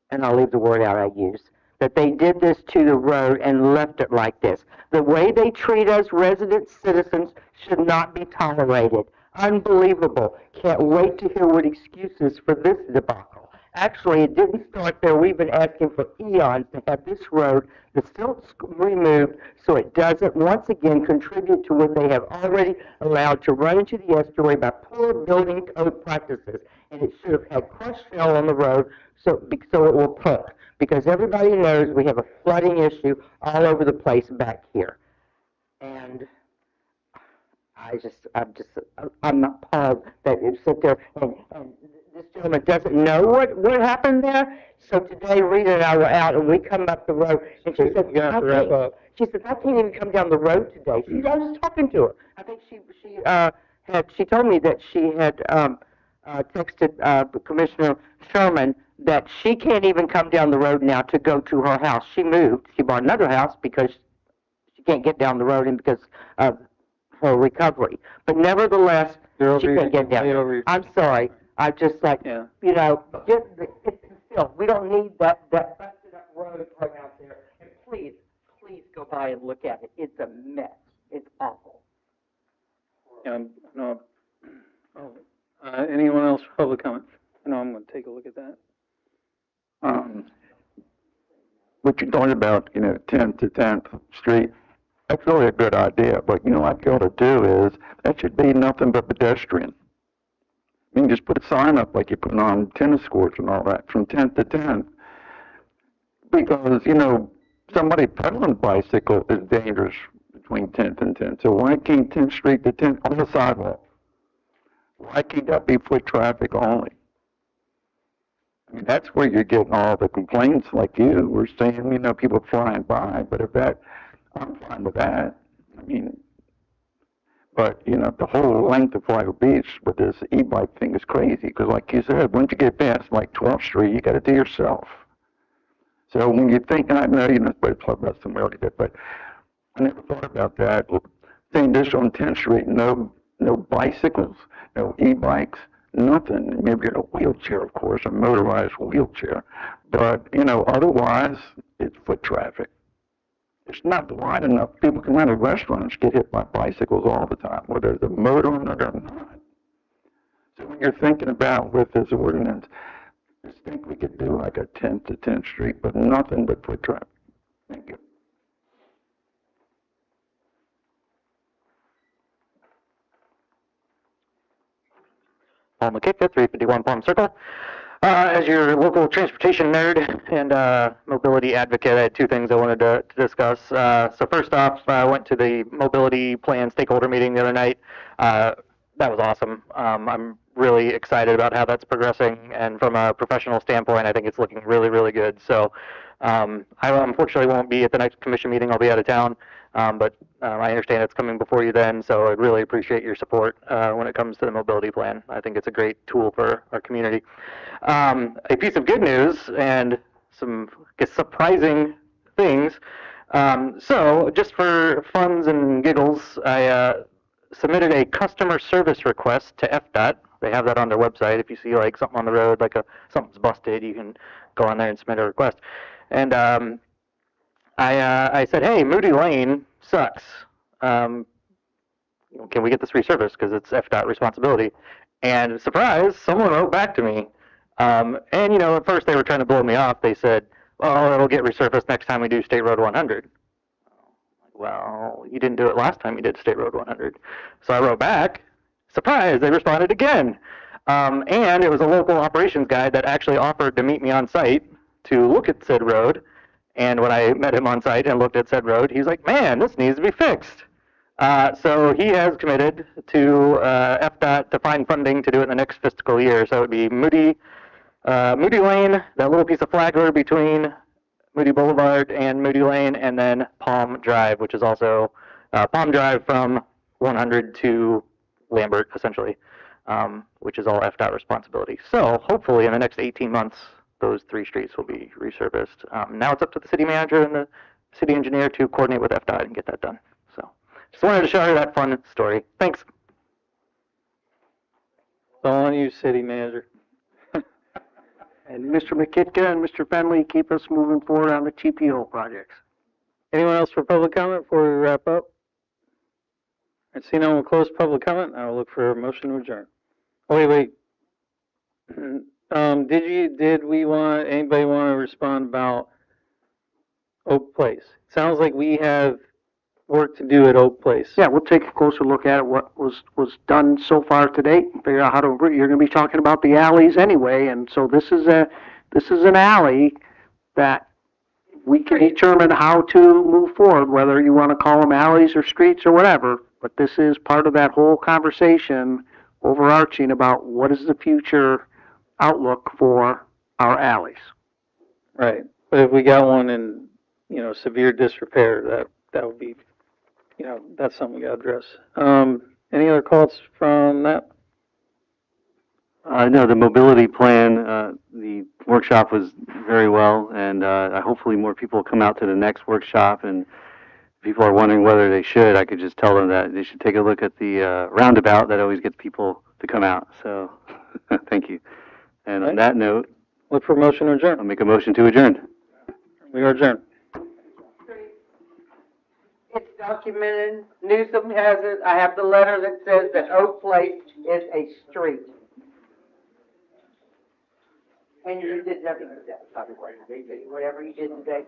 and I'll leave the word out I use, that they did this to the road and left it like this. The way they treat us resident citizens should not be tolerated. Unbelievable. Can't wait to hear what excuses for this debacle. Actually, it didn't start there. We've been asking for eons to have this road, the silts removed, so it doesn't once again contribute to what they have already allowed to run into the estuary by poor building code practices. And it should have had crushed shell on the road so it will perk. Because everybody knows we have a flooding issue all over the place back here. And I'm appalled that you sit there and this gentleman doesn't know what happened there. So today, Rita and I were out and we come up the road and she said, she said, I can't even come down the road today. I was just talking to her. I think she told me that she had texted Commissioner Sherman that she can't even come down the road now to go to her house. She moved. She bought another house because she can't get down the road and because of her recovery. But nevertheless, she can't get down. I'm sorry. I'm just like, you know, still, we don't need that busted up road right out there. And please go by and look at it. It's a mess. It's awful. Anyone else for public comment? I know I'm going to take a look at that. What you're talking about, 10th to 10th Street, that's really a good idea. But, what you ought to do is, that should be nothing but pedestrian. You can just put a sign up like you put on tennis courts and all that, from 10th to 10th. Because, somebody pedaling bicycle is dangerous between 10th and 10th. So why can't 10th Street to 10th on the sidewalk? Why can't that be foot traffic only? I mean, that's where you're getting all the complaints like you were saying, people flying by. But I'm fine with that. I mean, but, the whole length of Flagler Beach with this e-bike thing is crazy. Because like you said, once you get past like 12th Street, you got to do yourself. So when you think, and I know you're not supposed to talk about somebody else did, but I never thought about that. Saying this on 10th Street, no bicycles, no e-bikes, nothing. Maybe in a wheelchair, of course, a motorized wheelchair. But, otherwise, it's foot traffic. It's not wide enough. People come out of restaurants, get hit by bicycles all the time, whether there's a motor on it or not. So when you're thinking about with this ordinance, I just think we could do like a 10th to 10th Street, but nothing but foot traffic. Thank you. Paul McKick at 351 Palm Circle. As your local transportation nerd and mobility advocate, I had two things I wanted to discuss. So first off, I went to the mobility plan stakeholder meeting the other night. That was awesome. I'm really excited about how that's progressing, and from a professional standpoint, I think it's looking really, really good. So I unfortunately won't be at the next commission meeting. I'll be out of town, but I understand it's coming before you then, so I'd really appreciate your support when it comes to the mobility plan. I think it's a great tool for our community. A piece of good news and some surprising things. So just for funs and giggles, I submitted a customer service request to FDOT. They have that on their website. If you see like something on the road, like something's busted, you can go on there and submit a request. And I said, hey, Moody Lane sucks. Can we get this resurfaced because it's FDOT responsibility? And surprise, someone wrote back to me. And at first they were trying to blow me off. They said, well, it'll get resurfaced next time we do State Road 100. Well, you didn't do it last time you did State Road 100. So I wrote back, surprise, they responded again. And it was a local operations guy that actually offered to meet me on site to look at said road. And when I met him on site and looked at said road, he's like, man, this needs to be fixed. So he has committed to FDOT to find funding to do it in the next fiscal year. So it would be Moody Lane, that little piece of Flagler between Moody Boulevard and Moody Lane, and then Palm Drive, which is also Palm Drive from 100 to Lambert, essentially, which is all FDOT responsibility. So hopefully in the next 18 months, those three streets will be resurfaced. Now it's up to the city manager and the city engineer to coordinate with FDOT and get that done. So just wanted to share that fun story. Thanks. It's all on you, city manager. And Mr. McKitka and Mr. Fenley, keep us moving forward on the TPO projects. Anyone else for public comment before we wrap up? right, seeing no one close public comment, I will look for a motion to adjourn. Oh, wait. Anybody want to respond about Oak Place? Sounds like we have work to do at Oak Place. Yeah, we'll take a closer look at it, what was done so far to date, figure out how to improve. You're gonna be talking about the alleys anyway, and so this is an alley that we can determine how to move forward, whether you wanna call them alleys or streets or whatever, but this is part of that whole conversation overarching about what is the future outlook for our alleys. Right, but if we got one in, severe disrepair, that would be, that's something we gotta address. Any other thoughts from that? No, the mobility plan, the workshop was very well, and hopefully more people will come out to the next workshop. And if people are wondering whether they should, I could just tell them that they should take a look at the roundabout. That always gets people to come out. So, thank you. And on that note, look for a motion to adjourn. I'll make a motion to adjourn. We are adjourned. It's documented, Newsom has it, I have the letter that says that Oak Place is a street. And you did nothing with that, by the way, whatever you did today.